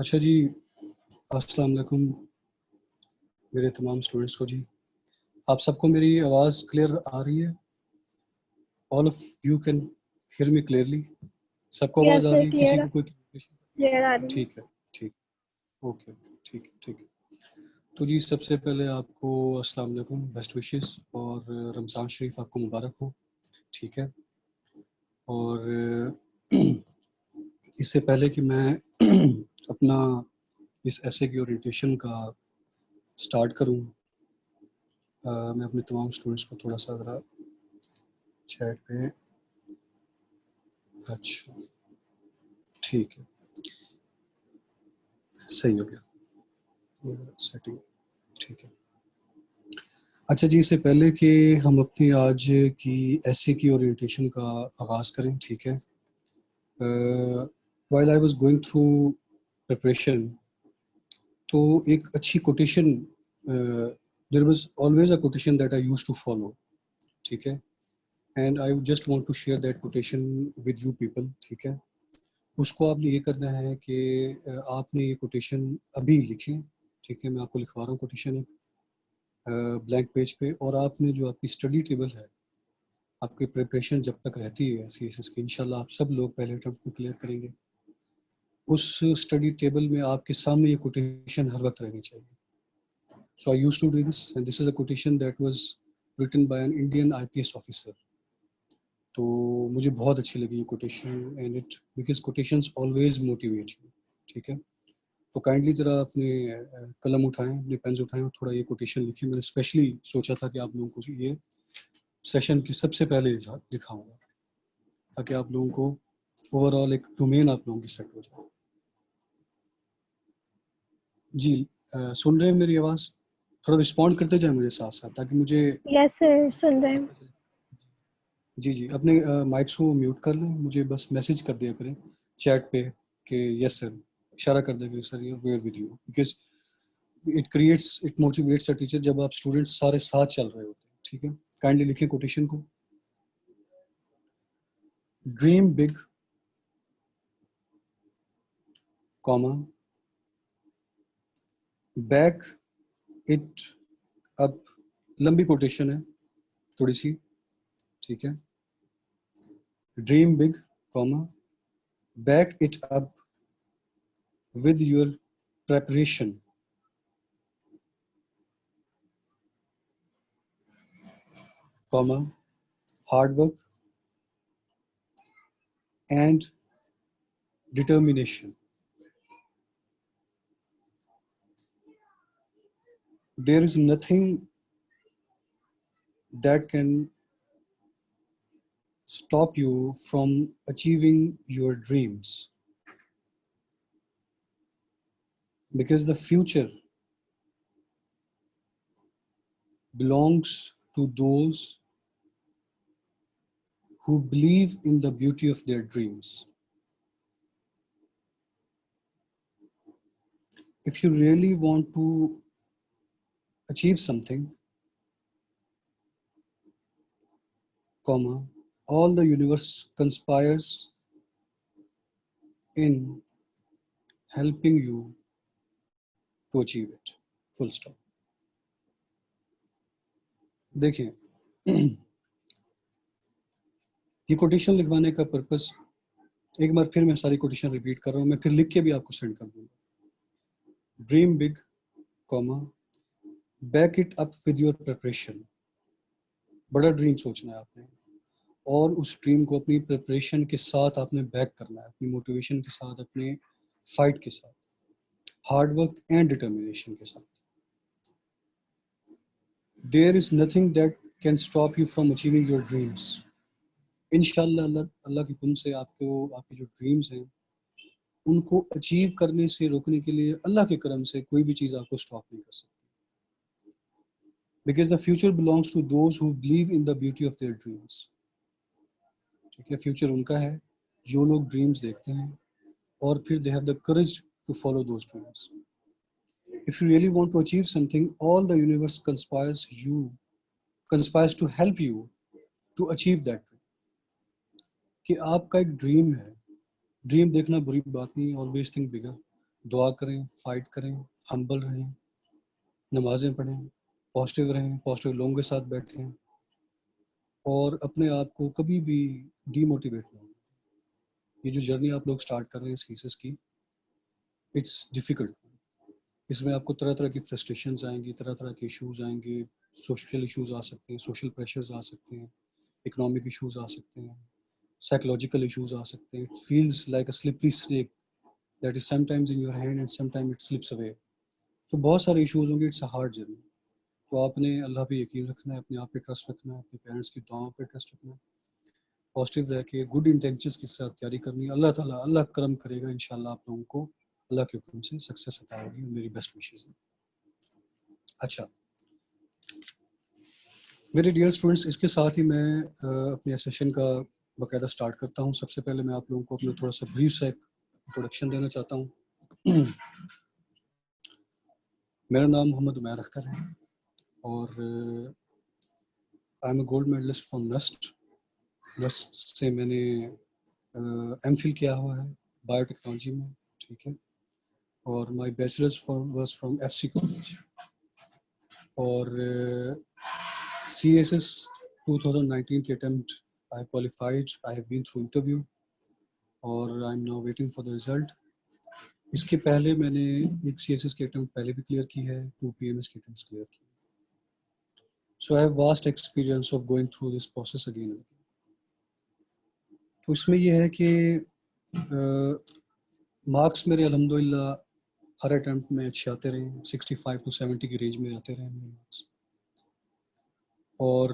अच्छा जी, अस्सलाम वालेकुम मेरे तमाम स्टूडेंट्स को जी। आप सबको मेरी आवाज़ क्लियर आ रही है? All of you can hear me clearly? सबको आवाज़ यस आ सर, रही है? किसी क्लियर को कोई क्वेश्चन? क्लियर आ रही है। ठीक है, ठीक, ओके, ठीक है, ठीक है। तो जी सबसे पहले आपको अस्सलाम वालेकुम, बेस्ट विशेस और रमज़ान शरीफ आपको मुबारक हो, ठीक है। और इससे पहले कि मैं अपना इस ऐसे की ओरिएंटेशन का स्टार्ट करूं, मैं अपने तमाम स्टूडेंट्स को थोड़ा सा ज़रा चैट पे, अच्छा ठीक है, सही हो गया सेटिंग, ठीक है। अच्छा जी, इससे पहले कि हम अपनी आज की ऐसे की ओरिएंटेशन का आगाज़ करें, ठीक है। While I was going through preparation, तो एक अच्छी quotation, there was always a quotation that I used to follow, ठीक है। And I just want to share that quotation with you people, ठीक है। उसको आपने ये करना है कि आपने ये कोटेशन अभी लिखें, ठीक है। मैं आपको लिखवा रहा हूँ कोटेशन एक ब्लैंक पेज पे, और आपने जो आपकी स्टडी टेबल है, आपकी प्रिपरेशन जब तक रहती है सीएसएस की, इंशाल्लाह आप सब लोग पहले अटेम्प्ट में क्लियर करेंगे। उस स्टडी टेबल में आपके सामने ये कोटेशन हर वक्त रहनी चाहिए। So I used to do this, and this is a quotation that was written by an Indian IPS officer. तो मुझे बहुत अच्छी लगी ये quotation, and it because quotations always motivate you, ठीक है। तो काइंडली ज़रा अपने कलम उठाएं, अपने पेन्स उठाएं और थोड़ा ये कोटेशन लिखिए। मैंने स्पेशली सोचा था कि आप लोगों को ये सेशन की सबसे पहले लिखाऊंगा, ताकि आप लोगों को ओवरऑल एक डोमेन आप लोगों की सेट हो जाए। जी, सुन रहे हैं मेरी आवाज़? थोड़ा रिस्पॉन्ड करते जाए मुझे साथ साथ, ताकि मुझे यस सर, सुन रहे हैं। पता चले। जी जी, अपने माइक्स को म्यूट कर लें, मुझे बस मैसेज कर दिया करें चैट पे कि यस सर, इशारा कर दिया करें sir you where with you, because it motivates a teacher जब आप स्टूडेंट्स सारे साथ चल रहे होते हैं, ठीक है। काइंडली लिखें कोटेशन को, dream big, comma, back it up, लंबी कोटेशन है थोड़ी सी, ठीक है। Dream big, comma, back it up with your preparation, comma, hard work and determination. There is nothing that can stop you from achieving your dreams, because the future belongs to those who believe in the beauty of their dreams. If you really want to achieve something, comma, all the universe conspires in helping you to achieve it. Full stop. देखिए, ये quotation लिखवाने का purpose, एक बार फिर मैं सारी quotation repeat कर रहा हूँ, मैं फिर लिख के भी आपको सेंड कर दूंगा। Dream big, comma, back it up with your preparation. बड़ा ड्रीम सोचना है आपने, और उस ड्रीम को अपनी प्रिपरेशन के साथ आपने बैक करना है, अपनी मोटिवेशन के साथ, अपने फाइट के साथ, हार्ड वर्क एंड डिटर्मिनेशन के साथ। There is nothing that can stop you from achieving your dreams. इंशाल्लाह अल्लाह के हुक्म से आपको, आपकी जो ड्रीम्स हैं उनको अचीव करने से रोकने के लिए अल्लाह के करम से कोई भी चीज़ आपको स्टॉप नहीं कर सकती, because the future belongs to those who believe in the beauty of their dreams, ठीक है। फ्यूचर उनका है जो लोग ड्रीम्स देखते हैं और फिर they have the courage to follow those dreams. If you really want to achieve something, all the universe conspires to help you to achieve that dream. कि आपका एक ड्रीम है, ड्रीम देखना बुरी बात नहीं, ऑलवेज थिंक बिगर, दुआ करें, फाइट करें, हम्बल रहें, नमाजें पढ़ें, पॉजिटिव रहें, पॉजिटिव लोगों के साथ बैठें और अपने आप को कभी भी डीमोटिवेट ना हों। ये जो जर्नी आप लोग स्टार्ट कर रहे हैं इस केसेस की, इट्स डिफ़िकल्ट। इसमें आपको तरह-तरह की फ्रस्ट्रेशंस आएँगी, तरह-तरह के इश्यूज़ आएँगे, सोशल इश्यूज़ आ सकते हैं, सोशल प्रेशर्स आ सकते हैं, इकोनॉमिक इश्यूज़ आ सकते हैं, साइकोलॉजिकल इश्यूज़ आ सकते हैं। It feels like a slippery snake that is sometimes in your hand and sometime it slips away. तो बहुत सारे इश्यूज़ होंगे, इट्स अ हार्ड जर्नी। तो आपने अल्लाह पे यकीन रखना है, अपने आप पे ट्रस्ट रखना है, अपने पेरेंट्स की दुआओं पे ट्रस्ट रखना है, पॉजिटिव रह के गुड इंटेंशंस के साथ तैयारी करनी है। अल्लाह करम करेगा इंशाल्लाह आप लोगों को अल्लाह के हुक्म से सक्सेस अता होगी। मेरी बेस्ट विशेस हैं। अच्छा, मेरे डियर स्टूडेंट्स, इसके साथ ही मैं अपने सेशन का बाकायदा स्टार्ट करता हूँ। सबसे पहले मैं आप लोगों को अपना थोड़ा सा ब्रीफ सा एक इंट्रोडक्शन देना चाहता हूँ। मेरा नाम मोहम्मद उमैर अख्तर है और I am a gold medalist from NUST. NUST से मैंने एमफिल किया हुआ है बायोटेक्नोलॉजी में, ठीक है। और my bachelors was from FC college और CSS 2019 के attempt I qualified, I have been through interview और I am now waiting for the result. इसके पहले मैंने एक CSS की अटेम्प्ट पहले भी क्लियर की है, 2 PMS की अटेम्प्ट्स क्लियर की। So I have vast experience of going through this process again. तो इसमें यह है कि मार्क्स मेरे अल्हम्दुलिल्लाह हर अटेम्प्ट में अच्छे आते रहे, 65 to 70 की रेंज में आते रहे मेरे मार्क्स। और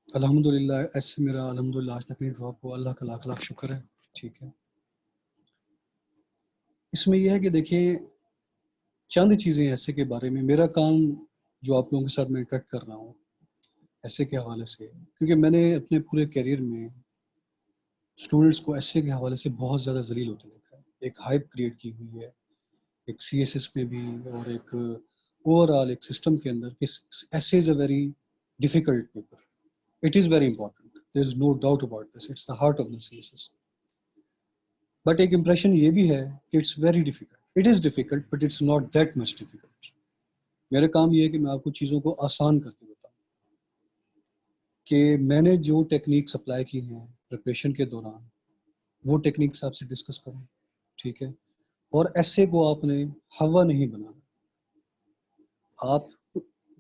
अल्हम्दुलिल्लाह ऐसे मेरा अल्हम्दुलिल्लाह आज तक नहीं ड्रॉप हुआ, अल्लाह का लाख लाख शुक्र है, ठीक है। इसमें यह है कि देखिए चंद चीज़ें ऐसे के बारे में, मेरा काम जो आप लोगों के साथ मैं इंटरेक्ट कर रहा हूँ ऐसे के हवाले से, क्योंकि मैंने अपने पूरे करियर में स्टूडेंट्स को ऐसे के हवाले से बहुत ज़्यादा जलील होते देखा है। एक हाइप क्रिएट की हुई है, एक CSS में भी और एक ओवरऑल एक सिस्टम के अंदर कि ऐसे is a very difficult paper. It is very important. There is no doubt about this. It's the heart of the CSS. But एक impression ये भी है कि it's very difficult. It is difficult, but it's not that much difficult. मेरा काम ये है कि मैं आपको चीज़ों को आसान करके बताऊं कि मैंने जो टेक्निक्स अप्लाई की हैं प्रिपरेशन के दौरान, वो टेक्निक्स आपसे डिस्कस करूं, ठीक है। और ऐसे को आपने हवा नहीं बनाना। आप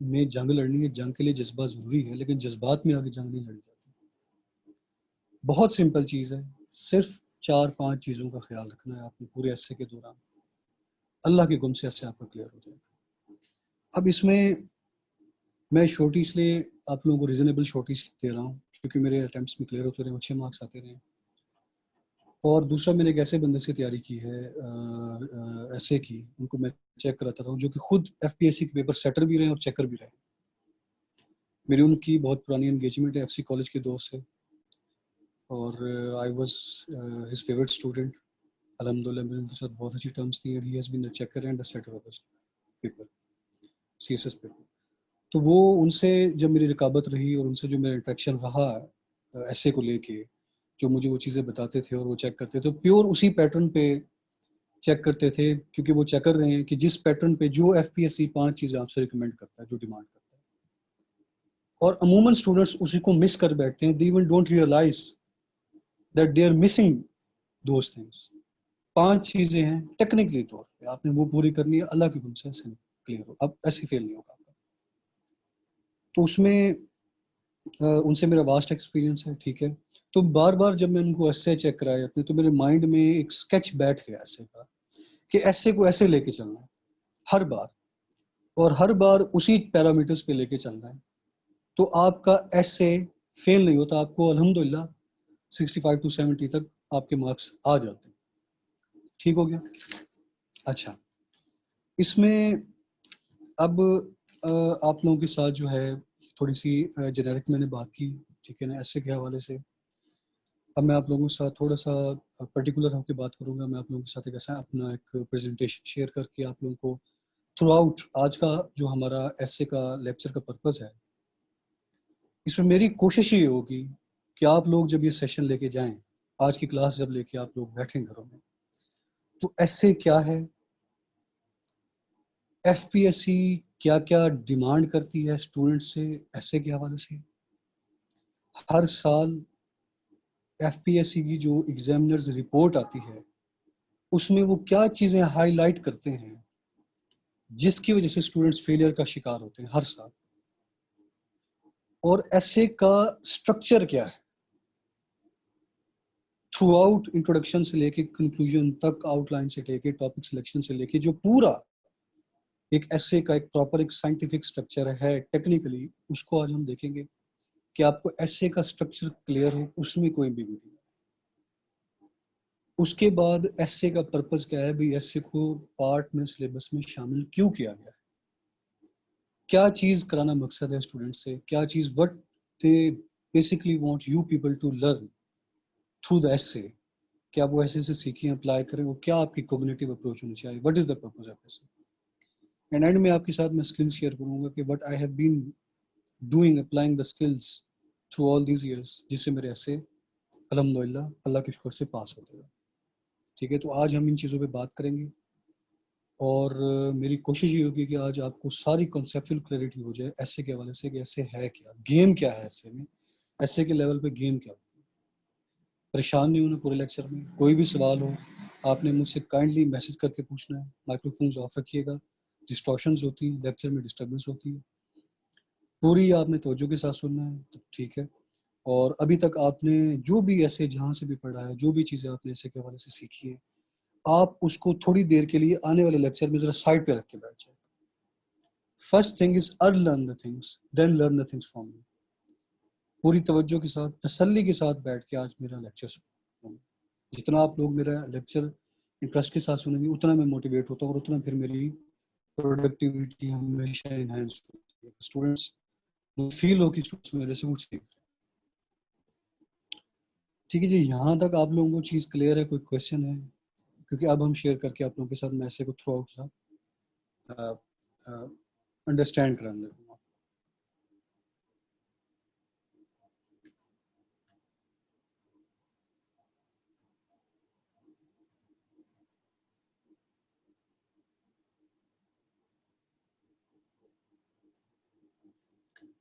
में जंग लड़नी है, जंग के लिए जज्बा जरूरी है, लेकिन जज्बात में आगे जंग नहीं लड़ी जाती। बहुत सिंपल चीज़ है, सिर्फ 4-5 चीज़ों का ख्याल रखना है आपने पूरे ऐसे के दौरान। अल्लाह के हुक्म से ऐसे आपका क्लियर हो जाएगा। अब इसमें मैं शॉर्टी इसलिए आप लोगों को रीजनेबल शॉर्टी दे रहा हूँ क्योंकि मेरे अटेम्प्ट्स में क्लियर होते रहे, अच्छे मार्क्स आते रहे। और दूसरा, मैंने एक ऐसे बंदे से तैयारी की है ऐसे की, उनको मैं चेक कराता रहा हूँ, जो कि खुद FPSC के पेपर सेटर भी रहे और चेकर भी रहे। मेरी उनकी बहुत पुरानी एंगेजमेंट है FC कॉलेज के दोस्त से और I was his favourite student. अल्हम्दुलिल्लाह मैंने उनके साथ बहुत अच्छी टर्म्स थी। He has been the checker and the setter of the paper, CSS paper. तो वो उनसे जब मेरी रकाबत रही और उनसे जो मेरा इंटरेक्शन रहा ऐसे को लेके, जो मुझे वो चीज़ें बताते थे और वो चेक करते थे, तो प्योर उसी पैटर्न पे चेक करते थे, क्योंकि वो चेक कर रहे हैं कि जिस पैटर्न पे जो FPSC 5 चीज़ें आपसे रिकमेंड करता है, जो डिमांड करता है, और अमूमन स्टूडेंट्स उसी को मिस कर बैठते हैं। They even don't realise that they are missing those things. 5 चीज़ें हैं टेक्निकली तौर पे, आपने वो पूरी करनी है, अल्लाह के हुक्म से ऐसे क्लियर हो। अब ऐसे फेल नहीं होगा आपका। तो उसमें उनसे मेरा वास्ट एक्सपीरियंस है, ठीक है। तो बार बार जब मैं उनको ऐसे चेक कराए अपने, तो मेरे माइंड में एक स्केच बैठ गया ऐसे का कि ऐसे को ऐसे लेके चलना है हर बार, और हर बार उसी पैरामीटर्स पे लेके चलना है, तो आपका ऐसे फेल नहीं होता। आपको अल्हम्दुलिल्लाह 65 to 70 तक आपके मार्क्स आ जाते हैं। ठीक हो गया। अच्छा, इसमें अब आप लोगों के साथ जो है थोड़ी सी जेनेरिक मैंने बात की, ठीक है ना, ऐसे के हवाले से। अब मैं आप लोगों के साथ थोड़ा सा पर्टिकुलर होकर बात करूंगा। मैं आप लोगों के साथ एक ऐसा अपना एक प्रेजेंटेशन शेयर करके आप लोगों को थ्रू आउट आज का जो हमारा ऐसे का लेक्चर का पर्पस है, इसमें मेरी कोशिश ये होगी कि आप लोग जब ये सेशन लेके जाएं, आज की क्लास जब लेके आप लोग बैठें घरों में, तो ऐसे क्या है एफपीएससी क्या क्या डिमांड करती है स्टूडेंट से ऐसे के हवाले से। हर साल एफपीएससी की जो एग्जामिनर्स रिपोर्ट आती है उसमें वो क्या चीजें हाईलाइट करते हैं जिसकी वजह से स्टूडेंट्स फेलियर का शिकार होते हैं हर साल, और ऐसे का स्ट्रक्चर क्या है थ्रू आउट, इंट्रोडक्शन से लेके कंक्लूजन तक, आउटलाइन से लेके टॉपिक सिलेक्शन से लेके जो पूरा एक ऐसे का एक प्रॉपर एक साइंटिफिक स्ट्रक्चर है टेक्निकली, उसको आज हम देखेंगे कि आपको ऐसे का स्ट्रक्चर क्लियर हो, उसमें कोई एम्बिग्यूटी नहीं। उसके बाद ऐसे का पर्पस क्या है भाई, ऐसे को पार्ट में सिलेबस में शामिल क्यों किया गया है, क्या चीज कराना मकसद है स्टूडेंट से, क्या चीज what they basically want you people to learn through the essay, क्या वो ऐसे से सीखें अप्लाई करें, वो क्या आपकी कॉग्निटिव अप्रोच होनी चाहिए, what is the purpose of essay. And end में आपके साथ मैं स्किल्स शेयर करूंगा कि what I have been doing applying the skills through all these years, जिससे मेरे ऐसे अल्हम्दुलिल्लाह अल्लाह के शुक्र से पास होते गए। ठीक है, तो आज हम इन चीज़ों पे बात करेंगे और मेरी कोशिश ये होगी कि आज आपको सारी कॉन्सेप्चुअल क्लैरिटी हो जाए ऐसे के हवाले से कि ऐसे है क्या, गेम क्या है ऐसे में, ऐसे के लेवल पे गेम क्या होती है। परेशान नहीं होना पूरे लेक्चर में, कोई भी सवाल हो आपने मुझसे काइंडली मैसेज करके पूछना है, माइक्रोफोन्स ऑफ रखिएगा, डिस्टॉर्शंस होती हैं लेक्चर में, डिस्टर्बेंस होती है, पूरी आपने तवज्जो के साथ सुनना है तो ठीक है। और अभी तक आपने जो भी ऐसे जहाँ से भी पढ़ा है, जो भी चीज़ें आपने ऐसे के हवाले से सीखी है, आप उसको थोड़ी देर के लिए आने वाले लेक्चर में जरा साइड पे रख के बैठ जाए। First thing is unlearn the things, then learn the things from you. पूरी तवज्जो के साथ, तसल्ली के साथ बैठ के आज मेरा लेक्चर सुनो। जितना आप लोग मेरा लेक्चर इंटरेस्ट के साथ सुनेंगे उतना मैं मोटिवेट होता हूँ और उतना फिर मेरी प्रोडक्टिविटी हमेशा इनहेंस होती है। स्टूडेंट्स फील हो कि स्टूडेंट्स मेरे से कुछ सीख। ठीक है जी, यहाँ तक आप लोगों को चीज़ क्लियर है, कोई क्वेश्चन है? क्योंकि अब हम शेयर करके आप लोगों के साथ मैसेज को थ्रू आउट अंडरस्टैंड कराने लगूंगा।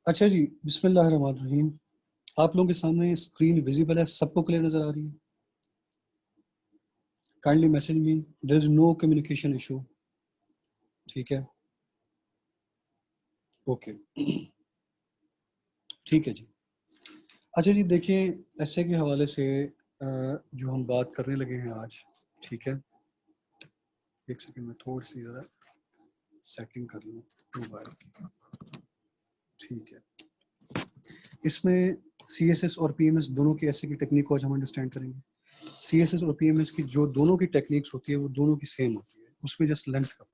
अच्छा जी, बिस्मिल्लाहिर्रहमानिर्रहीम। आप लोगों के सामने स्क्रीन विजिबल है, सबको क्लियर नजर आ रही है? Kindly message me, there is no communication issue. ठीक है, ओके, ठीक है जी। अच्छा जी, देखिए ऐसे के हवाले से जो हम बात करने लगे हैं आज, ठीक है, एक सेकंड में थोड़ी सी ज़रा सेटिंग कर लूँ मोबाइल की। ठीक है, इसमें CSS और PMS दोनों की ऐसे की टेक्निक को आज हम अंडरस्टैंड करेंगे। CSS और PMS की जो दोनों की टेक्निक्स होती है वो दोनों की सेम होती है, उसमें जस्ट लेंथ का,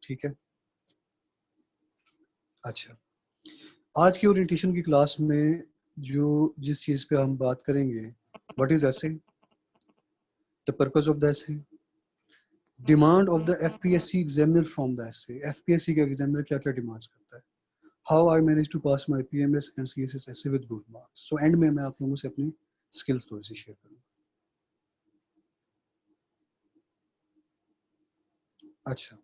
ठीक है। अच्छा, आज की ओरिएंटेशन की क्लास में जो जिस चीज़ पे हम बात करेंगे, what is essay, the purpose of the essay, demand of the FPSC examiner from the essay, FPSC का एग्जामिनर क्या क्या डिमांड्स करता है, how I manage to pass my PMS and CSS essay with good marks. So end में मैं आप लोगों से अपनी स्किल्स थोड़ी सी शेयर करूँगा। अच्छा,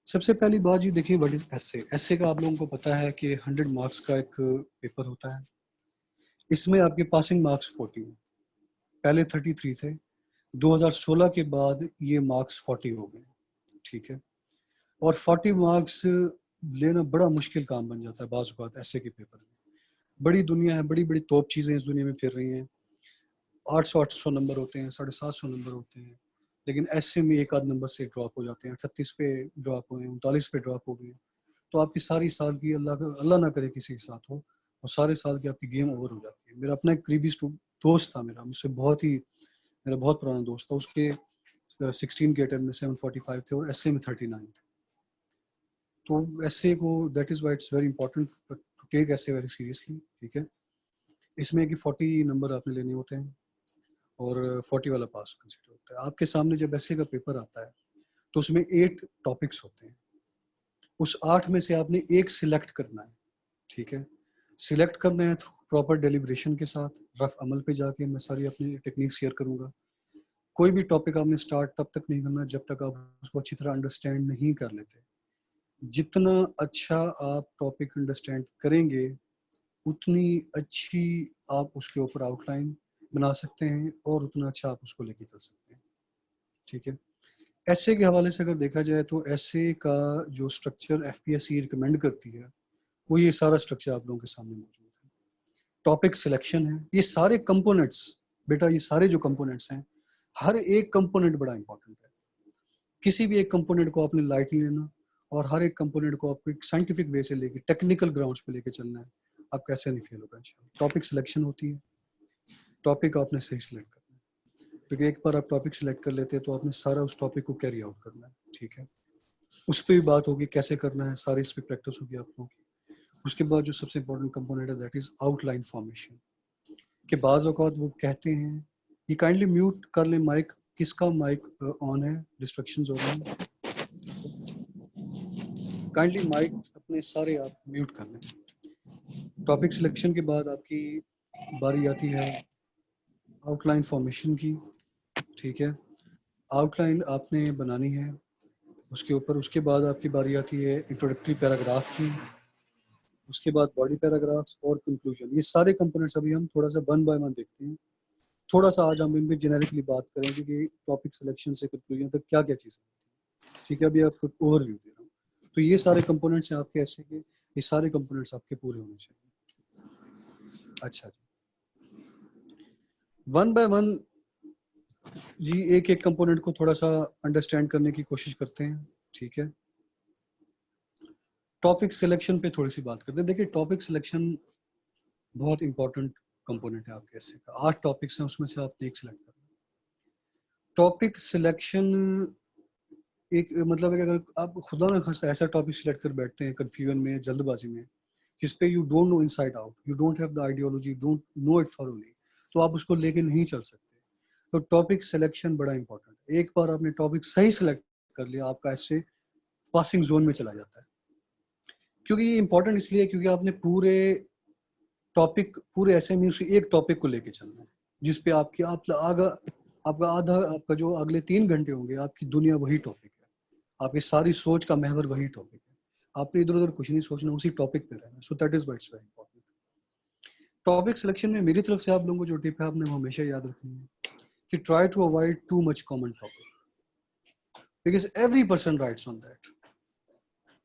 सबसे पहली बात जी देखिए, व्हाट इज ऐसे। ऐसे का आप लोगों को पता है कि 100 मार्क्स का एक पेपर होता है। इसमें आपके पासिंग मार्क्स 40 हैं, पहले 33 थे, 2016 के बाद ये मार्क्स 40 हो गए, ठीक है। और 40 मार्क्स लेना बड़ा मुश्किल काम बन जाता है बाज़ औक़ात ऐसे के पेपर में। बड़ी दुनिया है, बड़ी बड़ी टॉप चीज़ें इस दुनिया में फिर रही हैं, 800 नंबर होते हैं, 750 नंबर होते हैं, लेकिन ऐसे में एक आध नंबर से ड्रॉप हो जाते हैं, 38 पे ड्रॉप हुए, 39 पे ड्रॉप हो गए। तो आपकी सारी साल की, अल्लाह ना करे किसी के साथ हो, और सारे साल की आपकी गेम ओवर हो जाती है। मेरा अपना एक करीबी दोस्त था, मेरा मुझसे बहुत ही, मेरा बहुत पुराना दोस्त था, उसके 16 के अटेम्प्ट में 745 थे और ऐसे में 39 थे। तो ऐसे को, that is why it's very important to take essay very seriously, ठीक है। इसमें कि 40 नंबर आपने लेने होते हैं और 40 वाला पास कंसिडर होता है। आपके सामने जब ऐसे का पेपर आता है तो उसमें 8 टॉपिक्स होते हैं, उस 8 में से आपने एक सिलेक्ट करना है, ठीक है। सिलेक्ट करना है थ्रू प्रॉपर डेलिब्रेशन के साथ, रफ अमल पे जाके मैं सारी अपनी टेक्निक शेयर करूंगा। कोई भी टॉपिक आपने स्टार्ट तब तक नहीं करना जब तक आप उसको अच्छी तरह अंडरस्टैंड नहीं कर लेते। जितना अच्छा आप टॉपिक अंडरस्टैंड करेंगे उतनी अच्छी आप उसके ऊपर आउटलाइन बना सकते हैं और उतना अच्छा आप उसको लेके चल सकते हैं। ठीक है, एसए के हवाले से अगर देखा जाए तो एसए का जो स्ट्रक्चर एफपीएससी रिकमेंड करती है वो ये सारा स्ट्रक्चर आप लोगों के सामने मौजूद है। टॉपिक सिलेक्शन है, ये सारे कंपोनेंट्स, बेटा ये सारे जो कंपोनेंट्स हैं, हर एक कंपोनेंट बड़ा इंपॉर्टेंट है। किसी भी एक कंपोनेंट को आपने लाइट नहीं लेना और हर एक कंपोनेंट को आपको एक साइंटिफिक वे से लेके टेक्निकल ग्राउंड्स पे लेके चलना है। आप कैसे नहीं फेल होगा इंशाल्लाह। टॉपिक सिलेक्शन होती है, टॉपिक आपने सही सिलेक्ट करना है, क्योंकि एक बार आप टॉपिक सिलेक्ट कर लेते हैं तो आपने सारा उस टॉपिक को कैरी आउट करना है। ठीक है, उस पर भी बात होगी कैसे करना है, सारी इस पर प्रैक्टिस होगी आप लोगों की। उसके बाद जो सबसे इंपॉर्टेंट कंपोनेंट है दैट इज आउटलाइन फॉर्मेशन। के बाज़ औक़ात वो कहते हैं, ये काइंडली म्यूट कर ले माइक, किसका माइक ऑन है, डिस्ट्रैक्शंस हो रही हैं, काइंडली माइक अपने सारे आप म्यूट कर लें। टॉपिक सिलेक्शन के बाद आपकी बारी आती है आउटलाइन फॉर्मेशन की। ठीक है, आउटलाइन आपने बनानी है उसके ऊपर। उसके बाद आपकी बारी आती है इंट्रोडक्टरी पैराग्राफ की, उसके बाद बॉडी पैराग्राफ्स और कंक्लूजन। ये सारे कंपोनेंट्स अभी हम थोड़ा सा वन बाय वन देखते हैं। थोड़ा सा आज हम इनमें जेनेरिकली बात करेंगे कि टॉपिक सिलेक्शन से कंक्लूजन तक क्या क्या चीज़ें। ठीक है, अभी आपको ओवरव्यू दे रहा हूँ। तो ये सारे कंपोनेंट्स हैं आपके ऐसे के, ये सारे कंपोनेंट्स आपके पूरे होने चाहिए। अच्छा जी, वन बाय वन जी एक एक कंपोनेंट को थोड़ा सा अंडरस्टैंड करने की कोशिश करते हैं। ठीक है, टॉपिक सिलेक्शन पे थोड़ी सी बात करते हैं। देखिए टॉपिक सिलेक्शन बहुत इंपॉर्टेंट कंपोनेंट है आपके ऐसे का। 8 टॉपिक्स हैं, उसमें से आपने एक सिलेक्ट करना है। टॉपिक सिलेक्शन एक मतलब है कि अगर आप खुदा ना खास्ता ऐसा टॉपिक सिलेक्ट कर बैठते हैं कंफ्यूजन में, जल्दबाजी में, जिस पे you don't know inside out, you don't have the ideology, don't know it thoroughly, तो आप उसको लेके नहीं चल सकते। तो टॉपिक सिलेक्शन बड़ा इंपॉर्टेंट है। एक बार आपने टॉपिक सही सिलेक्ट कर लिया, आपका ऐसे पासिंग जोन में चला जाता है। क्योंकि ये इंपॉर्टेंट इसलिए क्योंकि आपने पूरे टॉपिक, पूरे ऐसे में उसी एक टॉपिक को लेके चलना है, जिसपे आपकी आपका आधा, आपका जो अगले 3 घंटे होंगे, आपकी दुनिया वही टॉपिक है, आपकी सारी सोच का महवर वही टॉपिक है। आपने इधर उधर कुछ नहीं सोचना, उसी टॉपिक पे रहना। So that is why it's very important. Topic selection में मेरी तरफ से आप लोगों को जो टिप है आपने वो हमेशा याद रखनी है कि try to avoid too much common topic, because every person writes on that.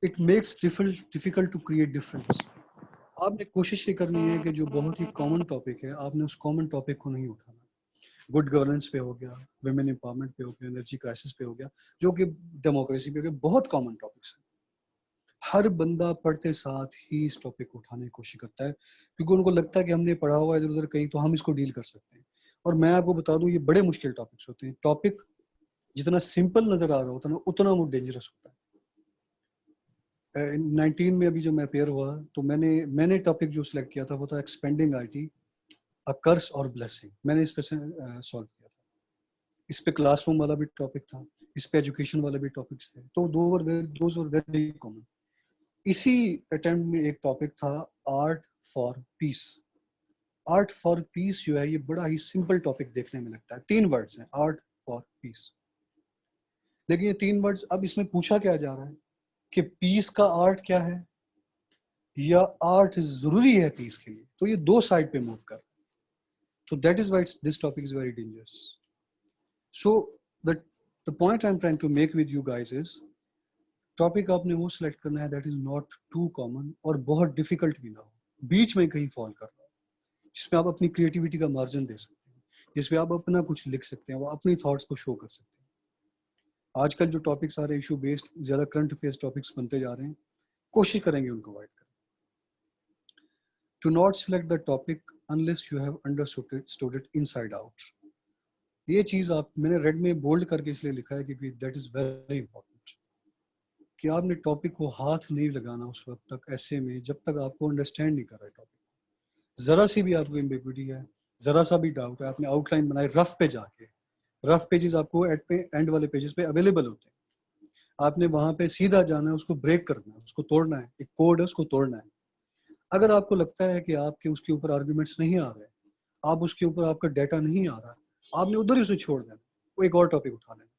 It makes difficult to create difference. आपने कोशिश ये करनी है कि जो बहुत ही कॉमन टॉपिक है, आपने उस कॉमन टॉपिक को नहीं उठाना। गुड गवर्नेंस पे हो गया, वुमेन एम्पावरमेंट पे हो गया, एनर्जी क्राइसिस पे हो गया, जो कि डेमोक्रेसी पे हो गया, बहुत कॉमन टॉपिक्स हैं। हर बंदा पढ़ते साथ ही इस टॉपिक को उठाने की कोशिश करता है, क्योंकि उनको लगता है कि हमने पढ़ा हुआ इधर उधर कहीं, तो हम इसको डील कर सकते हैं। और मैं आपको बता दूं, ये बड़े मुश्किल टॉपिक्स होते हैं। टॉपिक जितना सिंपल नजर आ रहा होता है ना, उतना वो डेंजरस होता है। 19 में अभी जब मैं अपेयर हुआ तो मैंने टॉपिक जो सिलेक्ट किया था वो था एक्सपेंडिंग आईटी, अ कर्स और ब्लेसिंग। मैंने इस पे सॉल्व किया था। इस पे क्लासरूम वाला भी टॉपिक था, इस पे एजुकेशन वाले भी टॉपिक्स थे, तो दोज वर वेरी कॉमन। इसी अटेम्प्ट में एक टॉपिक था art for piece. Art for piece जो है ये बड़ा ही सिंपल टॉपिक देखने में लगता है। 3 वर्ड्स हैं, आर्ट फॉर पीस। लेकिन ये 3 वर्ड्स, अब इसमें पूछा क्या जा रहा है कि पीस का आर्ट क्या है, या आर्ट जरूरी है पीस के लिए। तो ये दो साइड पे मूव कर, so that is why this topic is very dangerous. So the the point I'm trying to make with you guys is topic आपने वो सिलेक्ट करना है that is not too common और बहुत डिफिकल्ट भी ना हो, बीच में कहीं फॉल कर रहा हो, जिसमें आप अपनी क्रिएटिविटी का मार्जिन दे सकते हैं, जिसमें आप अपना कुछ लिख सकते हैं, वो अपनी थॉट्स को शो कर सकते हैं। आजकल जो टॉपिक्स आ रहे हैं इशू बेस्ड, ज्यादा करंट अफेयर्स टॉपिक्स बनते जा रहे हैं, कोशिश करेंगे उनको अवॉइड करें। Do not select the topic unless you have understood it inside out. ये चीज आप, मैंने रेड में बोल्ड करके इसलिए लिखा है क्योंकि दैट इज वेरी इंपॉर्टेंट, कि आपने टॉपिक को हाथ नहीं लगाना उस वक्त तक ऐसे में जब तक आपको अंडरस्टैंड नहीं कर रहा है टॉपिक। जरा सी भी आपको एम्बिग्विटी है, जरा सा भी डाउट है, आपने आउटलाइन बनाई रफ पे जाके, रफ पेजेस आपको एंड वाले पेजेस पे अवेलेबल होते हैं, आपने वहां पे सीधा जाना है, उसको ब्रेक करना है, उसको तोड़ना है, एक कोड है उसको तोड़ना है। अगर आपको लगता है कि आपके उसके ऊपर आर्गुमेंट्स नहीं आ रहे, आप उसके ऊपर आपका डाटा नहीं आ रहा, आपने उधर ही उसे छोड़ देना। वो एक और टॉपिक उठा लेना,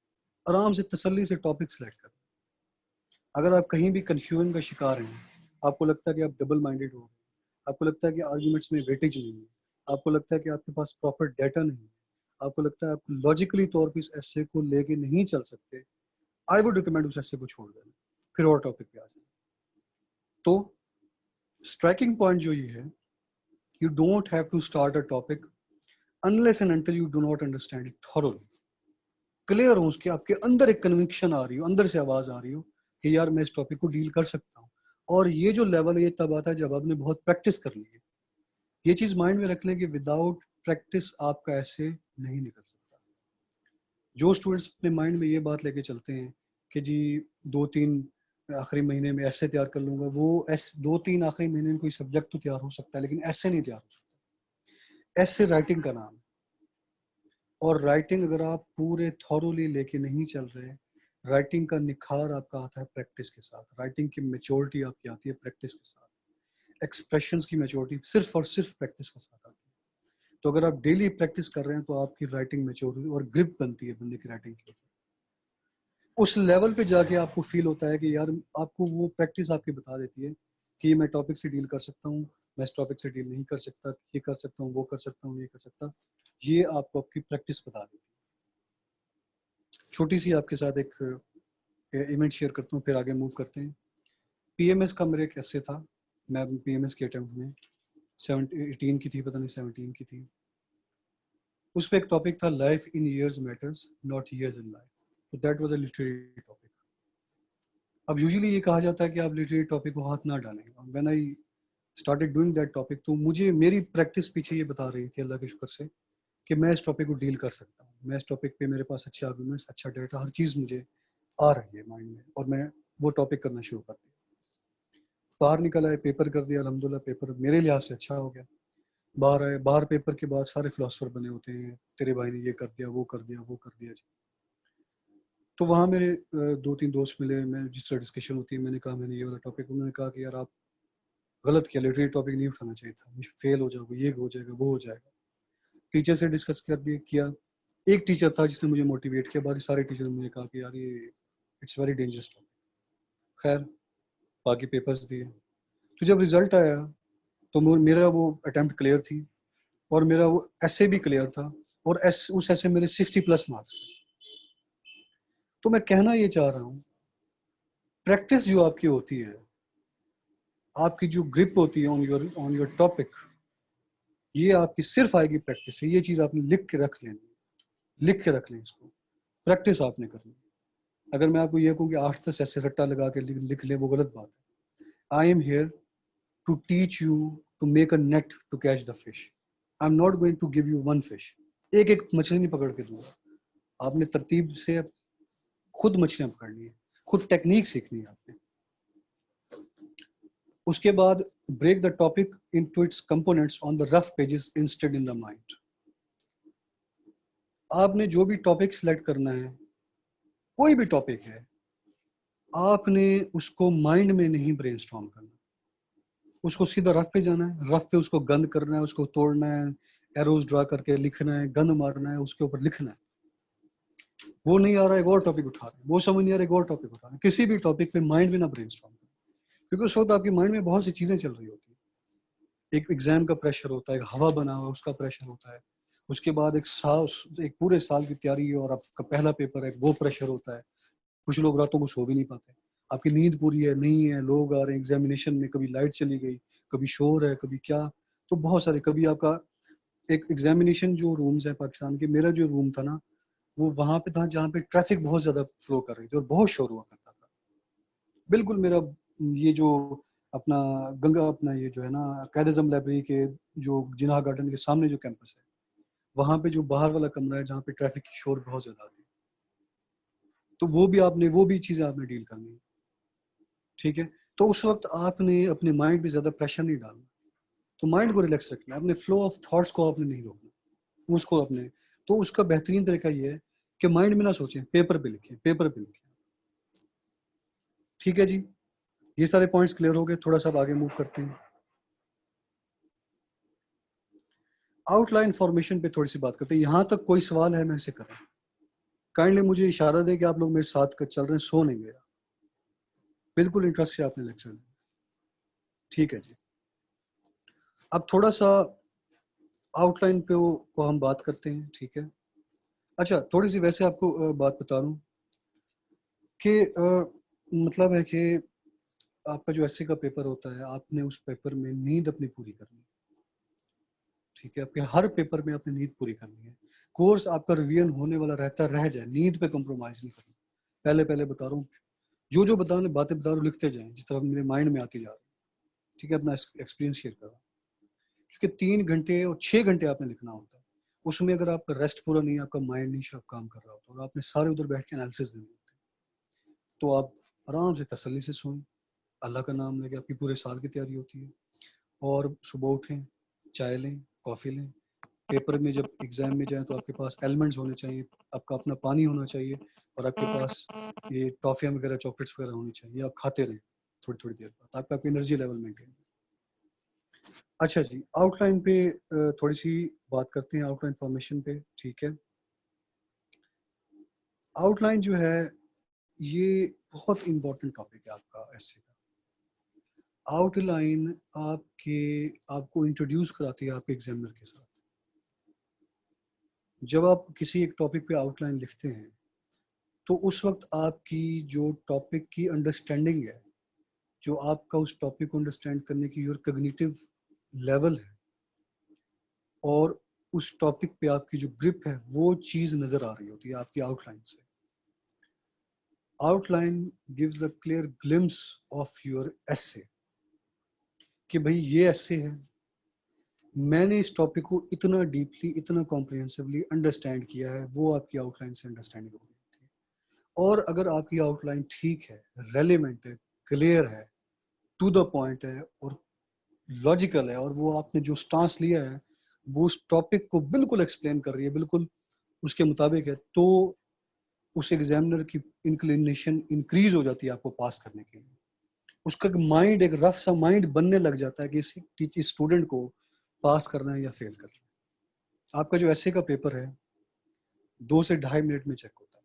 आराम से तसल्ली से टॉपिक सेलेक्ट करना। अगर आप कहीं भी कंफ्यूजन का शिकार हैं, आपको लगता है कि आप डबल माइंडेड हो, आपको लगता है कि आर्गुमेंट्स में वेटेज नहीं है, आपको लगता है कि आपके पास प्रॉपर डाटा नहीं है, आपको लगता है आप लॉजिकली तौर पर इस एसे को लेके नहीं चल सकते, आई वुड रिकमेंड उस एसे को छोड़ देना, फिर और टॉपिक पे आ जाए। तो स्ट्राइकिंग पॉइंट जो ये है, you don't have to start a topic unless and until you do not understand it thoroughly. Clear हो उसके, आपके अंदर एक कन्विक्शन आ रही हो, अंदर से आवाज आ रही हो कि यार मैं इस टॉपिक को डील कर सकता हूँ। और ये जो लेवल है ये तब आता है जब आपने बहुत प्रैक्टिस कर ली है। ये चीज माइंड में रख लें कि विदाउट प्रैक्टिस आपका ऐसे नहीं निकल सकता। जो स्टूडेंट्स अपने माइंड में ये बात लेके चलते हैं कि जी 2-3 आखिरी महीने में ऐसे तैयार कर लूंगा, वो ऐसे 2-3 आखिरी महीने में कोई सब्जेक्ट तो तैयार हो सकता है, लेकिन ऐसे नहीं तैयार हो सकता। ऐसे राइटिंग का नाम, और राइटिंग अगर आप पूरे थॉरोली लेके नहीं चल रहे, राइटिंग का निखार आपका आता है प्रैक्टिस के साथ, राइटिंग की मैच्योरिटी आपकी आती है प्रैक्टिस के साथ, एक्सप्रेशंस की मैच्योरिटी सिर्फ और सिर्फ प्रैक्टिस के साथ आती है। तो अगर आप डेली प्रैक्टिस कर रहे हैं तो आपकी राइटिंग मैच्योरिटी और ग्रिप बनती है बंदे की राइटिंग की। उस लेवल पे जाके आपको फील होता है कि यार, आपको वो प्रैक्टिस आपकी बता देती है कि मैं टॉपिक से डील कर सकता हूँ, मैं इस टॉपिक से डील नहीं कर सकता, ये कर सकता हूँ, वो कर सकता हूँ, ये कर सकता। ये आपको आपकी प्रैक्टिस बता देती है। छोटी सी आपके साथ एक इवेंट शेयर करता हूँ, फिर आगे मूव करते हैं। पीएमएस का मेरे एक ऐसे था, मैं पीएमएस के अटेम्प्ट में 18 की थी, पता नहीं 17 की थी। उस पर एक टॉपिक था, life in years matters not years in life. तो that was a literary topic. अब यूजुअली ये कहा जाता है कि आप लिटरेरी टॉपिक को हाथ ना डालें। When I started doing that topic, तो मुझे मेरी प्रैक्टिस पीछे ये बता रही थी अल्लाह के शुक्र से कि मैं इस टॉपिक को डील कर सकता हूँ, मैं इस टॉपिक पे मेरे पास अच्छे आर्गूमेंट्स, अच्छा डाटा, हर चीज़ मुझे आ रही है माइंड में, और मैं वो टॉपिक करना शुरू कर दिया। बाहर निकल आए, पेपर कर दिया, अल्हम्दुलिल्लाह पेपर मेरे लिहाज से अच्छा हो गया। बाहर आए, बाहर पेपर के बाद सारे फिलोसफर बने होते हैं, तेरे भाई ने ये कर दिया, वो कर दिया, वो कर दिया जी। तो वहाँ मेरे 2-3 दोस्त मिले, मैं जिस तरह डिस्कशन होती है, मैंने कहा मैंने ये वाला टॉपिक, उन्होंने कहा कि यार आप गलत किया, लिटरेरी टॉपिक नहीं उठाना चाहिए था, फेल हो जाओगे, ये हो जाएगा, वो हो जाएगा। टीचर से डिस्कस कर दिया किया। एक टीचर था जिसने मुझे मोटिवेट किया, बाकी सारे टीचर ने मुझे कहा कि यार ये इट्स वेरी डेंजरस टॉपिक। खैर, बाकी पेपर्स दिए, तो जब रिजल्ट आया तो मेरा वो अटेम्प्ट क्लियर थी, और मेरा वो ऐसे भी क्लियर था, और उस ऐसे मेरे 60+ मार्क्स थे। तो मैं कहना ये चाह रहा हूँ, प्रैक्टिस जो आपकी होती है, आपकी जो ग्रिप होती है ऑन योर टॉपिक, ये आपकी सिर्फ आएगी प्रैक्टिस से। ये चीज आपने लिख के रख लेनी, लिख के रख लें इसको, प्रैक्टिस आपने करनी। अगर मैं आपको ये कहूँ कि 8-10 ऐसे रट्टा लगा के लिख ले, वो गलत बात है। I am here to teach you to make a net to catch the fish. I am not going to give you one fish. एक एक मछली नहीं पकड़ के दूंगा, आपने तरतीब से खुद मछलियां पकड़नी है, खुद टेक्निक सीखनी है आपने। उसके बाद break the topic into its components on the rough pages instead in the mind. आपने जो भी टॉपिक सिलेक्ट करना है, कोई भी टॉपिक है, आपने उसको माइंड में नहीं ब्रेनस्टॉर्म करना, उसको सीधा रफ पे जाना है, रफ पे उसको गंद करना है, उसको तोड़ना है, एरोज ड्रा करके लिखना है, गंद मारना है, उसके ऊपर लिखना है। वो नहीं आ रहा है, एक और टॉपिक उठा रहे हैं, वो समझ नहीं आ रहा है, एक और टॉपिक उठा रहे हैं। किसी भी टॉपिक पे माइंड में ना ब्रेनस्टॉर्म करें, क्योंकि उस वक्त आपकी माइंड में बहुत सी चीजें चल रही होती है। एक एग्जाम का प्रेशर होता है, एक हवा बना हुआ उसका प्रेशर होता है, उसके बाद एक पूरे साल की तैयारी और आपका पहला पेपर है, वो प्रेशर होता है। कुछ लोग रातों को सो भी नहीं पाते, आपकी नींद पूरी है नहीं है, लोग आ रहे हैं एग्जामिनेशन में, कभी लाइट चली गई, कभी शोर है, कभी क्या। तो बहुत सारे, कभी आपका एक एग्जामिनेशन जो रूम्स है पाकिस्तान के, मेरा जो रूम था ना, वो वहां पे था जहाँ पे ट्रैफिक बहुत ज्यादा फ्लो कर रही थी और बहुत शोर हुआ करता था। बिल्कुल मेरा ये जो अपना गंगा, अपना ये जो है ना कायद-ए-आज़म लाइब्रेरी के जो जिनाह गार्डन के सामने जो कैंपस है, वहां पे जो बाहर वाला कमरा है जहाँ पे ट्रैफिक की शोर बहुत ज्यादा आती है, तो वो भी चीजें आपने डील करनी है। ठीक है, तो उस वक्त आपने अपने माइंड पे ज्यादा प्रेशर नहीं डालना, तो माइंड को रिलैक्स रखना है, अपने फ्लो ऑफ थॉट्स को आपने नहीं रोकना, उसको अपने। तो उसका बेहतरीन तरीका ये है कि माइंड में ना सोचें, पेपर पे लिखें, पेपर पे लिखें। ठीक है जी, ये सारे पॉइंट्स क्लियर हो गए, थोड़ा सा आगे मूव करते हैं। आउटलाइन फॉर्मेशन पे थोड़ी सी बात करते हैं। यहाँ तक कोई सवाल है, मैं इसे करें? काइंडली मुझे इशारा दें कि आप लोग मेरे साथ चल रहे हैं, सो नहीं गया, बिल्कुल इंटरेस्ट से आपने लेक्चर लिया। ठीक है जी, अब थोड़ा सा आउटलाइन पे को हम बात करते हैं। ठीक है, अच्छा थोड़ी सी वैसे आपको बात बता दूं कि मतलब है कि आपका जो एसए का पेपर होता है, आपने उस पेपर में नींद अपनी पूरी करनी है। ठीक है, आपके हर पेपर में आपने नींद पूरी करनी है। कोर्स आपका रिवीजन होने वाला रहता रह जाए, नींद पे कॉम्प्रोमाइज नहीं करना। पहले पहले बता रहा हूँ, जो जो बताने बातें बता रहा हूँ लिखते जाएं जिस तरह मेरे माइंड में आती जा रही है। ठीक है, अपना एक्सपीरियंस शेयर कर रहा हूँ, क्योंकि 3 घंटे और 6 घंटे आपने लिखना होता है। उसमें अगर आपका रेस्ट पूरा नहीं है, आपका माइंड नहीं शार्प काम कर रहा होता और आपने सारे उधर बैठ के एनालिसिस देने होते हैं, तो आप आराम से तसल्ली से सोएं, अल्लाह का नाम लेके। आपकी पूरे साल की तैयारी होती है। और सुबह उठें, चाय लें, कॉफ़ी लें, पेपर में जब एग्जाम में जाएं तो आपके पास एलिमेंट्स होने चाहिए, आपका अपना पानी होना चाहिए, और आपके पास ये टॉफियाँ वगैरह चॉकलेट्स वगैरह होनी चाहिए। आप खाते रहें थोड़ी थोड़ी देर बाद, ताकि आपका एनर्जी लेवल मेंटेन। अच्छा जी, आउटलाइन पे थोड़ी सी बात करते हैं, आउटलाइन फॉर्मेशन पे। ठीक है, आउटलाइन जो है ये बहुत इंपॉर्टेंट टॉपिक है आपका ऐसे का। आउटलाइन आपको इंट्रोड्यूस कराती है आपके एग्जामिनर के साथ। जब आप किसी एक टॉपिक पे आउटलाइन लिखते हैं तो उस वक्त आपकी जो टॉपिक की अंडरस्टैंडिंग है, जो आपका उस टॉपिक को अंडरस्टैंड करने की योर कॉग्निटिव लेवल है, और उस टॉपिक पे आपकी जो ग्रिप है, वो चीज़ नज़र आ रही होती है आपकी आउटलाइन से। Outline gives the clear glimpse of your एसे, कि भाई ये ऐसे है, मैंने इस टॉपिक को इतना डीपली, इतना कॉम्प्रिहेंसिवली अंडरस्टैंड किया है, वो आपकी आउटलाइन से अंडरस्टैंडिंग हो रही है। और अगर आपकी आउटलाइन ठीक है, रेलेवेंट है, क्लियर है, टू द पॉइंट है और लॉजिकल है, और वो आपने जो स्टांस लिया है वो उस टॉपिक को बिल्कुल एक्सप्लेन कर रही है, बिल्कुल उसके मुताबिक है, तो उस एग्जामिनर की इंक्लिनेशन इंक्रीज हो जाती है आपको पास करने के लिए। उसका माइंड एक रफ सा माइंड बनने लग जाता है कि इस स्टूडेंट को पास करना है या फेल करना है। आपका जो ऐसे का पेपर है 2 से ढाई मिनट में चेक होता है।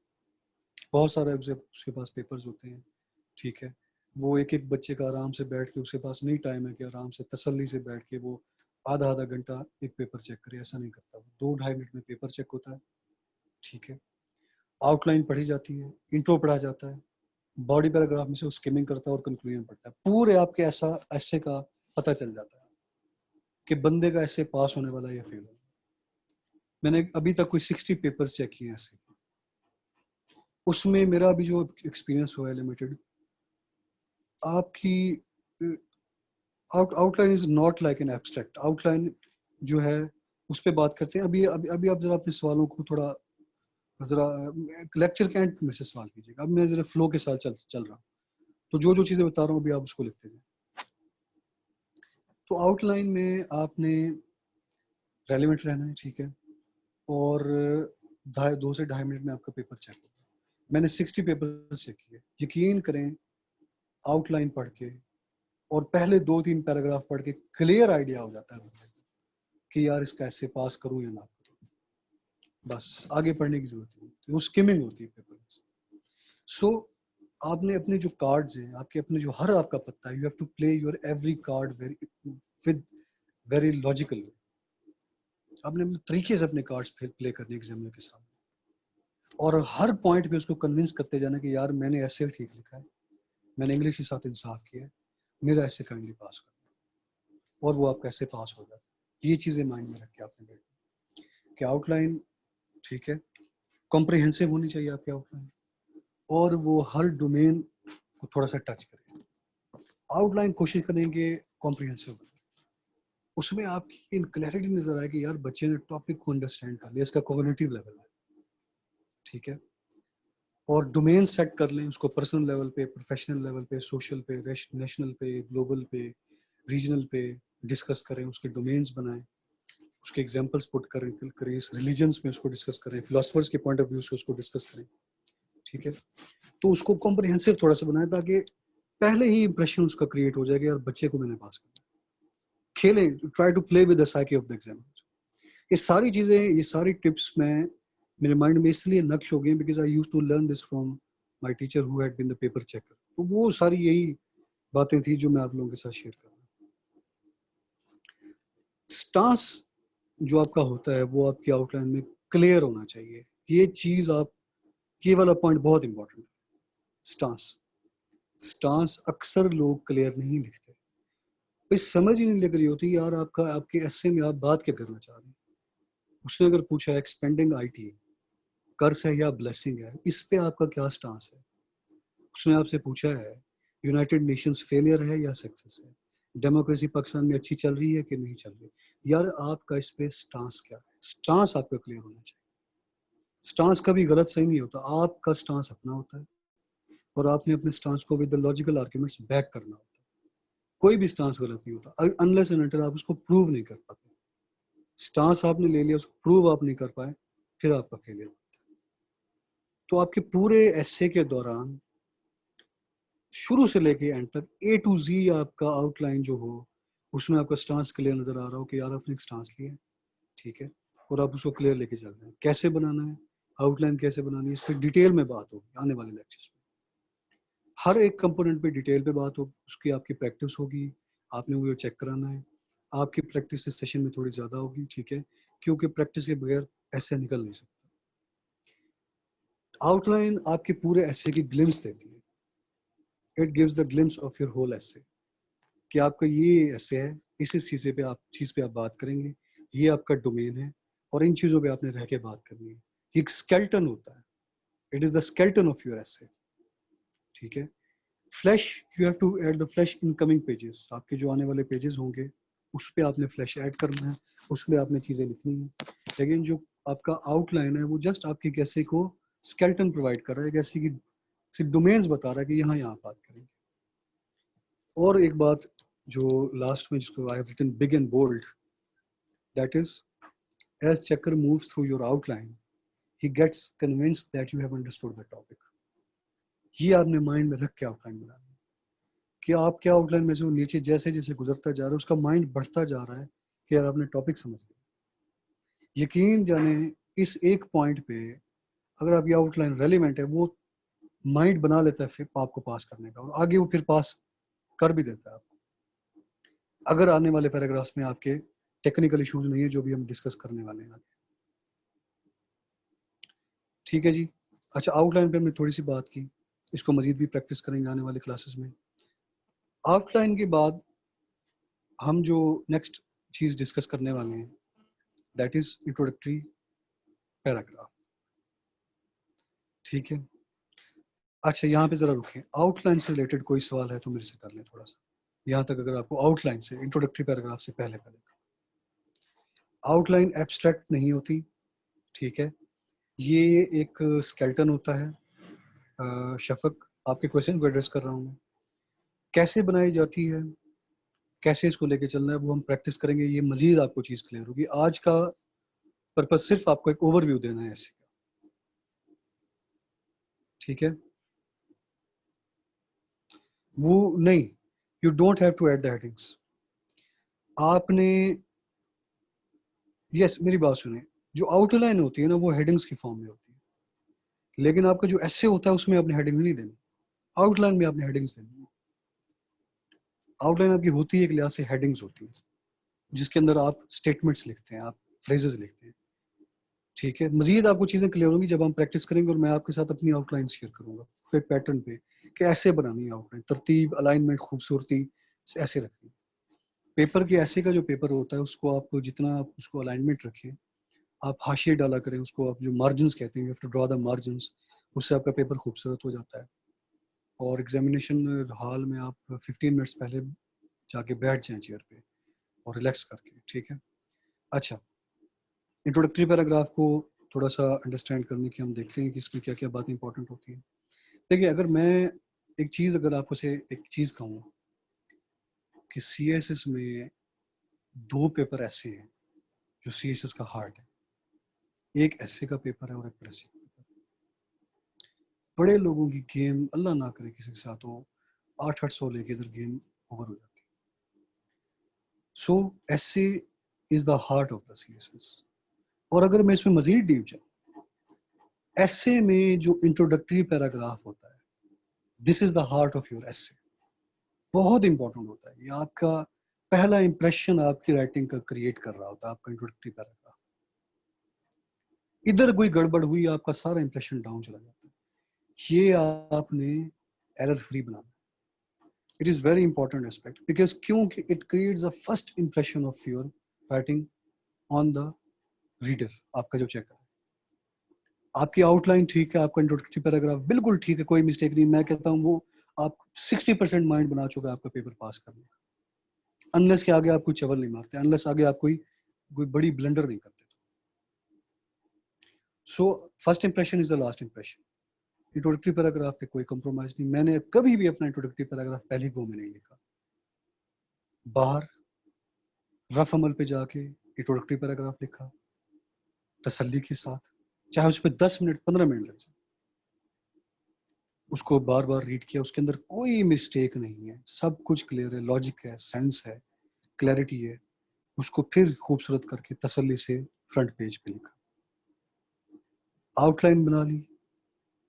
बहुत सारे उसके पास पेपर्स होते हैं। ठीक है, वो एक एक बच्चे का आराम से बैठ के, उसके पास नहीं टाइम है कि आराम से तसल्ली से बैठ के वो आधा आधा घंटा एक पेपर चेक करे, ऐसा नहीं करता। 2 ढाई मिनट में पेपर चेक होता है। ठीक है, आउटलाइन पढ़ी जाती है, इंट्रो पढ़ा जाता है, बॉडी पैराग्राफ में से वो स्किमिंग करता है और कंक्लूजन पढ़ता है। पूरे आपके ऐसा ऐसे का पता चल जाता है कि बंदे का ऐसे पास होने वाला या फेल होने। मैंने अभी तक कोई 60 पेपर्स चेक किए ऐसे, उसमें मेरा अभी जो एक्सपीरियंस हुआ है लिमिटेड, आपकी outline is not like an abstract. Outline जो है उस पर बात करते हैं। अभी अभी अभी आप जरा अपने सवालों को थोड़ा जरा लेक्चर के एंड में से सवाल कीजिएगा। अब मैं जरा फ्लो के साथ चल रहा हूँ, तो जो जो चीजें बता रहा हूँ अभी आप उसको लिखते जाए। तो आउटलाइन में आपने रेलिवेंट रहना है। ठीक है, और 2 से ढाई मिनट में आपका पेपर चेक होगा। मैंने 60 पेपर चेक किए, यकीन करें आउटलाइन पढ़ के और पहले 2-3 पैराग्राफ पढ़ के क्लियर आइडिया हो जाता है कि यार इसका ऐसे पास करूं या ना करूं। बस आगे पढ़ने की जरूरत नहीं, वो स्किमिंग होती है पेपर में। सो आपने अपने जो कार्ड्स हैं, आपके अपने जो हर आपका पत्ता है, you have to play your every card with very logical way. आपने अपने तरीके से अपने कार्ड्स प्ले करने एग्जामिनर के सामने, और हर पॉइंट पे उसको कन्विंस करते जाना कि यार मैंने ऐसे ठीक लिखा है, मैंने इंग्लिश के साथ इंसाफ किया है, मेरा ऐसे काइंडली पास करना, और वो आप कैसे पास हो जाए। ये चीजें माइंड में रख के आपने बैठना कि आउटलाइन ठीक है, कॉम्प्रिहेंसिव होनी चाहिए आपकी आउटलाइन, और वो हर डोमेन को थोड़ा सा टच करें। आउटलाइन कोशिश करेंगे कॉम्प्रिहेंसिव, उसमें आपकी इन क्लैरिटी नजर आए कि यार बच्चे ने टॉपिक को अंडरस्टैंड कर लिया, इसका कॉग्निटिव लेवल है। ठीक है, और डोमेन सेट कर लें उसको, पर्सनल लेवल पे, प्रोफेशनल लेवल पे, सोशल पे, नेशनल पे, ग्लोबल पे, रीजनल पे डिस्कस करें, उसके डोमेन्स बनाएं, उसके एग्जांपल्स पुट करें, रिलीजन्स में उसको डिस्कस करें, फिलोसफर्स के पॉइंट ऑफ व्यू से उसको डिस्कस करें। ठीक है, तो उसको कॉम्प्रिहेंसिव थोड़ा सा बनाएं ताकि पहले ही इंप्रेशन उसका क्रिएट हो जाएगा, यार बच्चे को मैंने पास करना। खेलें, try to play with the psyche of the examiner. ये सारी चीजें, ये सारी टिप्स मैं मेरे माइंड में इसलिए नक्श हो गए because I used to learn this from my teacher who had been the paper checker. तो वो सारी यही बातें थी जो मैं आप लोगों के साथ शेयर कर रहा हूँ। स्टांस जो आपका होता है वो आपकी आउटलाइन में क्लियर होना चाहिए। ये चीज आप, ये वाला पॉइंट बहुत इंपॉर्टेंट है। स्टांस स्टांस अक्सर लोग क्लियर नहीं लिखते, भाई समझ ही नहीं लग रही होती यार आपका, आपके एसे में आप बात क्या करना चाह रहे हैं। उसने अगर पूछा एक्सपेंडिंग आईटी कर्ज है या ब्लेसिंग है, इस पे आपका क्या स्टांस है। उसने आपसे पूछा है यूनाइटेड नेशंस फेलियर है या सक्सेस है, डेमोक्रेसी पाकिस्तान में अच्छी चल रही है कि नहीं चल रही। यार आपका इस पे स्टांस क्या है, स्टांस आपका क्लियर होना चाहिए। स्टांस कभी गलत सही नहीं होता, आपका स्टांस अपना होता है और आपने अपने स्टांस को with the logical arguments back करना होता है। कोई भी स्टांस गलत नहीं होता अनलेस एंड अनटिल आप उसको प्रूव नहीं कर पाते। स्टांस आपने ले लिया, उसको प्रूव आप नहीं कर पाए, फिर आपका फेलियर होता है। तो आपके पूरे एसे के दौरान शुरू से लेके एंड तक ए टू जी आपका आउटलाइन जो हो, उसमें आपका स्टांस क्लियर नजर आ रहा हो कि यार आपने एक स्टांस लिया है, ठीक है, और आप उसको क्लियर लेके चल रहे हैं। कैसे बनाना है आउटलाइन, कैसे बनानी है, इस पर डिटेल में बात होगी आने वाले लेक्चर्स में। हर एक कंपोनेंट पे डिटेल पे बात होगी, उसकी आपकी प्रैक्टिस होगी, आपने वो चेक कराना है। आपकी प्रैक्टिस इस सेशन में थोड़ी ज्यादा होगी, ठीक है, क्योंकि प्रैक्टिस के बगैर ऐसे निकल नहीं सकता। आउटलाइन आपके पूरे ऐसे की ग्लिम्स देती है, it gives the glimpse of your whole essay, कि आपका ये ऐसे है, इस चीज पे आप बात करेंगे, ये आपका डोमेन है और इन चीजों पे आपने रह के बात करनी है। ये एक स्केल्टन होता है, it is the skeleton of your essay, ठीक है। Flesh, you have to add the flesh incoming pages, आपके जो आने वाले पेजेस होंगे उस पे आपने फ्लैश ऐड करना है, उसमें आपने चीजें लिखनी है। लेकिन जो आपका आउटलाइन है वो जस्ट आपकी कैसे को स्केल्टन प्रोवाइड कर रहा है, कैसे की सिर्फ डोमेन्स बता रहा है कि यहाँ बात करेंगे। और एक बात जो लास्ट में जिसको I have written big and bold, that is as Chakra moves through your outline, he gets convinced that you have understood the topic. ये आपने माइंड में रख के आउटलाइन बनानी है कि आप क्या आउटलाइन में से वो नीचे जैसे जैसे गुजरता जा रहा है उसका माइंड बढ़ता जा रहा है कि यार आपने टॉपिक समझ लिया। यकीन जाने इस एक पॉइंट पे अगर आपकी आउटलाइन रेलिवेंट है, वो माइंड बना लेता है फिर आपको पास करने का, और आगे वो फिर पास कर भी देता है आपको, अगर आने वाले पैराग्राफ्स में आपके टेक्निकल इश्यूज नहीं है जो भी हम डिस्कस करने वाले हैं आगे। ठीक है जी। अच्छा, आउटलाइन पे हमने थोड़ी सी बात की, इसको मजीद भी प्रैक्टिस करेंगे आने वाले क्लासेस में। आउटलाइन के बाद हम जो नेक्स्ट चीज डिस्कस करने वाले हैं दैट इज इंट्रोडक्टरी पैराग्राफ, ठीक है। अच्छा, यहाँ पे जरा रुकें, आउटलाइन से रिलेटेड कोई सवाल है तो मेरे से कर लें थोड़ा सा, यहाँ तक अगर आपको आउटलाइन से, इंट्रोडक्टरी पैराग्राफ से पहले पहले। आउटलाइन एब्स्ट्रैक्ट नहीं होती, ठीक है, ये एक स्केल्टन होता है। शफक, आपके क्वेश्चन को एड्रेस कर रहा हूँ मैं। कैसे बनाई जाती है, कैसे इसको लेके चलना है, वो हम प्रैक्टिस करेंगे, ये मजीद आपको चीज क्लियर होगी। आज का पर्पस सिर्फ आपको एक ओवरव्यू देना है ऐसे का, ठीक है। वो नहीं, you don't have to add the headings. आपने, यस मेरी बात सुने, जो आउटलाइन होती है ना वो हेडिंग्स की फॉर्म में होती है, लेकिन आपका जो ऐसे होता है उसमें आपने हेडिंग नहीं देनी, आउटलाइन में आपने हेडिंग्स देनी है। आउटलाइन आपकी होती है एक लिहाज से हेडिंग्स होती है जिसके अंदर आप स्टेटमेंट्स लिखते हैं, आप फ्रेजेस लिखते हैं, ठीक है। मजीद आपको चीजें क्लियर होंगी जब हम प्रैक्टिस करेंगे और मैं आपके साथ अपनी आउटलाइन शेयर करूंगा एक पैटर्न पे कि ऐसे बनानी है आउटलाइन, तरतीब, अलाइनमेंट, खूबसूरती ऐसे रखनी। पेपर के ऐसे का जो पेपर होता है उसको आप जितना आप उसको अलाइनमेंट रखें, आप हाशिए डाला करें उसको, आप जो मार्जिन कहते हैं, you have to draw the margin, उससे आपका पेपर खूबसूरत हो जाता है। और एग्जामिनेशन हॉल में आप 15 मिनट्स पहले जाके बैठ जाएं चेयर पे और रिलैक्स करके, ठीक है। अच्छा, इंट्रोडक्टरी पैराग्राफ को थोड़ा सा अंडरस्टैंड करने की हम देखते हैं कि इसमें क्या क्या बातें इंपॉर्टेंट होती हैं। देखिए, अगर मैं एक चीज़ अगर आपको से एक चीज़ कहूँ कि CSS में दो पेपर ऐसे हैं जो CSS का हार्ट है, एक ऐसे का पेपर है और एक प्रेसी का पेपर। बड़े लोगों की गेम अल्लाह ना करे किसी के साथ हो 800 लेके इधर गेम ओवर हो जाती है। सो ऐसे is the heart of the CSS। और अगर मैं इसमें मजीद डीप जाऊँ एसे में जो इंट्रोडक्टरी पैराग्राफ होता है, this is the heart of your एसे, बहुत इंपॉर्टेंट होता है। ये आपका पहला इंप्रेशन आपकी राइटिंग का क्रिएट कर रहा होता है, आपका इंट्रोडक्टरी पैराग्राफ। इधर कोई गड़बड़ हुई, आपका सारा इंप्रेशन डाउन चला जाता है। ये आपने एरर फ्री बनाना। It is very important aspect, because क्योंकि it creates the first impression of your writing on the reader, आपका जो चेकर है। आपकी आउटलाइन ठीक है, आपका इंट्रोडक्टरी पैराग्राफ बिल्कुल ठीक है, कोई मिस्टेक नहीं। मैं कहता हूँ वो आप 60% माइंड बना चुका है आपका पेपर पास करने का, अनलेस के आगे आप कोई चवल नहीं मारते, अनलेस आगे आप कोई बड़ी ब्लंडर नहीं करते। So first impression is the last impression. Introductory paragraph पे कोई कंप्रोमाइज नहीं। मैंने कभी भी अपना इंट्रोडक्टरी पैराग्राफ पहली गो में नहीं लिखा। बाहर रफ अमल पे जाके इंट्रोडक्टरी पैराग्राफ लिखा तसल्ली के साथ, चाहे उस पर 10 मिनट 15 मिनट लग जाए। उसको बार बार रीड किया, उसके अंदर कोई मिस्टेक नहीं है, सब कुछ क्लियर है, लॉजिक है, सेंस है, क्लैरिटी है। उसको फिर खूबसूरत करके तसल्ली से फ्रंट पेज पे लिखा, आउटलाइन बना ली,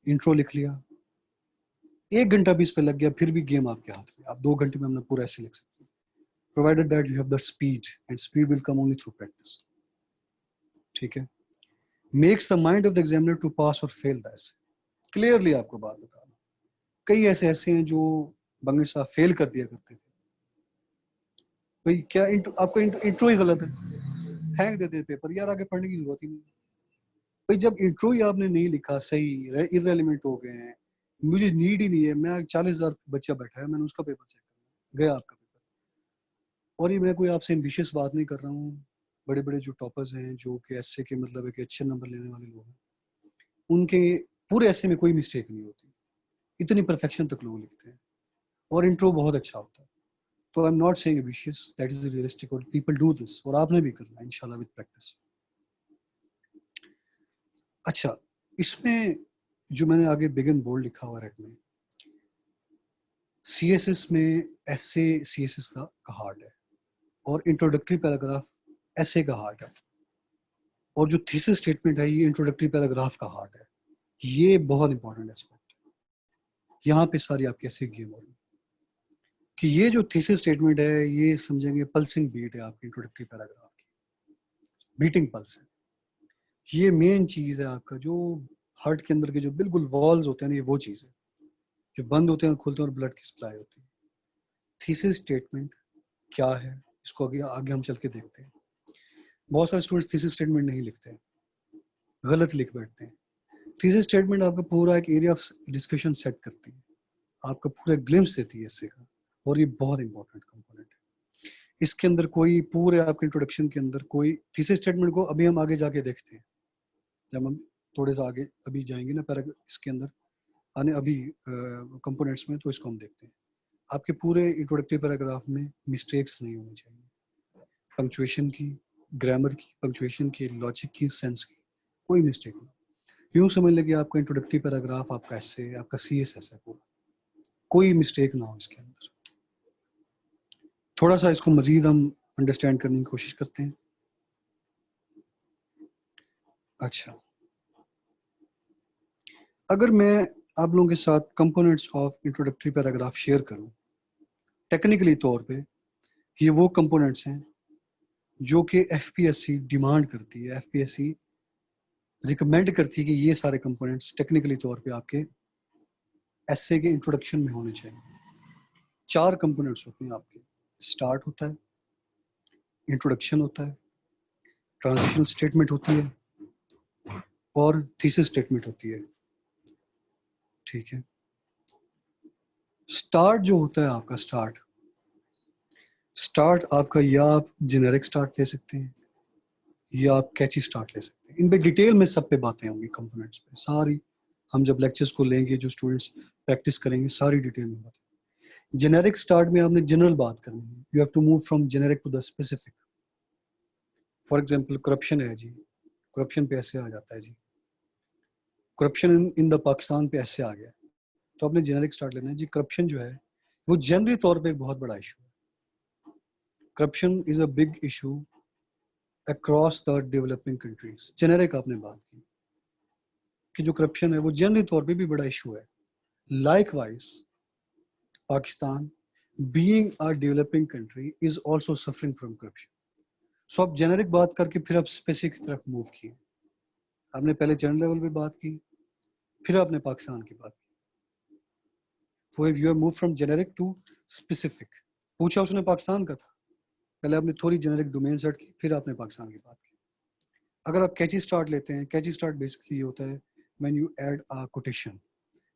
इंट्रो लिख लिया। 1 घंटा भी इस पे लग गया, फिर भी गेम आपके हाथ में। आप 2 घंटे में अपना पूरा ऐसे लिख सकते हैं, provided that you have the speed, and speed will come only through practice. ठीक है। Makes the mind of the examiner to pass और फेल द ऐसे। क्लियरली आपको बात बता रहा हूं, कई ऐसे हैं जो बंगेर साहब फेल कर दिया करते थे। भाई क्या आपका इंट्रो ही गलत है, फेंक देते पेपर, यार आगे पढ़ने की जरूरत ही नहीं। भाई जब इंट्रो ही आपने नहीं लिखा, सही इररेलेवेंट हो गए हैं, मुझे नीड ही नहीं है, मैं 40,000 बच्चा बैठा है, मैंने उसका पेपर चेक करना, गया आपका पेपर। और ये मैं कोई आपसे एम्बिशियस बात नहीं कर रहा हूँ। बड़े बड़े जो टॉपर्स हैं, जो कि एसए के मतलब है कि अच्छे नंबर लेने वाले लोग हैं, उनके पूरे एसए में कोई मिस्टेक नहीं होती, इतनी परफेक्शन तक लोग लिखते हैं, और इंट्रो बहुत अच्छा होता है। तो आई am not saying ambitious, that is realistic, और पीपल डू दिस, और आपने भी करना है इंशाल्लाह विद प्रैक्टिस। अच्छा, इसमें जो मैंने आगे बिगिन बोल्ड लिखा हुआ रैक में, सीएसएस में एसए सीएसएस का हार्ड है, और इंट्रोडक्टरी पैराग्राफ एसए का हार्ड है, और जो थीसिस स्टेटमेंट है ये इंट्रोडक्टरी पैराग्राफ का हार्ड है। ये बहुत इंपॉर्टेंट एस्पेक्ट है। यहाँ पे सारी आपकी ऐसी गेम हो रही है कि ये जो थीसिस स्टेटमेंट है, ये समझेंगे पल्सिंग बीट है आपकी इंट्रोडक्टरी पैराग्राफ की, बीटिंग पल्स है। ये मेन चीज है आपका, जो हार्ट के अंदर के जो बिल्कुल वॉल्स होते हैं ना, ये वो चीज है जो बंद होते हैं और खुलते हैं और ब्लड की सप्लाई होती है। थीसिस स्टेटमेंट क्या है, इसको आगे आगे हम चल के देखते हैं। बहुत सारे स्टूडेंट्स थीसिस स्टेटमेंट नहीं लिखते हैं, गलत लिख बैठते हैं। थीसिस स्टेटमेंट आपका पूरा एक एरिया ऑफ डिस्कशन सेट करती है, आपका पूरा ग्लिम्स देती है इससे का, और ये बहुत इंपॉर्टेंट कंपोनेंट है। इसके अंदर कोई पूरे आपके इंट्रोडक्शन के अंदर कोई थीसिस स्टेटमेंट को अभी हम आगे जाके देखते हैं, जब हम थोड़े सा आगे अभी जाएंगे ना पैरा इसके अंदर आने अभी कंपोनेंट्स में, तो इसको हम देखते हैं। आपके पूरे इंट्रोडक्टरी पैराग्राफ में मिस्टेक्स नहीं होनी चाहिए, पंक्चुएशन की, ग्रामर की, पंक्चुएशन की, लॉजिक की, सेंस की, कोई मिस्टेक नहीं। यूं समझ लें कि आपका इंट्रोडक्टरी पैराग्राफ आपका ऐसे आपका सीएसएस है पूरा, कोई मिस्टेक ना हो इसके अंदर। थोड़ा सा इसको मजीद हम अंडरस्टैंड करने की कोशिश करते हैं। अच्छा, अगर मैं आप लोगों के साथ components of introductory paragraph share करूं, टेक्निकली तौर पे ये वो कंपोनेंट्स हैं जो कि एफपीएससी डिमांड करती है, एफपीएससी रिकमेंड करती है कि ये सारे कंपोनेंट्स टेक्निकली तौर पे आपके एसए के इंट्रोडक्शन में होने चाहिए। 4 कंपोनेंट्स होते हैं आपके, स्टार्ट होता है, इंट्रोडक्शन होता है, ट्रांजिशन स्टेटमेंट होती है, और थीसिस स्टेटमेंट होती है। ठीक है। स्टार्ट जो होता है आपका, स्टार्ट आपका या आप जेनेरिक स्टार्ट ले सकते हैं या आप कैची स्टार्ट ले सकते हैं। इन पे डिटेल में सब पे बातें होंगी कंपोनेंट्स पे सारी, हम जब लेक्चर्स को लेंगे, जो स्टूडेंट्स प्रैक्टिस करेंगे, सारी डिटेल में बातें। जेनेरिक स्टार्ट में आपने जनरल बात करनी है, you have to move from generic to the specific. For example corruption है जी, करप्शन पे ऐसे आ जाता है जी, करप्शन इन द पाकिस्तान पे ऐसे आ गया, तो आपने जेनेरिक स्टार्ट लेना है जी। करप्शन जो है वो जनरली तौर पे एक बहुत बड़ा इशू है। Corruption is a big issue across the developing countries. Generic आपने बात की कि जो करप्शन है वो जनरली तौर पे भी बड़ा इशू है। Likewise Pakistan being a developing country is also suffering from corruption. So आप जेनरिक बात करके फिर आप स्पेसिफिक की तरफ मूव किए। आपने पहले जनरल लेवल पे बात की, फिर आपने पाकिस्तान की बात की। वो you have move from generic to specific. पूछा उसने पाकिस्तान का था, पहले आपने थोड़ी जेनरिक डोमेन सेट की, फिर आपने पाकिस्तान की बात की। अगर आप कैची स्टार्ट लेते हैं, कैची स्टार्ट बेसिकली ये होता है when you add a quotation,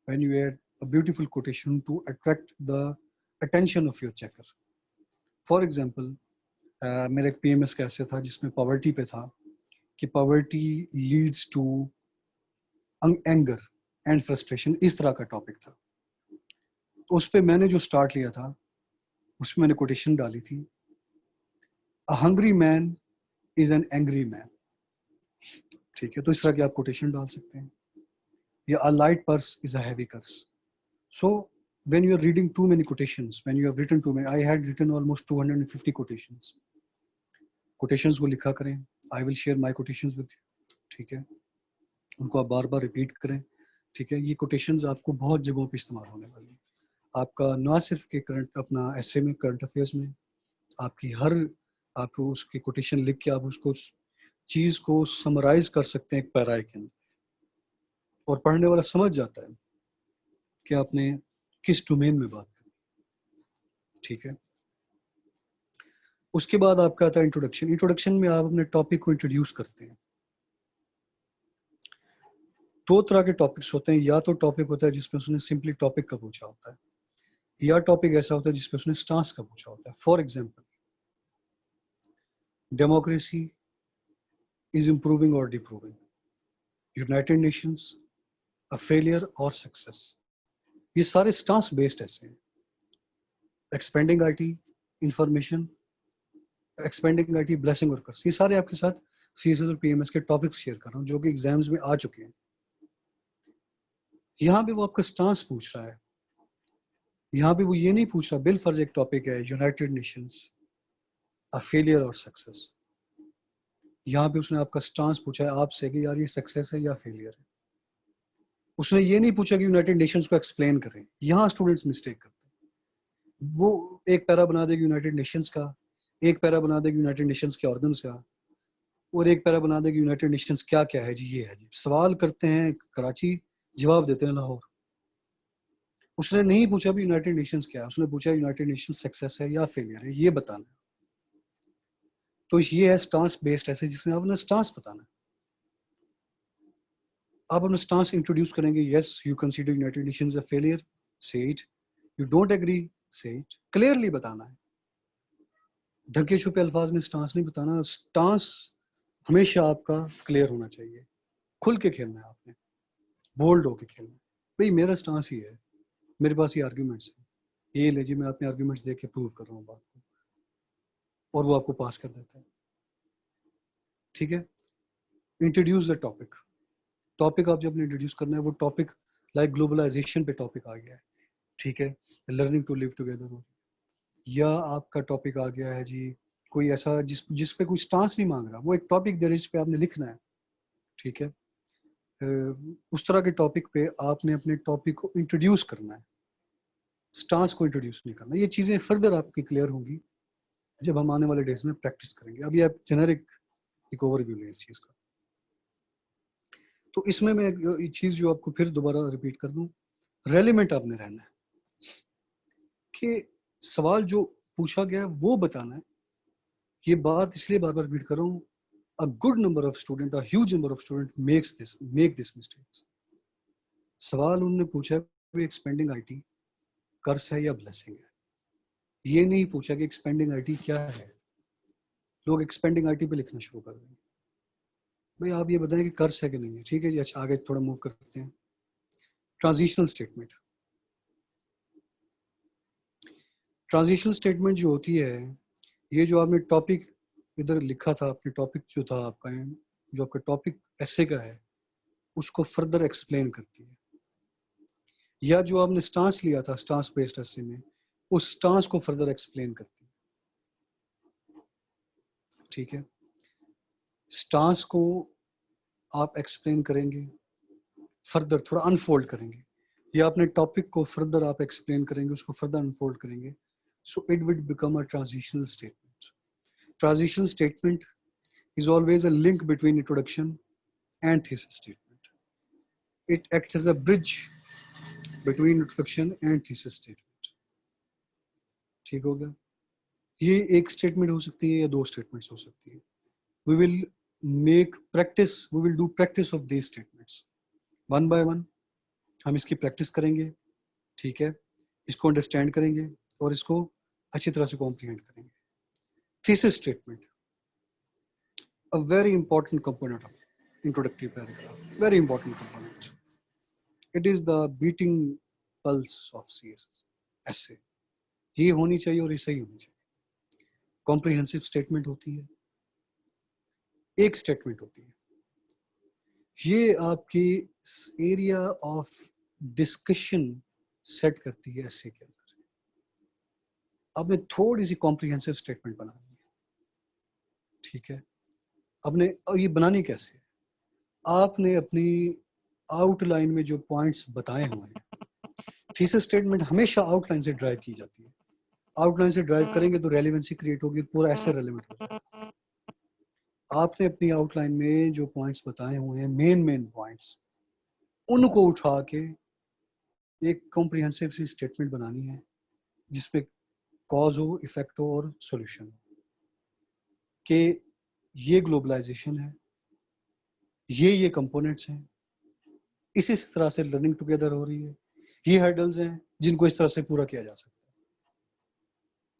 when you add a beautiful quotation to attract the attention of your checker. For example मेरा एक पीएमएस का ऐसे था जिसमें पॉवर्टी पे था कि poverty leads to anger and frustration, इस तरह का टॉपिक था। तो उस पे मैंने जो स्टार्ट लिया था उसमें मैंने कोटेशन डाली थी, a hungry man is an angry man. ठीक है, तो इस तरह की आप कोटेशन डाल सकते हैं, या a light purse is a heavy curse. So when you are reading too many quotations, when you have written too many, I had written almost 250 quotations. quotations को लिखा करें, I will share my quotations with you, ठीक है, उनको आप बार बार repeat करें। ठीक है, ये कोटेशंस आपको बहुत जगहों पे इस्तेमाल होने वाली है। आपका ना सिर्फ के करंट अपना ऐसे में, करंट अफेयर्स में, आपकी हर, आप उसकी कोटेशन लिख के आप उसको चीज को समराइज कर सकते हैं एक पैरा के अंदर, और पढ़ने वाला समझ जाता है कि आपने किस डोमेन में बात करनी। ठीक है, उसके बाद आपका आता है इंट्रोडक्शन। इंट्रोडक्शन में आप अपने टॉपिक को इंट्रोड्यूस करते हैं। दो तरह के टॉपिक्स होते हैं, या तो टॉपिक होता है जिसमें उसने सिंपली टॉपिक का पूछा होता है, या टॉपिक ऐसा होता है जिसमें उसने स्टांस का पूछा होता है। For example, democracy is improving और डिप्रूविंग, यूनाइटेड नेशंस अ फेलियर और सक्सेस। ये सारे स्टांस बेस्ड ऐसे हैं। Expanding IT, information, expanding IT, blessing और कर्स, ये सारे आपके साथ सीएसएस और पीएमएस के टॉपिक्स शेयर कर रहा हूँ जो कि एग्जाम्स में आ चुके हैं। यहाँ पे वो आपका स्टांस पूछ रहा है, यहाँ पे वो ये नहीं पूछ रहा बिल फर्ज एक टॉपिक है यूनाइटेड नेशंस अ फेलियर और सक्सेस। यहाँ पे उसने आपका स्टांस पूछा है आपसे कि यार ये सक्सेस है या फेलियर है। उसने ये नहीं पूछा कि यूनाइटेड नेशंस को एक्सप्लेन करें। यहाँ स्टूडेंट्स मिस्टेक करते हैं, वो एक पैरा बना देगी यूनाइटेड नेशंस का, एक पैरा बना देगी यूनाइटेड नेशंस के ऑर्गन्स का, और एक पैरा बना देगी यूनाइटेड नेशंस क्या क्या है जी, ये है जी। सवाल करते हैं कराची, जवाब देते हैं लाहौर। उसने नहीं पूछा भी यूनाइटेड नेशंस क्या है, उसने पूछा यूनाइटेड नेशंस सक्सेस है या फेलियर है, ये बताना है। तो ये है स्टांस बेस्ड ऐसे जिसमें आपने स्टांस बताना है। आप अपना स्टांस इंट्रोड्यूस करेंगे, yes you consider United Nations a failure, से इट, यू डोंट एग्री, से इट, क्लियरली बताना है। ढके छुपे अल्फाज में स्टांस नहीं बताना। स्टांस हमेशा आपका क्लियर होना चाहिए, खुल के खेलना है आपने, बोल्ड होके खेलना है। भाई मेरा स्टांस ही है, मेरे पास ये आर्ग्यूमेंट्स है, ये ले जी मैं अपने आर्ग्यूमेंट्स देख के प्रूव कर रहा हूँ बात को, और वो आपको पास कर देता है। ठीक है, इंट्रोड्यूस द टॉपिक। टॉपिक आप जब इंट्रोड्यूस करना है, वो टॉपिक लाइक ग्लोबलाइजेशन पे टॉपिक आ गया है, ठीक है, लर्निंग टू लिव टुगेदर हो, या आपका टॉपिक आ गया है जी कोई ऐसा जिस पे कोई स्टांस नहीं मांग रहा, वो एक टॉपिक दे रही इस पे आपने लिखना है। ठीक है, उस तरह के टॉपिक पे आपने अपने टॉपिक को इंट्रोड्यूस करना है, स्टांस को इंट्रोड्यूस नहीं करना। ये चीजें फर्दर आपकी क्लियर होंगी जब हम आने वाले डेज में प्रैक्टिस करेंगे। अभी आप जेनेरिक एक ओवरव्यू लें इस चीज का। तो इसमें मैं एक चीज जो आपको फिर दोबारा रिपीट कर दूं, रेलिवेंट आपने रहना है कि सवाल जो पूछा गया है वो बताना है। ये बात इसलिए बार बार रिपीट कर रहा हूँ, a good number of student, a huge number of student make this mistakes। सवाल उन्होंने पूछा है एक्सपेंडिंग आईटी कर्स है या ब्लेसिंग है, ये नहीं पूछा कि एक्सपेंडिंग आईटी क्या है। लोग एक्सपेंडिंग आईटी पे लिखना शुरू कर देंगे। भाई आप ये बताएं कि कर्स है कि नहीं है। ठीक है जी, अच्छा आगे थोड़ा मूव करते हैं। Transitional statement. ट्रांजिशनल स्टेटमेंट जो होती है, ये जो आपने टॉपिक इधर लिखा था, अपने टॉपिक जो था आपका, जो आपका टॉपिक ऐसे का है, उसको फर्दर एक्सप्लेन करती है। या जो आपने स्टांस लिया था स्टांस बेस्ड ऐसे में, उस स्टांस को फर्दर एक्सप्लेन करती है। ठीक है, स्टांस को आप एक्सप्लेन करेंगे, फर्दर थोड़ा अनफोल्ड करेंगे, या अपने टॉपिक को फर्दर आप एक्सप्लेन करेंगे, उसको फर्दर अनफोल्ड करेंगे, so it will become a transitional statement. Transitional statement is always a link between introduction and thesis statement. It acts as a bridge between introduction and thesis statement. ठीक हो गया? ये एक statement हो सकती है या दो स्टेटमेंट्स हो सकती है. We will make practice, we will do practice of these statements. One by one हम इसकी प्रैक्टिस करेंगे, ठीक है, इसको अंडरस्टैंड करेंगे और इसको अच्छी तरह से कॉम्प्रिहेंड करेंगे. Thesis statement, a very important component of introductory paragraph, very important component. It is the beating pulse of CSS essay. ये होनी चाहिए और ऐसा ही होनी चाहिए. कॉम्प्रिहेंसिव स्टेटमेंट होती है, एक स्टेटमेंट होती है, ये आपकी एरिया ऑफ डिस्कशन सेट करती है essay के अंदर. आपने थोड़ी सी कॉम्प्रिहेंसिव स्टेटमेंट बनानी है, ठीक है. आपने, और ये बनानी कैसे है, आपने अपनी आउटलाइन में जो पॉइंट्स बताए हुए हैं, थीसिस स्टेटमेंट हमेशा आउटलाइन से ड्राइव की जाती है. आउटलाइन से ड्राइव करेंगे तो रेलेवेंसी क्रिएट होगी, पूरा ऐसे रेलेवेंट हो जाएगा. आपने अपनी आउटलाइन में जो पॉइंट्स बताए हुए हैं, मेन पॉइंट्स, उनको उठा के एक कॉम्प्रिहेंसिव सी स्टेटमेंट बनानी है जिसपे कॉज हो, इफेक्ट हो और सॉल्यूशन हो. कि ये ग्लोबलाइजेशन है, ये कंपोनेंट्स हैं, इसी तरह से लर्निंग टुगेदर हो रही है, ये हर्डल्स हैं जिनको इस तरह से पूरा किया जा सकता है.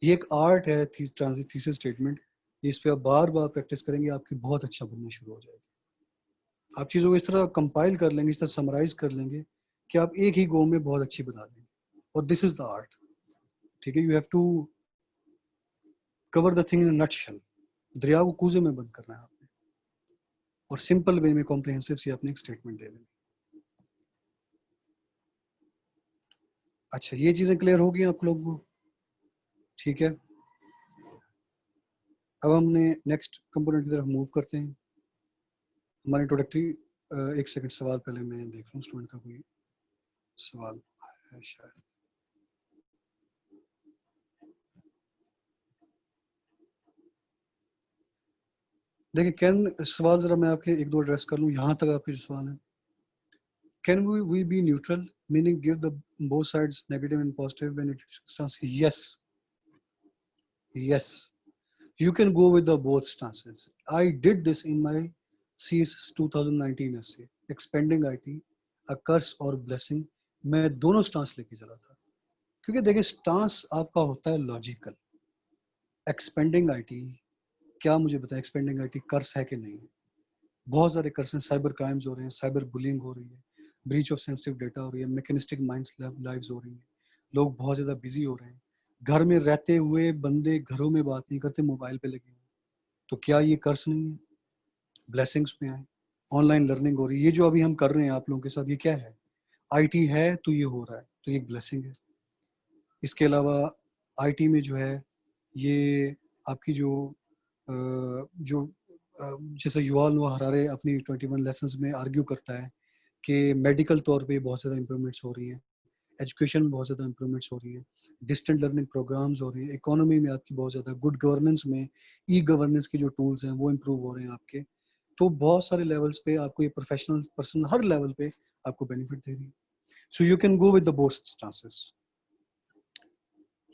ये एक आर्ट है थीसिस स्टेटमेंट. इस पे आप बार बार प्रैक्टिस करेंगे, आपकी बहुत अच्छा बनना शुरू हो जाएगी. आप चीज़ों को इस तरह कंपाइल कर लेंगे, इस तरह समराइज कर लेंगे कि आप एक ही गो में बहुत अच्छी बना लेंगे. और दिस इज द आर्ट, ठीक है. You have to cover the thing in a nutshell. दरिया को कूजे में बंद करना है आपने, और सिंपल वे में कॉम्प्रिहेंसिव सी आपने एक स्टेटमेंट दे देनी. अच्छा, ये चीजें क्लियर हो गई आप लोगों को, ठीक है. अब हमने नेक्स्ट कंपोनेंट की तरफ मूव करते हैं. हमारे इंट्रोडक्टरी, एक सेकंड, सवाल पहले मैं देख लूं स्टूडेंट का कोई सवाल है शायद. देखिए, कैन सवाल जरा मैं आपके एक दो एड्रेस कर लूं यहाँ तक आपके जो सवाल है. Can we be neutral, meaning give the both sides negative and positive when it stance? Yes, yes. You can go with the both stances. I did this in my CS 2019 essay, Expanding IT, A Curse or Blessing. मैं दोनों stance लेके चला था, क्योंकि देखिए stance आपका होता है लॉजिकल. एक्सपेंडिंग आईटी, क्या मुझे बताया एक्सपेंडिंग आईटी कर्स है कि नहीं? बहुत सारे कर्स हैं. साइबर क्राइम्स हो रहे हैं, साइबर बुलिंग हो रही है, ब्रीच ऑफ सेंसिटिव डेटा हो रही है, मैकेनिस्टिक माइंड्स लाइव्स हो रही हैं, लोग बहुत ज़्यादा बिजी हो रहे हैं, घर में रहते हुए बंदे घरों में बात नहीं करते, मोबाइल पे लगे हुए. तो क्या ये कर्स नहीं है? ब्लेसिंग्स में आए. ऑनलाइन लर्निंग हो रही है, ये जो अभी हम कर रहे हैं आप लोगों के साथ, ये क्या है? आईटी है तो ये हो रहा है, तो ये ब्लेसिंग है. इसके अलावा आईटी में जो है, ये आपकी जो जैसे युval नोआ हरारे अपनी 21 लेसन्स में आर्ग्यू करता है कि मेडिकल तौर पे बहुत ज़्यादा इंप्रूवमेंट्स हो रही हैं, एजुकेशन में बहुत ज़्यादा इंप्रूवमेंट्स हो रही है, डिस्टेंट लर्निंग प्रोग्राम्स हो रही हैं, इकोनॉमी में आपकी बहुत ज़्यादा, गुड गवर्नेंस में ई गवर्नेंस के जो टूल्स हैं वो इम्प्रूव हो रहे हैं आपके. तो बहुत सारे लेवल्स पे आपको ये प्रोफेशनल पर्सन हर लेवल पे आपको बेनिफिट दे रही है. So you can go with the both stances.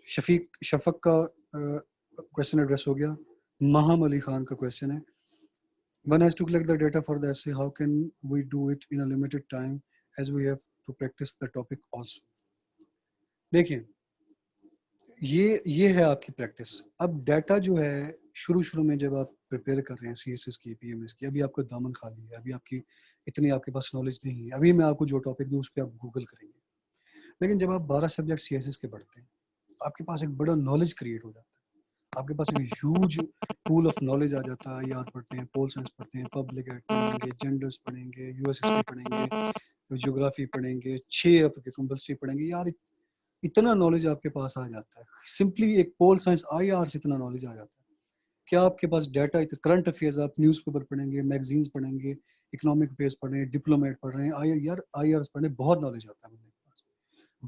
Shafaq का क्वेश्चन एड्रेस हो गया. महम अली खान का क्वेश्चन है, one has to collect the data for the essay. How can we do it in a limited time as we have to practice the topic also? देखिए, ये है आपकी practice. अब डाटा जो है, शुरू में जब आप प्रिपेयर कर रहे हैं सीएसएस की, पीएमएस की, अभी आपको दामन खाली है, अभी आपकी इतनी आपके पास नॉलेज नहीं है. अभी मैं आपको जो टॉपिक दूं उस पर आप गूगल करेंगे. लेकिन जब आप 12 सब्जेक्ट सीएसएस के पढ़ते हैं, आपके पास एक बड़ा नॉलेज क्रिएट हो जाता है. आपके पास एक ह्यूज पूल ऑफ नॉलेज आ जाता है. यार पढ़ते हैं, पोल साइंस पढ़ते हैं, पब्लिक पढ़ेंगे, जेंडर्स पढ़ेंगे, यूएस हिस्ट्री पढ़ेंगे, ज्योग्राफी पढ़ेंगे, 6 आपके कंपल्सरी पढ़ेंगे. यार इतना नॉलेज आपके पास आ जाता है. सिंपली एक पोल साइंस आईआर से इतना नॉलेज आ जाता है क्या आपके पास डाटा, करंट अफेयर्स, आप न्यूज़पेपर पढ़ेंगे, मैगजीन्स पढ़ेंगे, इकोनॉमिक अफेयर्स पढ़ रहे हैं, डिप्लोमेट पढ़ रहे हैं, आईआरएस पढ़ रहे हैं, बहुत नॉलेज आता है बंदे के पास।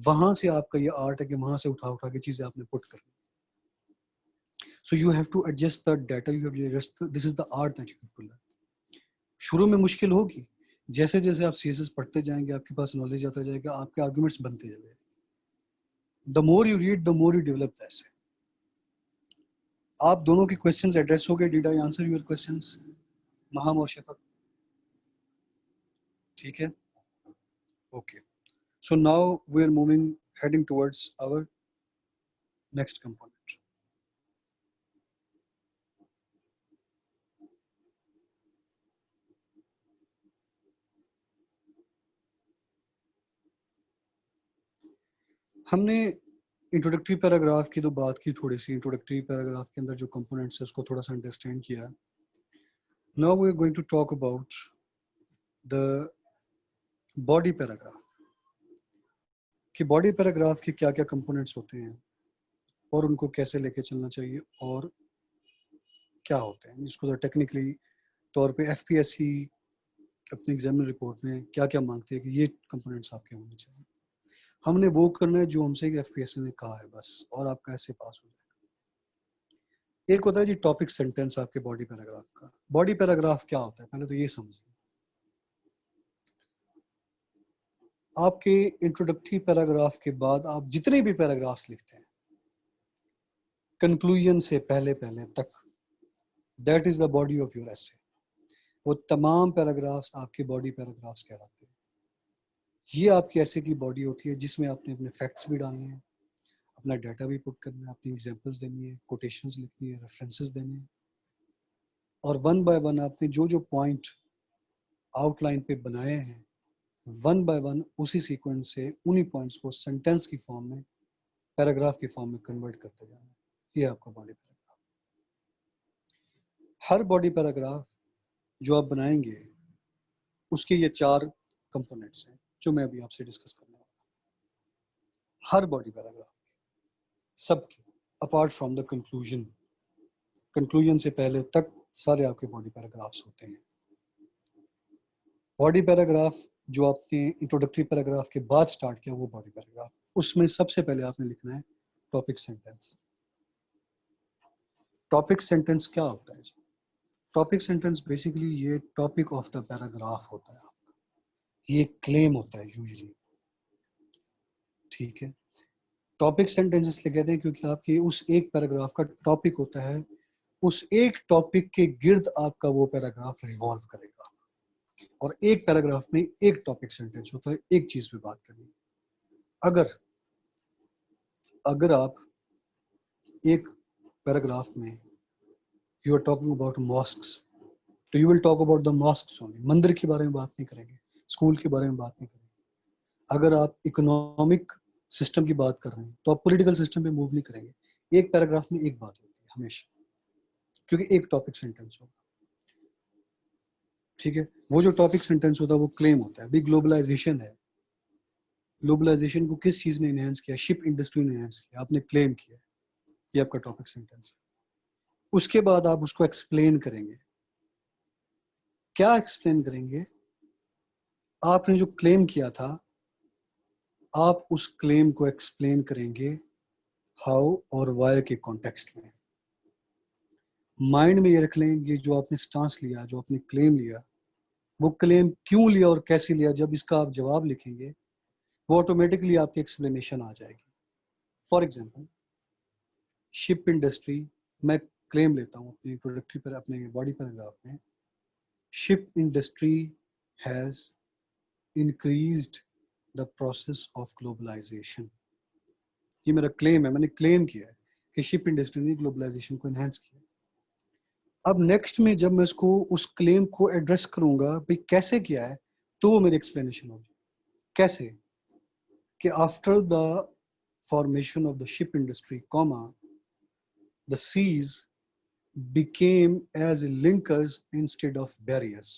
वहां से आपका ये आर्ट है कि वहां से उठा उठा के चीजें आपने पुट करनी। So you have to adjust the data, you have to adjust, this is the art that you have to learn. शुरू में मुश्किल होगी, जैसे जैसे आप सीएसएस पढ़ते जाएंगे आपके पास नॉलेज आता जाएगा, आपके आर्गुमेंट्स बनते जाएंगे। The more you read the more you develop that. आप दोनों के क्वेश्चंस एड्रेस हो गए? Did I answer your questions Maham और शफक? ठीक है, okay. So now we are moving, heading towards our next component. हमने इंट्रोडक्टरी पैराग्राफ की तो बात की, थोड़ी सी इंट्रोडक्टरी पैराग्राफ के अंदर जो कंपोनेंट्स है उसको थोड़ा सा अंडरस्टैंड किया। Now we are going to talk about the body paragraph, कि बॉडी पैराग्राफ के क्या क्या कंपोनेंट्स होते हैं और उनको कैसे लेके चलना चाहिए और क्या होते हैं। इसको तो टेक्निकली तौर पे एफपीएससी अपनी एग्जामिनर रिपोर्ट में क्या क्या मांगते हैं कि ये कंपोनेंट्स आपके होने चाहिए। हमने वो करना है जो हमसे एफपीएससी ने कहा है बस, और आपका ऐसे पास हो जाएगा। एक होता है जी टॉपिक सेंटेंस आपके बॉडी पैराग्राफ का। बॉडी पैराग्राफ क्या होता है पहले तो ये समझिए। आपके इंट्रोडक्टरी पैराग्राफ के बाद आप जितने भी पैराग्राफ्स लिखते हैं कंक्लूजन से पहले पहले तक, that is the body of your एसे। वो तमाम पैराग्राफ्स आपके बॉडी पैराग्राफ्स कहलाते हैं। ये आपकी एसे की बॉडी होती है जिसमें आपने अपने फैक्ट्स भी डालने हैं, अपना डाटा भी पुट करना है, अपनी एग्जांपल्स देनी है, कोटेशंस लिखनी है, रेफरेंसेस देने हैं, और वन बाय वन आपने जो जो पॉइंट आउटलाइन पे बनाए हैं वन बाय वन उसी सीक्वेंस से उन्हीं पॉइंट्स को सेंटेंस की फॉर्म में, पैराग्राफ की फॉर्म में कन्वर्ट करते जाना है। ये आपका बॉडी पैराग्राफ। हर बॉडी पैराग्राफ जो आप बनाएंगे उसके ये 4 कंपोनेंट्स हैं जो मैं अभी आपसे डिस्कस करने वाला हूँ। हर बॉडी पैराग्राफ सबके, apart from the conclusion, conclusion से पहले तक सारे आपके बॉडी पैराग्राफ्स होते हैं। बॉडी पैराग्राफ जो आपने इंट्रोडक्टरी पैराग्राफ के बाद स्टार्ट किया वो बॉडी पैराग्राफ, उसमें सबसे पहले आपने लिखना है टॉपिक सेंटेंस। टॉपिक सेंटेंस क्या होता है जी? टॉपिक सेंटेंस बेसिकली ये टॉपिक ऑफ द पैराग्राफ होता है आपका, ये क्लेम होता है यूजुअली। ठीक है, टॉपिक सेंटेंस इसलिए कहते हैं क्योंकि आपके उस एक पैराग्राफ का टॉपिक होता है, उस एक टॉपिक के गिर्द आपका वो पैराग्राफ रिवॉल्व करेगा। और एक पैराग्राफ में एक टॉपिक सेंटेंस होता है, एक चीज पे बात करनी है। अगर आप एक पैराग्राफ में you are talking about mosques, तो you will talk about the mosques only, मंदिर के बारे में बात नहीं करेंगे, स्कूल के बारे में बात नहीं करेंगे। अगर आप इकोनॉमिक सिस्टम की बात कर रहे हैं तो आप पॉलिटिकल सिस्टम पे मूव नहीं करेंगे। एक पैराग्राफ में एक बात होती है हमेशा, क्योंकि एक टॉपिक सेंटेंस होगा। ठीक है, वो जो टॉपिक सेंटेंस होता है वो क्लेम होता है। अभी ग्लोबलाइजेशन है, ग्लोबलाइजेशन को किस चीज ने एनहांस किया? शिप इंडस्ट्री ने एनहांस किया, आपने क्लेम किया, ये आपका टॉपिक सेंटेंस है। उसके बाद आप उसको एक्सप्लेन करेंगे। क्या एक्सप्लेन करेंगे? आपने जो क्लेम किया था आप उस क्लेम को एक्सप्लेन करेंगे हाउ और वाई के कॉन्टेक्स्ट में। माइंड में ये रख लें, ये जो आपने स्टांस लिया, जो आपने क्लेम लिया, वो क्लेम क्यों लिया और कैसे लिया, जब इसका आप जवाब लिखेंगे वो ऑटोमेटिकली आपकी एक्सप्लेनेशन आ जाएगी। फॉर एग्जाम्पल शिप इंडस्ट्री, मैं क्लेम लेता हूँ अपनी इंट्रोडक्टरी पर, अपने बॉडी पैराग्राफ में, ship industry has increased the process of globalisation. ये मेरा क्लेम है, मैंने क्लेम किया है कि शिप इंडस्ट्री ने ग्लोबलाइजेशन को एनहांस किया। अब नेक्स्ट में जब मैं इसको उस क्लेम को एड्रेस करूंगा भाई कैसे किया है, तो वो मेरी एक्सप्लेनेशन होगी। कैसे? कि after the formation of the ship industry comma the seas became as linkers instead of barriers।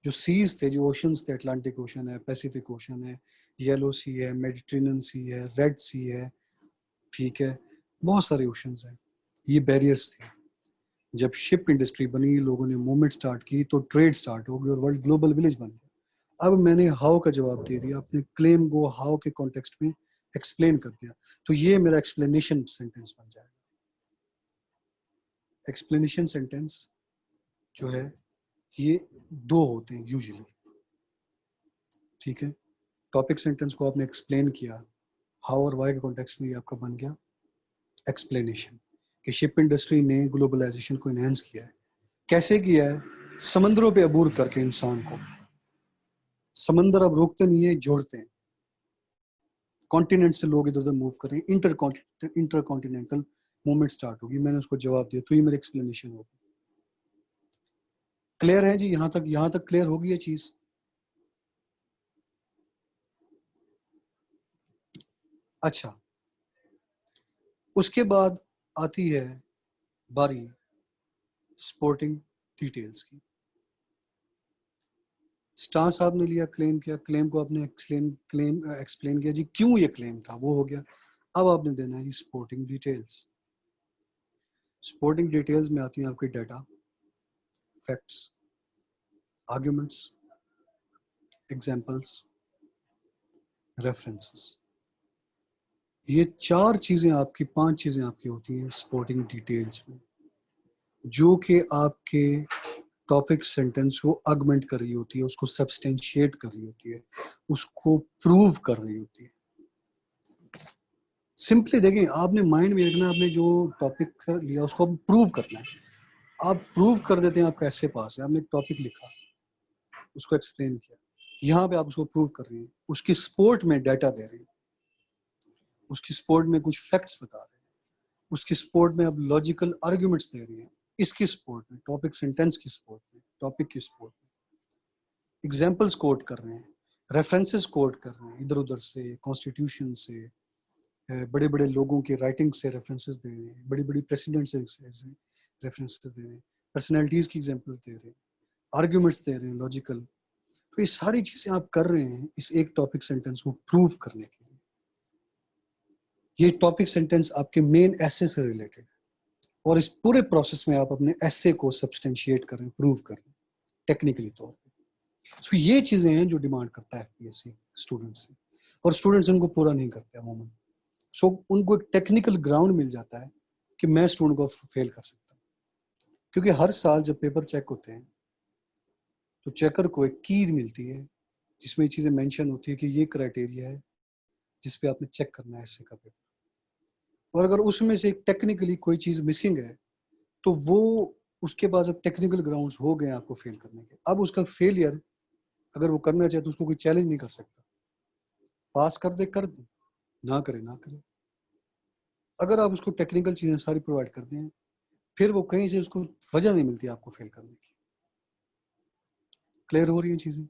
जो सीज थे, जो ओशंस थे, अटलांटिक ओशन है, पैसिफिक ओशन है, येलो सी है, मेडिटेरेनियन सी है, रेड सी है, ठीक है, बहुत सारे ओशंस हैं, ये बैरियर्स थे। जब शिप इंडस्ट्री बनी, लोगों ने मूवमेंट स्टार्ट की, तो ट्रेड स्टार्ट हो गई और वर्ल्ड ग्लोबल विलेज बन गया। अब मैंने हाउ का जवाब दे दिया, अपने क्लेम को हाउ के कॉन्टेक्स्ट में एक्सप्लेन कर दिया, तो ये मेरा एक्सप्लेनेशन सेंटेंस बन जाएगा। एक्सप्लेनेशन सेंटेंस जो है ये दो होते हैं यूजुअली, ठीक है। टॉपिक सेंटेंस को आपने एक्सप्लेन किया, हाउ और वाई के कॉन्टेक्स्ट में ये आपका बन गया एक्सप्लेनेशन, कि शिप इंडस्ट्री ने ग्लोबलाइजेशन को एनहांस किया है। कैसे किया है? समंदरों पे अबूर करके इंसान को। समंदर अब रोकते नहीं है, जोड़ते हैं। कॉन्टिनेंट से लोग इधर उधर मूव कर रहे हैं, इंटर कॉन्टिनेंटल मूवमेंट स्टार्ट होगी। मैंने उसको जवाब दिया, तो ये मेरी एक्सप्लेनेशन होगी। क्लियर है जी? यहाँ तक क्लियर होगी ये चीज? अच्छा, उसके बाद आती है बारी स्पोर्टिंग डिटेल्स की। स्टांस आपने लिया, क्लेम किया, क्लेम को आपने एक्सप्लेन किया जी क्यों ये क्लेम था, वो हो गया। अब आपने देना है जी स्पोर्टिंग डिटेल्स। स्पोर्टिंग डिटेल्स में आती है आपके data, facts, arguments, examples, references. ये चार चीजें आपकी, पांच चीजें आपकी होती हैं स्पोर्टिंग डिटेल्स में, जो कि आपके टॉपिक सेंटेंस को अगमेंट कर रही होती है, उसको सब्सटेंशिएट कर रही होती है, उसको प्रूव कर रही होती है। सिंपली देखें, आपने माइंड में रखना, आपने जो टॉपिक लिया उसको प्रूव करना है। आप प्रूव कर देते हैं, आप कैसे पास है। आपने टॉपिक लिखा, उसको एक्सप्लेन किया, यहाँ पे आप उसको प्रूव कर रहे हैं, उसकी सपोर्ट में डाटा दे रहे हैं, उसकी सपोर्ट में कुछ फैक्ट्स बता रहे हैं, उसकी सपोर्ट में आप लॉजिकल आर्ग्यूमेंट्स दे रहे हैं, इसकी सपोर्ट में, टॉपिक सेंटेंस की सपोर्ट में, टॉपिक की सपोर्ट में एग्जाम्पल्स कोट कर रहे हैं, रेफरेंसेस कोट कर रहे हैं, इधर उधर से, कॉन्स्टिट्यूशन से, बड़े बड़े लोगों के राइटिंग से रेफरेंसेस दे रहे हैं, बड़ी बड़ी प्रेसिडेंट से रेफरेंसेस दे रहे हैं, पर्सनैलिटीज की एग्जाम्पल्स दे रहे हैं, आर्ग्यूमेंट्स दे रहे हैं लॉजिकल। तो ये सारी चीजें आप कर रहे हैं इस एक टॉपिक सेंटेंस को प्रूव करने के लिए। ये टॉपिक सेंटेंस आपके मेन एसे से रिलेटेड है, और इस पूरे प्रोसेस में आप अपने एसे को सब्सटेंशिएट कर रहे हैं, प्रूव कर रहे हैं टेक्निकली तौर पे। सो ये चीजें हैं जो डिमांड करता है एफपीएससी स्टूडेंट से, और स्टूडेंट्स उनको पूरा नहीं करते अमूमन। सो उनको एक टेक्निकल ग्राउंड मिल जाता है कि मैं स्टूडेंट को फेल कर सकता हूँ, क्योंकि हर साल जब पेपर चेक होते हैं तो चेकर को एक की मिलती है जिसमें ये चीजें मेंशन होती है कि ये क्राइटेरिया है जिसपे आपने चेक करना है ऐसे का पेपर। और अगर उसमें से टेक्निकली कोई चीज मिसिंग है तो वो, उसके पास अब टेक्निकल ग्राउंड्स हो गए आपको फेल करने के। अब उसका फेलियर अगर वो करना चाहे तो उसको कोई चैलेंज नहीं कर सकता। पास कर दे, ना करे ना करे। अगर आप उसको टेक्निकल चीजें सारी प्रोवाइड कर दें, फिर वो कहीं से उसको वजह नहीं मिलती आपको फेल करने की। क्लियर हो रही है चीजें?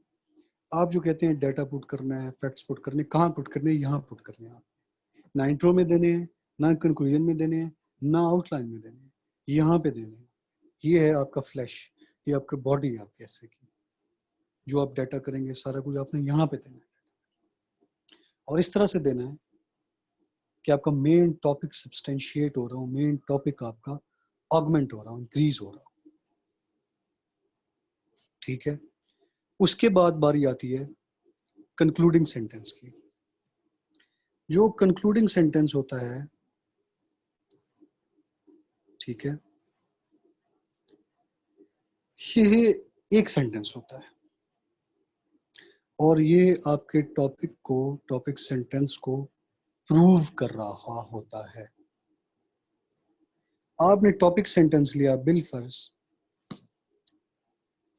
आप जो कहते हैं डाटा पुट करना है, फैक्ट्स पुट करने, कहाँ पुट करने? यहाँ पुट करने हैं। आप ना इंट्रो में देने हैं, ना कंक्लूजन में देने हैं, ना आउटलाइन में देने हैं, यहाँ पे देने हैं। ये है आपका फ्लैश, ये आपका बॉडी है आपके ऐसे की। जो आप डाटा करेंगे सारा कुछ आपने यहाँ पे देना है, और इस तरह से देना है कि आपका मेन टॉपिक सब्सटेंशिएट हो रहा हो, मेन टॉपिक आपका ऑगमेंट हो रहा हो, इंक्रीज हो रहा हो। ठीक है। उसके बाद बारी आती है कंक्लूडिंग सेंटेंस की। जो कंक्लूडिंग सेंटेंस होता है, ठीक है, ये एक सेंटेंस होता है, और ये आपके टॉपिक को, टॉपिक सेंटेंस को प्रूव कर रहा होता है। आपने टॉपिक सेंटेंस लिया बिलफर्ज,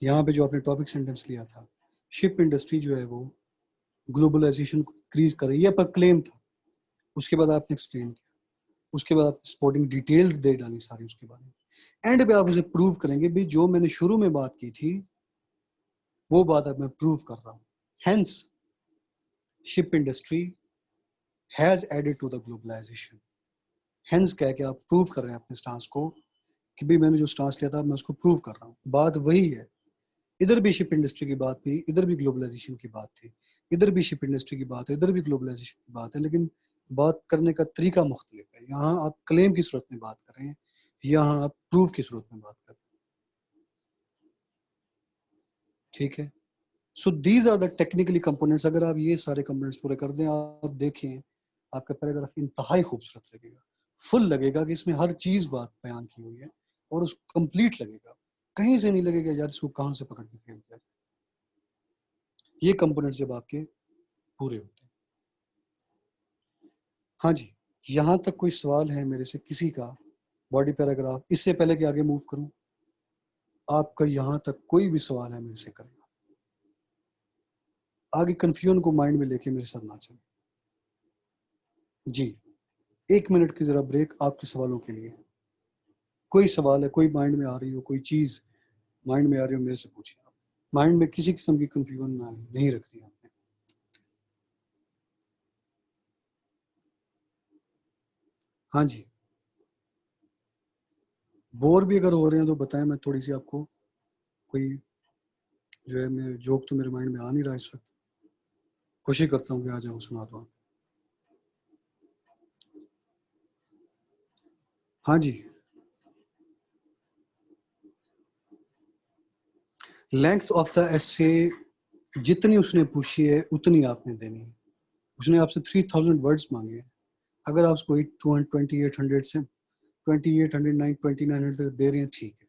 यहाँ पे जो आपने टॉपिक सेंटेंस लिया था, शिप इंडस्ट्री जो है वो ग्लोबलाइजेशन को इंक्रीज कर रही है, पर क्लेम था। उसके बाद आपने एक्सप्लेन किया, उसके बाद आपने स्पोर्टिंग डिटेल्स दे डाली सारी उसके बारे में। एंड पे आप उसे प्रूव करेंगे भी जो मैंने शुरू में बात की थी वो बात अब मैं प्रूव कर रहा हूँ। Hence ship industry has added to the globalisation. Hence कह के आप प्रूव कर रहे हैं अपने स्टांस को कि भाई मैंने जो स्टांस लिया था मैं उसको प्रूव कर रहा हूँ। बात वही है, इधर भी शिप इंडस्ट्री की बात थी, इधर भी ग्लोबलाइजेशन की बात थी, इधर भी शिप इंडस्ट्री की बात है, इधर भी ग्लोबलाइजेशन की बात है, लेकिन बात करने का तरीका मुख्तलिफ है। यहाँ आप क्लेम की सूरत में बात कर रहे हैं, यहाँ आप प्रूफ की सूरत में बात कर, ठीक है। So these are the technically components. अगर आप ये सारे कंपोनेंट्स पूरे कर दें, आप देखें, आपका पैराग्राफ इंतहाई खूबसूरत लगेगा, फुल लगेगा कि इसमें हर चीज बात बयान की हुई है और उस कंप्लीट लगेगा, कहीं से नहीं लगेगा यार इसको कहाँ से पकड़ के फेल किया। ये कंपोनेंट्स जब आपके पूरे होते हैं। हाँ जी, यहाँ तक कोई सवाल है मेरे से किसी का? बॉडी पैराग्राफ, इससे पहले कि आगे मूव करूं, आपका यहाँ तक कोई भी सवाल है मेरे से करें। आगे कंफ्यूजन को माइंड में लेके मेरे साथ ना चले। जी, 1 मिनट की जरा ब्रेक आपके सवालों के लिए। कोई सवाल है, कोई माइंड में आ रही हो, कोई चीज माइंड में आ रही हो, मेरे से पूछिए। आप माइंड में किसी किस्म की कंफ्यूजन ना आए, नहीं रखनी आपने। हाँ जी, बोर भी अगर हो रहे हैं तो बताएं, मैं थोड़ी सी आपको कोई जो है, मैं जोक तो मेरे माइंड में आ नहीं रहा इस वक्त, कोशिश करता हूँ कि आ जाऊँ, सुना दो। हाँ जी, लेंथ ऑफ द एसे जितनी उसने पूछी है उतनी आपने देनी है। उसने आपसे 3000 वर्ड्स मांगे हैं। अगर आप उसको 2800 से 2809 2900 तक दे रहे हैं, ठीक है।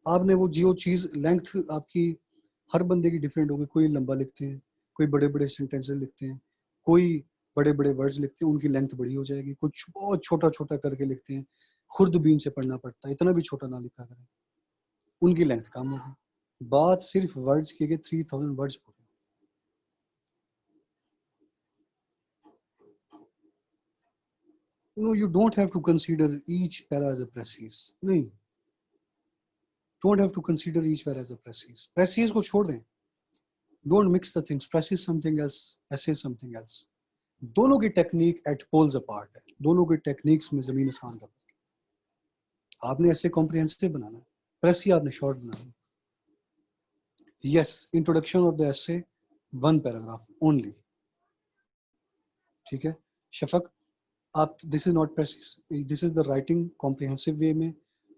आपने वो जो चीज लेंथ आपकी हर बंदे की डिफरेंट होगी। कोई लंबा लिखते हैं, कोई बड़े बड़े सेंटेंसेस लिखते हैं, कोई बड़े बड़े वर्ड्स लिखते हैं, उनकी लेंथ बड़ी हो जाएगी। कुछ बहुत छोटा छोटा करके लिखते हैं, खुर्दबीन से पढ़ना पड़ता है, इतना भी छोटा ना लिखा करें, उनकी लेंथ कम होगी। बात सिर्फ वर्ड्स की है, 3000 वर्ड्स पूरे। No, you don't have to consider each para as a precis. नहीं, don't have to consider each para as a precis. Precis को छोड़ दें, don't mix the things. Precis something else, essay something else. दोनों की technique eight poles apart है, दोनों की techniques में जमीन आसमान का फर्क है। आपने ऐसे कॉम्प्रिहेंसिव बनाना है, प्रेसी आपने शॉर्ट बनाना है। Yes, introduction of the essay 1 paragraph only, ठीक है। शफक, आप this is not precis, this is the writing comprehensive way में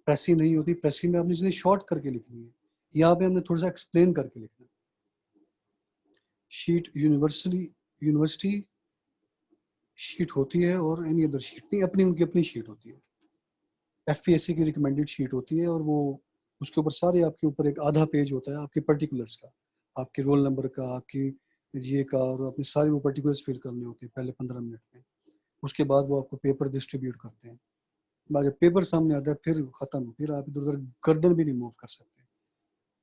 प्रेसी नहीं होती। प्रेसी में आपने चीजें शॉर्ट करके लिखनी है, यहाँ पे हमने थोड़ा सा एक्सप्लेन करके लिखना है। शीट यूनिवर्सिटी शीट होती है और एनी अदर शीट नहीं, अपनी उनकी अपनी शीट होती है। एफपीएससी की रिकमेंडेड शीट होती है और वो उसके ऊपर सारे आपके ऊपर एक आधा पेज होता है आपके पर्टिकुलर्स का, आपके रोल नंबर का, आपकी ये का, और अपने सारे वो पर्टिकुलर्स फिल करने होते हैं पहले 15 मिनट में। उसके बाद वो आपको पेपर डिस्ट्रीब्यूट करते हैं। बाद जब पेपर सामने आता है फिर खत्म, फिर आप इधर उधर गर्दन भी नहीं मूव कर सकते।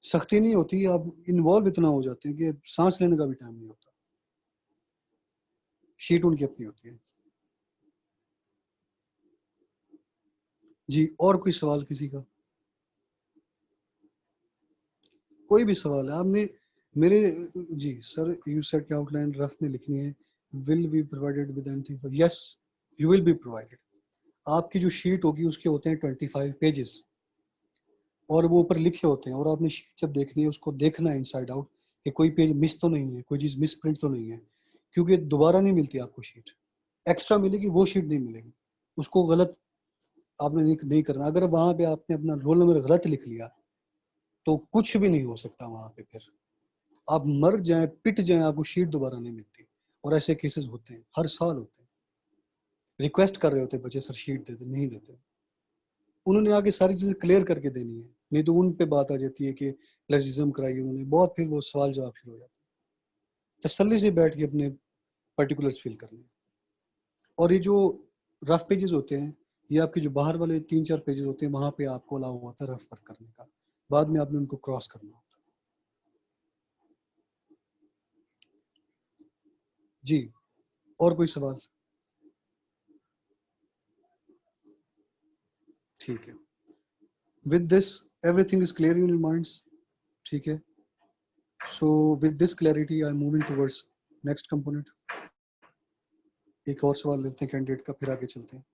सख्ती नहीं होती, आप इन्वॉल्व इतना हो जाते हैं कि सांस लेने का भी टाइम नहीं होता। शीट उनकी अपनी होती है। जी, और कोई सवाल किसी का? कोई भी सवाल है आपने मेरे? जी सर, यू सेड कि आउटलाइन रफ में लिखनी है, will be provided with anything for, yes you will be provided. आपकी जो शीट होगी उसके होते हैं 25 पेजेस और वो ऊपर लिखे होते हैं, और आपने शीट जब देखनी है उसको देखना है इनसाइड आउट कि कोई पेज मिस तो नहीं है, कोई चीज मिस प्रिंट तो नहीं है, क्योंकि दोबारा नहीं मिलती आपको शीट, एक्स्ट्रा मिलेगी, वो शीट नहीं मिलेगी। उसको गलत आपने नहीं करना। अगर वहां पे आपने अपना रोल नंबर गलत लिख लिया तो कुछ भी नहीं हो सकता वहां पे, फिर आप मर जाएं पिट जाएं आपको शीट दोबारा नहीं मिलती। और ऐसे केसेस होते हैं, हर साल होते हैं। रिक्वेस्ट कर रहे होते हैं बच्चे, सर शीट दे दे, नहीं देते। उन्होंने आगे सारी चीजें क्लियर करके देनी है, नहीं तो उन पे बात आ जाती है कि प्लेजिज्म कराई उन्होंने, बहुत फिर वो सवाल जवाब शुरू हो जाते हैं। तसल्ली से बैठ के अपने पर्टिकुलर्स फिल करने हैं। और ये जो रफ पेजेस होते हैं, ये आपके जो बाहर वाले 3-4 पेजेस होते हैं, वहां पे आपको अलाउ होता है रफ वर्क करने का, बाद में आपने उनको क्रॉस करना होता है। जी, और कोई सवाल? ठीक है, with this everything is clear in your minds, ठीक है। So with this clarity, I'm moving towards next component. एक और सवाल लेते हैं कैंडिडेट का, फिर आगे चलते हैं।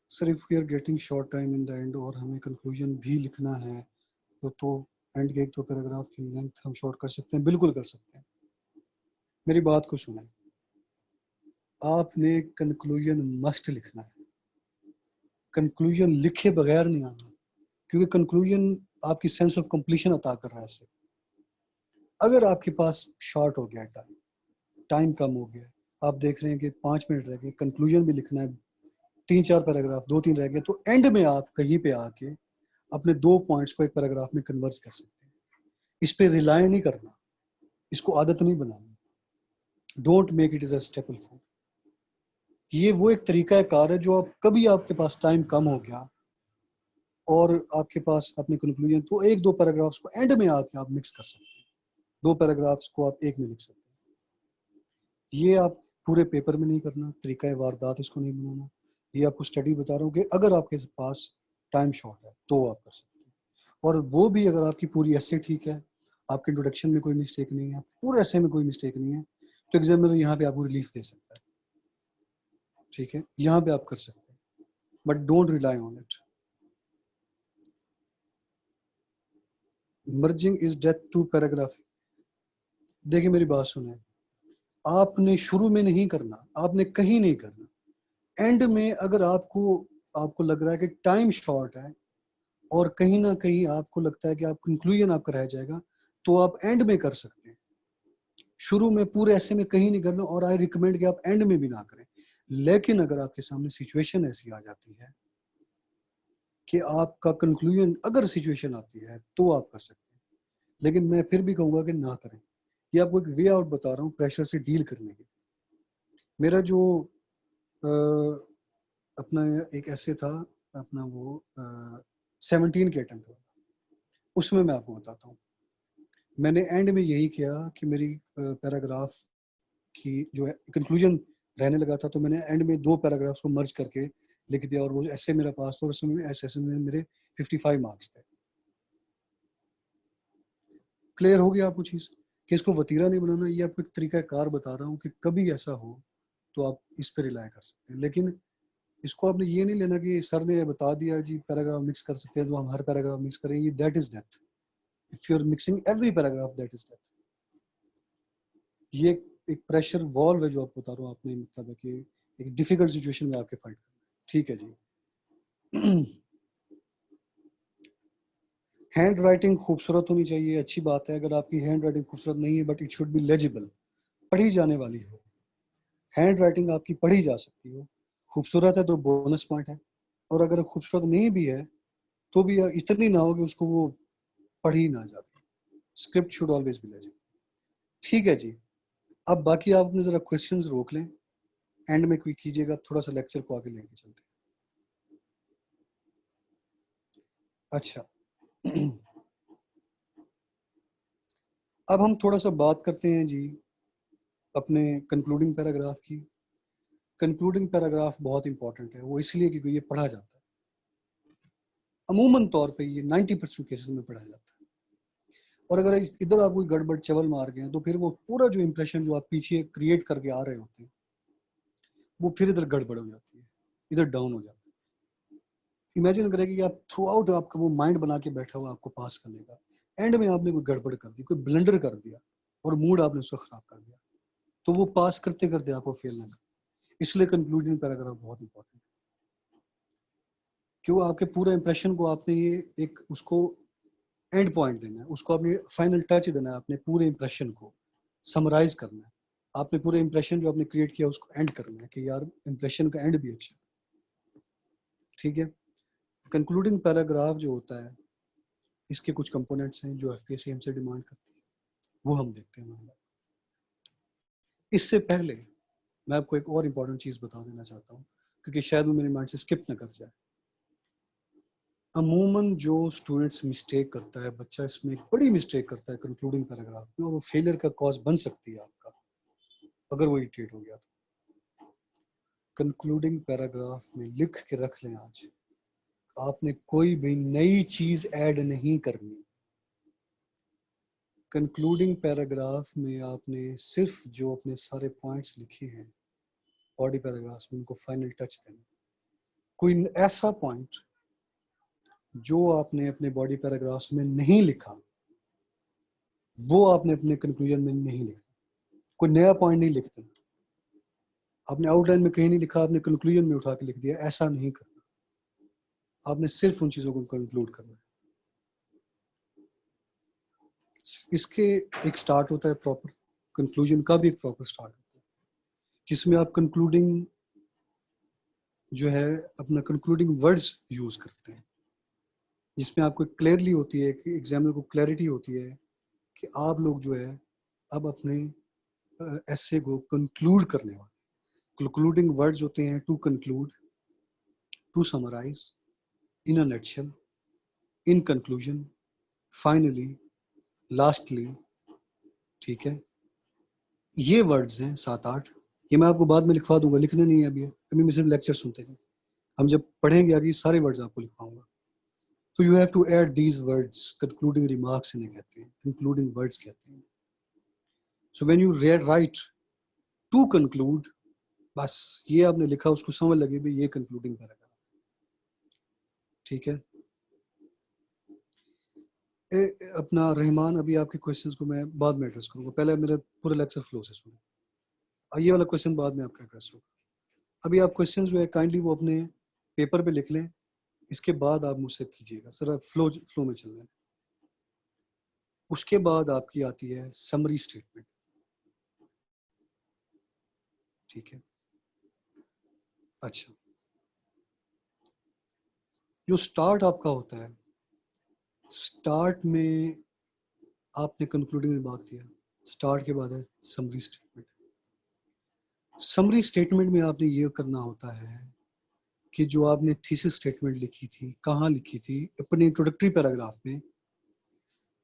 Sir, if we are getting short time in the end और हमें कंक्लूजन भी लिखना है तो एंड के 1-2 पैराग्राफ की लेंथ हम शॉर्ट कर सकते हैं, बिल्कुल कर सकते हैं। मेरी बात को सुने, आपने कंक्लूजन मस्ट लिखना है। कंक्लूजन लिखे बगैर नहीं आना, क्योंकि कंक्लूजन आपकी सेंस ऑफ कंप्लीशन अता कर रहा है इससे। अगर आपके पास शॉर्ट हो गया टाइम कम हो गया, आप देख रहे हैं कि 5 मिनट रह गए, कंक्लूजन भी लिखना है, 3-4 पैराग्राफ, 2-3 रह गए, तो एंड में आप कहीं पे आके अपने 2 पॉइंट्स को एक पैराग्राफ में कन्वर्ट कर सकते हैं। इस पे रिलाय नहीं करना, इसको आदत नहीं बनानी। Don't make it is a staple food. ये वो एक तरीका कार है जो आप कभी आपके पास टाइम कम हो गया और आपके पास अपने कंक्लूजन, तो 1-2 पैराग्राफ्स को एंड में आके आप मिक्स कर सकते हैं, 2 पैराग्राफ्स को आप एक में लिख सकते हैं। ये आप पूरे पेपर में नहीं करना, तरीका वारदात इसको नहीं बनाना। ये आपको स्टडी बता रहा हूँ कि अगर आपके पास टाइम शॉर्ट है तो आप कर सकते हैं, और वो भी अगर आपकी पूरी ऐसे ठीक है, आपके इंट्रोडक्शन में कोई मिस्टेक नहीं है, पूरे ऐसे में कोई मिस्टेक नहीं है, तो एग्जामिनर यहाँ पे आपको रिलीफ दे सकता है। ठीक है, यहाँ पे आप कर सकते हैं, but don't rely on it. Merging is death to paragraph. देखिए मेरी बात सुने, आपने शुरू में नहीं करना, आपने कहीं नहीं करना, एंड में अगर आपको लग रहा है कि टाइम शॉर्ट है और कहीं ना कहीं आपको लगता है कि आप कंक्लूजन आपका रह जाएगा, तो आप एंड में कर सकते हैं। शुरू में पूरे ऐसे में कहीं नहीं करना, और आई रिकमेंड कि आप एंड में भी ना करें। लेकिन अगर आपके सामने सिचुएशन ऐसी आ जाती है कि आपका कंक्लूजन, अगर सिचुएशन आती है तो आप कर सकते हैं, लेकिन मैं फिर भी कहूंगा कि ना करें। ये आपको एक वे आउट बता रहा हूँ प्रेशर से डील करने के। मेरा जो आ, अपना एक ऐसे था, अपना वो 17 के अटेम्प्ट हुआ, उसमें मैं आपको बताता हूँ। मैंने एंड में यही किया कि मेरी पैराग्राफ की जो कंक्लूजन रहने लगा था, तो मैंने एंड में 2 पैराग्राफ्स को मर्ज करके लिख दिया, और वो ऐसे मेरा पास था, और उसमें ऐसे में मेरे 55 मार्क्स थे। क्लियर हो गया आपको चीज कि इसको वतीरा नहीं बनाना। ये आपको एक तरीका कार बता रहा हूँ कि कभी ऐसा हो तो आप इस पर रिलाय कर सकते हैं, लेकिन इसको आपने ये नहीं लेना कि सर ने बता दिया जी पैराग्राफ मिक्स कर सकते हैं तो हम हर पैराग्राफ मिक्स करें। ये that is death. If you are mixing every paragraph, that is death. ये एक प्रेशर वॉल्व है जो आपको बता रहा हूँ, आपने मतलब है कि एक डिफिकल्ट सिचुएशन में आपके फाइट करना। ठीक है जी। हैंड राइटिंग खूबसूरत होनी चाहिए, अच्छी बात है। अगर आपकी हैंड राइटिंग खूबसूरत नहीं है, but it should be legible, पढ़ी जाने वाली हो। हैंड राइटिंग आपकी पढ़ी जा सकती हो, खूबसूरत है तो बोनस पॉइंट है, और अगर खूबसूरत नहीं भी है तो भी इतनी ना हो कि उसको वो पढ़ी ना जाती। Script should always be legible. ठीक है जी। अब बाकी आप अपने जरा क्वेश्चंस रोक लें, एंड में कोई कीजिएगा, थोड़ा सा लेक्चर को आगे लेके चलते हैं। अच्छा। अब हम थोड़ा सा बात करते हैं जी अपने कंक्लूडिंग पैराग्राफ की। कंक्लूडिंग पैराग्राफ बहुत इंपॉर्टेंट है, वो इसलिए क्योंकि ये पढ़ा जाता है, अमूमन तौर पे ये 90% केसेस में पढ़ा जाता है। और अगर इधर आप कोई गड़बड़ चवल मार गए तो फिर वो पूरा जो इंप्रेशन जो आप पीछे क्रिएट करके आ रहे होते हैं, वो फिर इधर गड़बड़ हो जाती है, इधर डाउन हो जाता है। इमेजिन करें कि आप थ्रू आउट आपका वो माइंड बना के बैठा हुआ आपको पास करने का, एंड में आपने कोई गड़बड़ कर दी, कोई ब्लंडर कर दिया, और मूड आपने उसका खराब कर दिया, तो वो पास करते करते आपको फेल ना कर। इसलिए कंक्लूजन पैराग्राफ बहुत इंपॉर्टेंट है, क्यों आपके पूरे इंप्रेशन को आपने ये एक उसको एंड पॉइंट देना है, उसको आपने फाइनल टच देना है, अपने पूरे इंप्रेशन को समराइज करना है। आपने पूरे इंप्रेशन जो आपने क्रिएट किया उसको एंड करना है कि यार इंप्रेशन का एंड भी अच्छा है। ठीक है। कंक्लूडिंग पैराग्राफ जो होता है, इसके कुछ कंपोनेंट्स हैं जो एफपीएससी हमसे डिमांड करती है, वो हम देखते हैं। इससे पहले मैं आपको एक और इम्पोर्टेंट चीज बता देना चाहता हूँ, क्योंकि शायद वो मेरे माइंड से स्किप ना कर जाए। अमूमन जो स्टूडेंट्स मिस्टेक करता है, बच्चा इसमें एक बड़ी मिस्टेक करता है कंक्लूडिंग पैराग्राफ में, और वो फेलियर का कॉज बन सकती है आपका, अगर वो इरिटेट हो गया तो। कंक्लूडिंग पैराग्राफ में लिख के रख लें आज, आपने कोई भी नई चीज ऐड नहीं करनी। कंक्लूडिंग पैराग्राफ में आपने सिर्फ जो अपने सारे पॉइंट्स लिखे हैं बॉडी पैराग्राफ में, उनको फाइनल टच देना। कोई ऐसा पॉइंट जो आपने अपने बॉडी पैराग्राफ्स में नहीं लिखा, वो आपने अपने कंक्लूजन में नहीं लिखा। कोई नया पॉइंट नहीं लिखते, आपने आउटलाइन में कहीं नहीं लिखा, आपने कंक्लूजन में उठा के लिख दिया, ऐसा नहीं करना। आपने सिर्फ उन चीजों को कंक्लूड करना है। इसके एक स्टार्ट होता है प्रॉपर, कंक्लूजन का भी एक प्रॉपर स्टार्ट होता है, जिसमें आप कंक्लूडिंग जो है अपना कंक्लूडिंग वर्ड्स यूज करते हैं, जिसमें आपको क्लियरली होती है कि एग्जामिनर को क्लैरिटी होती है कि आप लोग जो है अब अपने ऐसे को कंक्लूड करने वाले। कंक्लूडिंग वर्ड्स होते हैं to conclude, to summarise, in a nutshell, in conclusion, finally, lastly. ठीक है, ये वर्ड्स हैं 7-8। ये मैं आपको बाद में लिखवा दूंगा, लिखने नहीं है अभी, अभी मैं सिर्फ लेक्चर सुनते हैं। हम जब पढ़ेंगे आगे सारे वर्ड्स आपको लिखवाऊंगा। तो you have to add these words, concluding remarks इन्हें कहते हैं, कंक्लूडिंग वर्ड्स कहते हैं। So when you write to conclude, बस ये आपने लिखा, उसको समझ लगे भी ये कंक्लूडिंग पैराग्राफ। ठीक है, अपना रहमान, अभी आपके क्वेश्चंस को मैं बाद में एड्रेस करूंगा, पहले मेरे पूरे लेक्चर फ्लो से सुनो। ये वाला क्वेश्चन बाद में आपका एड्रेस होगा। अभी आप क्वेश्चन जो है काइंडली वो अपने पेपर पे लिख लें, इसके बाद आप मुझसे कीजिएगा, सर फ्लो में चलना है। उसके बाद आपकी आती है समरी स्टेटमेंट। ठीक है, अच्छा, जो स्टार्ट आपका होता है, स्टार्ट में आपने कंक्लूडिंग रिमार्क दिया, स्टार्ट के बाद है समरी स्टेटमेंट। समरी स्टेटमेंट में आपने ये करना होता है कि जो आपने थीसिस स्टेटमेंट लिखी थी, कहाँ लिखी थी, अपने इंट्रोडक्टरी पैराग्राफ में,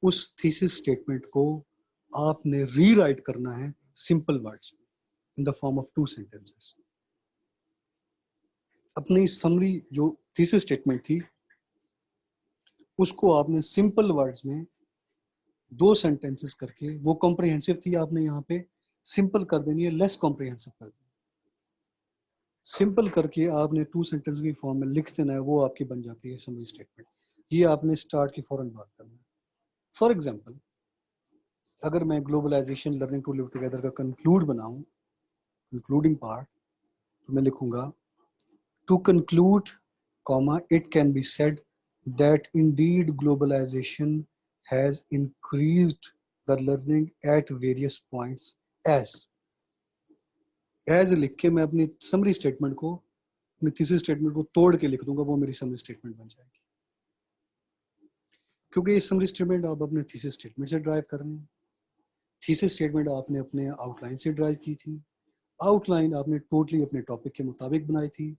उस थीसिस स्टेटमेंट को आपने रीराइट करना है सिंपल वर्ड्स में, in the form of 2 sentences. अपनी समरी जो थीसिस स्टेटमेंट थी, उसको आपने सिंपल वर्ड्स में 2 सेंटेंसेस करके, वो कॉम्प्रिहेंसिव थी, आपने यहाँ पे सिंपल कर देनी है, लेस कॉम्प्रिहेंसिव कर देनी है। सिंपल करके आपने 2 सेंटेंस की फॉर्म में लिख देना है, वो आपकी बन जाती है समरी स्टेटमेंट। ये आपने स्टार्ट की फौरन बात करना है। फॉर एग्जाम्पल, अगर मैं globalisation learning to live together का कंक्लूड बनाऊं, कंक्लूडिंग पार्ट, तो मैं लिखूंगा to conclude, comma, it can be said that indeed globalisation has increased the learning at various points as लिख के मैं अपनी समरी स्टेटमेंट को, अपनी तीसरी स्टेटमेंट को तोड़ के लिख दूंगा, वो मेरी समरी स्टेटमेंट बन जाएगी। क्योंकि ये समरी स्टेटमेंट आप अपने थीसिस स्टेटमेंट से ड्राइव कर रहे हैं, थीसिस स्टेटमेंट आपने अपने आउटलाइन से ड्राइव की थी, आउटलाइन आपने टोटली अपने टॉपिक के मुताबिक बनाई थी,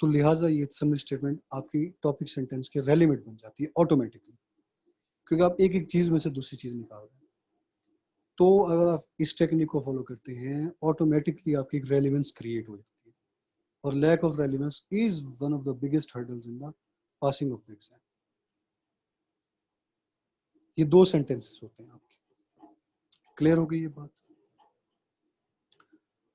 तो लिहाजा ये समरी स्टेटमेंट आपकी टॉपिक सेंटेंस के रेलिवेंट बन जाती है ऑटोमेटिकली, क्योंकि आप एक एक चीज में से दूसरी चीज निकाल रहे हैं। तो अगर आप इस टेक्निक को फॉलो करते हैं, ऑटोमेटिकली आपकी एक रेलिवेंस क्रिएट हो जाती है, और lack of relevance is one of the biggest hurdles in the passing of the exam. ये 2 सेंटेंसेस होते हैं आपके, क्लियर हो गई ये बात।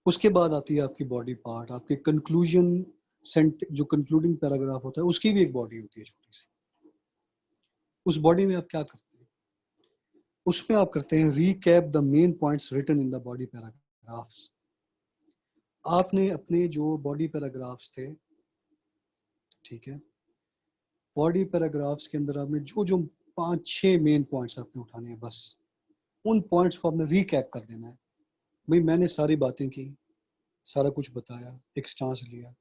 उसके बाद आती है आपकी बॉडी पार्ट, आपके कंक्लूजन जो कंक्लूडिंग पैराग्राफ होता है, उसकी भी एक बॉडी होती है छोटी सी। उस बॉडी में आप क्या करते हैं, उसमें आप करते हैं recap the main points written in the body paragraphs. आपने अपने जो बॉडी पैराग्राफ्स थे, ठीक है, बॉडी पैराग्राफ्स के अंदर आपने जो जो 5-6 मेन पॉइंट्स आपने उठाने हैं, बस उन पॉइंट्स को आपने रीकैप कर देना है। भाई मैंने सारी बातें की, सारा कुछ बताया, एक स्टांस लिया,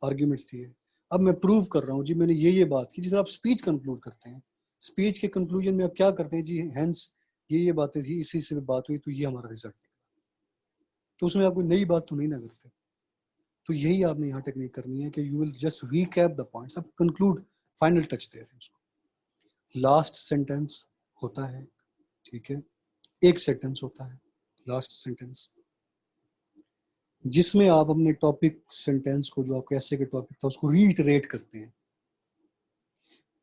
आर्ग्यूमेंट्स दिए, अब मैं प्रूव कर रहा हूँ जी मैंने ये बात की। जिसे आप स्पीच कंक्लूड करते हैं, स्पीच के कंक्लूजन में आप क्या करते हैं जी, हेंस ये बातें थी, इसी से बात हुई, तो ये हमारा रिजल्ट निकला। तो उसमें आप कोई नई बात तो नहीं ना करते। तो यही आपने यहाँ टेक्निक करनी है कि you will just recap the points, आप कंक्लूड, फाइनल टच दे रहे हैं उसको। लास्ट सेंटेंस होता है, ठीक है, एक सेंटेंस होता है लास्ट सेंटेंस, जिसमें आप अपने टॉपिक सेंटेंस को, जो आपके ऐसे के टॉपिक था, उसको रीइटरेट करते हैं।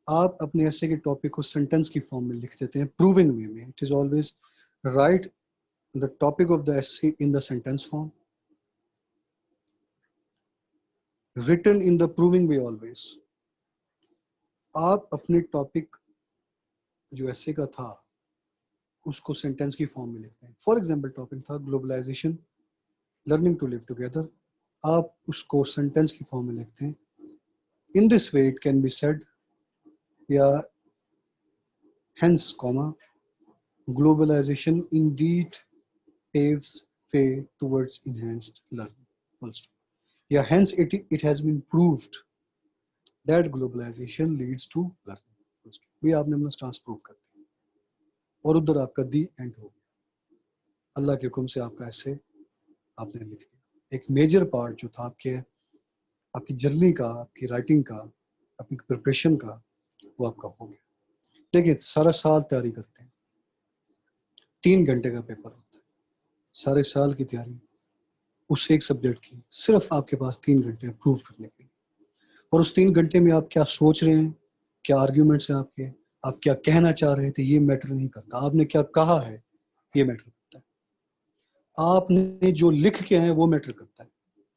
आप अपने ऐसे के टॉपिक को सेंटेंस की फॉर्म में लिख देते हैं, प्रूविंग वे में। It is always write the topic of the essay in the sentence form, written in the proving way always. आप अपने टॉपिक जो ऐसे का था, उसको सेंटेंस की फॉर्म में लिखते हैं। फॉर एग्जाम्पल, टॉपिक था globalisation learning to live together, आप उसको सेंटेंस की फॉर्म में लिखते हैं। In this way it can be said या hence comma globalization indeed paves way towards enhanced learning, full stop. या hence it has been proved that globalization leads to learning, full stop. ये आपने अपना stance prove कर दिया और उधर आपका दी एंड हो गया। अल्लाह के हुक्म से आपका ऐसे आपने लिख दिया। एक मेजर पार्ट जो था आपकी जर्नी का, आपकी राइटिंग का, आपकी प्रिपरेशन का, वो आपका हो गया। देखिए सारा साल तैयारी करते हैं, 3 घंटे का पेपर होता है, सारे साल की तैयारी उस एक सब्जेक्ट की, सिर्फ आपके पास 3 घंटे प्रूव करने के लिए। और उस 3 घंटे में आप क्या सोच रहे हैं, क्या आर्ग्यूमेंट्स हैं आपके, आप क्या कहना चाह रहे थे, ये मैटर नहीं करता। आपने क्या कहा है ये मैटर करता है। आपने जो लिख के आए वो मैटर करता है।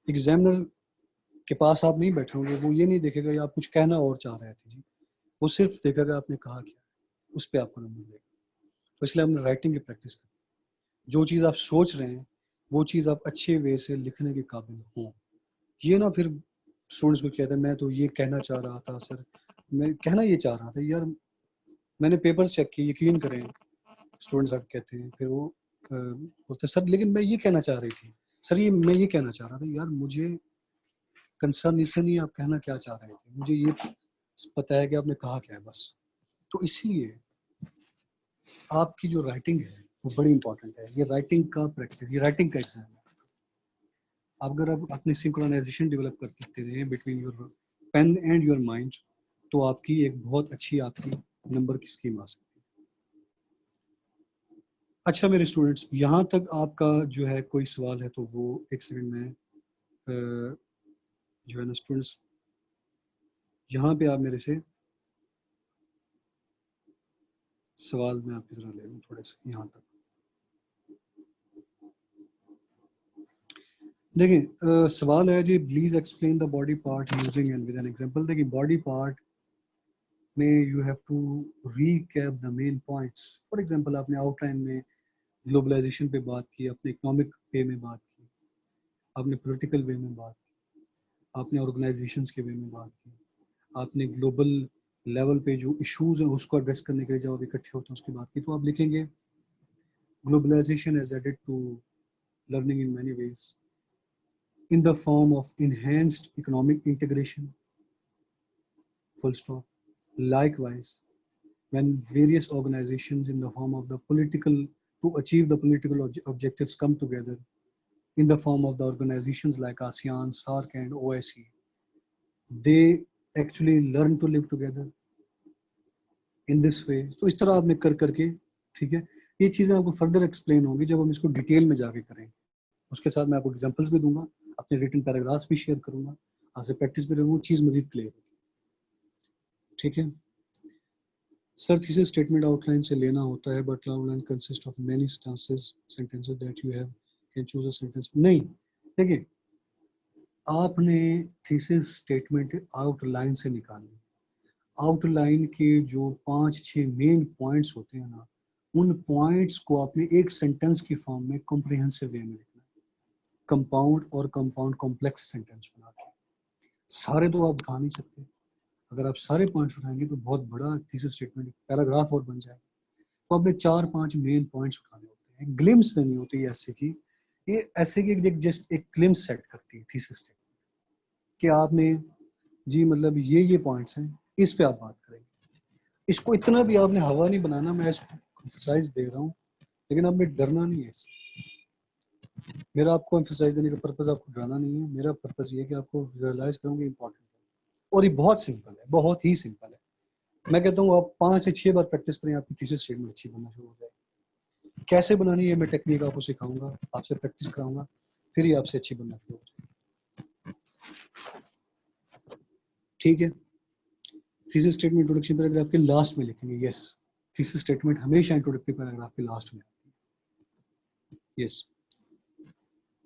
एग्जामिनर के पास आप नहीं बैठे होंगे, वो ये नहीं देखेगा आप कुछ कहना और चाह रहे थे जी, वो सिर्फ देखेगा आपने कहा क्या, उस पर आपको नंबर देगा। तो इसलिए हमने राइटिंग की प्रैक्टिस करनी। जो चीज़ आप सोच रहे हैं वो चीज़ आप अच्छे वे से लिखने के काबिल हो। ये ना फिर स्टूडेंट्स को कहते हैं मैं तो ये कहना चाह रहा था सर, मैं कहना ये चाह रहा था यार, मैंने पेपर चेक किए, यकीन करें स्टूडेंट्स आप कहते हैं, फिर वो बोलते सर लेकिन मैं ये कहना चाह रही थी सर, ये मैं ये कहना चाह रहा था यार, मुझे कंसर्न इससे नहीं आप कहना क्या चाह रहे थे, मुझे ये पता है कि आपने कहा क्या है बस। तो इसलिए आपकी जो राइटिंग है वो बड़ी इंपॉर्टेंट है। ये राइटिंग का प्रैक्टिस, ये राइटिंग का एग्जाम है। अगर आप अपनी सिंक्रोनाइजेशन डेवलप करते रहे between your pen and your mind, तो आपकी एक बहुत अच्छी आपकी नंबर की स्कीम आ सकती है। अच्छा मेरे स्टूडेंट्स, यहाँ तक आपका जो है कोई सवाल है तो वो एक सेकंड में जो है ना स्टूडेंट्स, यहाँ पे आप मेरे से सवाल मैं आपकी तरह ले लूँ थोड़े से यहाँ तक। देखिए सवाल है जी, please explain the body part using and with an example. देखिए बॉडी पार्ट में you have to recap the main points. For example आपने आउटलाइन में ग्लोबलाइजेशन पे बात की, आपने इकोनॉमिक वे में बात की, आपने पॉलिटिकल वे में बात की, आपने ऑर्गेनाइजेशंस के वे में बात की, आपने ग्लोबल लेवल पे जो इश्यूज हैं उसको एड्रेस करने के लिए जब आप इकट्ठे होते हैं उसकी बात की। तो आप लिखेंगे globalisation has added to learning in many ways in the form of enhanced economic integration, full stop. Likewise, when various organizations in the form of the political, to achieve the political objectives come together in the form of the organizations like ASEAN, SAARC and OSCE, they actually learn to live together in this way. तो इस तरह आपने कर करके, ठीक है, ये चीज़ें आपको फर्दर एक्सप्लेन होंगी जब हम इसको डिटेल में जाके करें। उसके साथ मैं आपको एग्जांपल्स भी दूंगा, अपने रिटन पैराग्राफ्स भी शेयर करूंगा, आपसे प्रैक्टिस भी रहूंगा, चीज़ मजीद क्लियर होगी। ठीक है सर, थीसिस स्टेटमेंट आउटलाइन से लेना होता है, but outline consist of many stances sentences that you have can choose a sentence. नहीं, देखिए आपने थीसिस स्टेटमेंट आउटलाइन से निकालनी। आउटलाइन के जो 5-6 मेन पॉइंट्स होते हैं ना, उन पॉइंट्स को आपने एक सेंटेंस की फॉर्म में कॉम्प्रिहेंसिव वे में लिखना है, कंपाउंड और कंपाउंड कॉम्प्लेक्स सेंटेंस बना के। सारे तो आप उठा नहीं सकते, अगर आप सारे पॉइंट्स उठाएंगे तो बहुत बड़ा थीसिस स्टेटमेंट पैराग्राफ और बन जाएगा। तो आपने 4-5 मेन पॉइंट्स उठाने होते हैं, ग्लिम्स देनी होती है ऐसे की, ये ऐसे की जस्ट एक ग्लिम्स सेट करती है थीसिस स्टेटमेंट कि आपने जी मतलब ये पॉइंट्स हैं, इस पे आप बात करेंगे। इसको इतना भी आपने हवा नहीं बनाना, मैं इसको एम्फसाइज दे रहा हूँ, लेकिन आपने डरना नहीं है इससे। मेरा आपको एम्फसाइज देने का पर्पज आपको डराना नहीं है, मेरा पर्पज ये है कि आपको रियलाइज करूँगी इंपॉर्टेंट है। और ये बहुत सिंपल है, बहुत ही सिंपल है। मैं कहता हूँ आप 5 से 6 बार प्रैक्टिस करें, आपकी थीसिस स्टेटमेंट अच्छी बनना शुरू हो जाएगी। कैसे बनानी है मैं टेक्निक आपको सिखाऊंगा, आपसे प्रैक्टिस कराऊंगा, फिर ही आपसे अच्छी बनना शुरू हो जाएगी। ठीक है, थीसिस स्टेटमेंट इंट्रोडक्शन पैराग्राफ के लास्ट में लिखेंगे। यस, थीसिस स्टेटमेंट हमेशा इंट्रोडक्टरी पैराग्राफ के लास्ट में आती है। यस,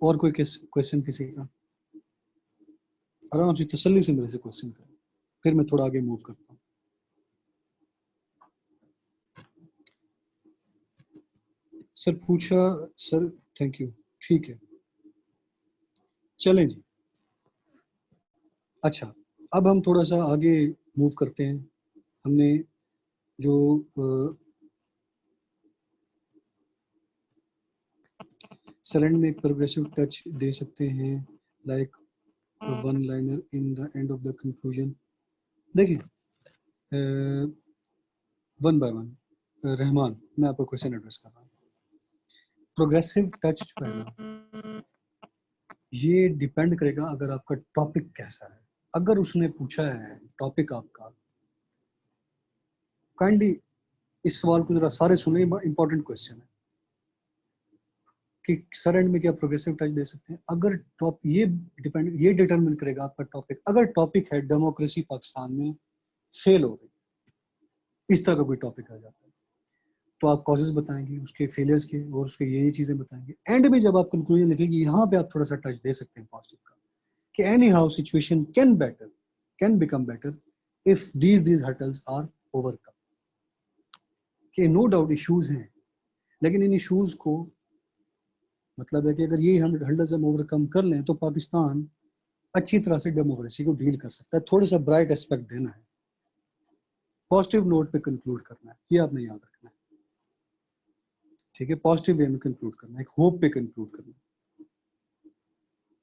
और कोई क्वेश्चन किसी का? आराम से तसल्ली से मेरे से क्वेश्चन करें, फिर मैं थोड़ा आगे मूव करता हूँ। सर पूछा सर, थैंक यू, ठीक है चलें जी। अच्छा, अब हम थोड़ा सा आगे मूव करते हैं। हमने जो सेलेंड में एक प्रोग्रेसिव टच दे सकते हैं, like one liner in the end of the conclusion. देखिए वन बाय वन, रहमान मैं आपको क्वेश्चन एड्रेस कर रहा हूँ। प्रोग्रेसिव टच जो है ना, ये डिपेंड करेगा अगर आपका टॉपिक कैसा है। अगर उसने पूछा है टॉपिक आपका, काइंडली इस सवाल को जरा सारे सुने, इंपॉर्टेंट क्वेश्चन है कि सर एंड में क्या प्रोग्रेसिव टच दे सकते हैं। अगर टॉप ये डिटरमिन करेगा आपका टॉपिक। अगर टॉपिक है डेमोक्रेसी पाकिस्तान में फेल हो रही, इस तरह का कोई टॉपिक आ जाता है, तो आप कॉजेज बताएंगे उसके फेलियर्स के और उसके ये चीजें बताएंगे। एंड में जब आप कंक्लूजन लिखेंगे, यहाँ पे आप थोड़ा सा टच दे सकते हैं पॉजिटिव का कि anyhow situation can become better if these hurdles are overcome. कि नो डाउट इश्यूज हैं, लेकिन इन इश्यूज को मतलब है कि अगर ये हम हर्डल्स हम ओवरकम कर लें तो पाकिस्तान अच्छी तरह से डेमोक्रेसी को डील कर सकता है। थोड़ा सा ब्राइट एस्पेक्ट देना है, पॉजिटिव नोट पे कंक्लूड करना है, ये आपने याद रखना है। ठीक है, पॉजिटिव वे में कंक्लूड करना है, एक होप पे कंक्लूड करना है।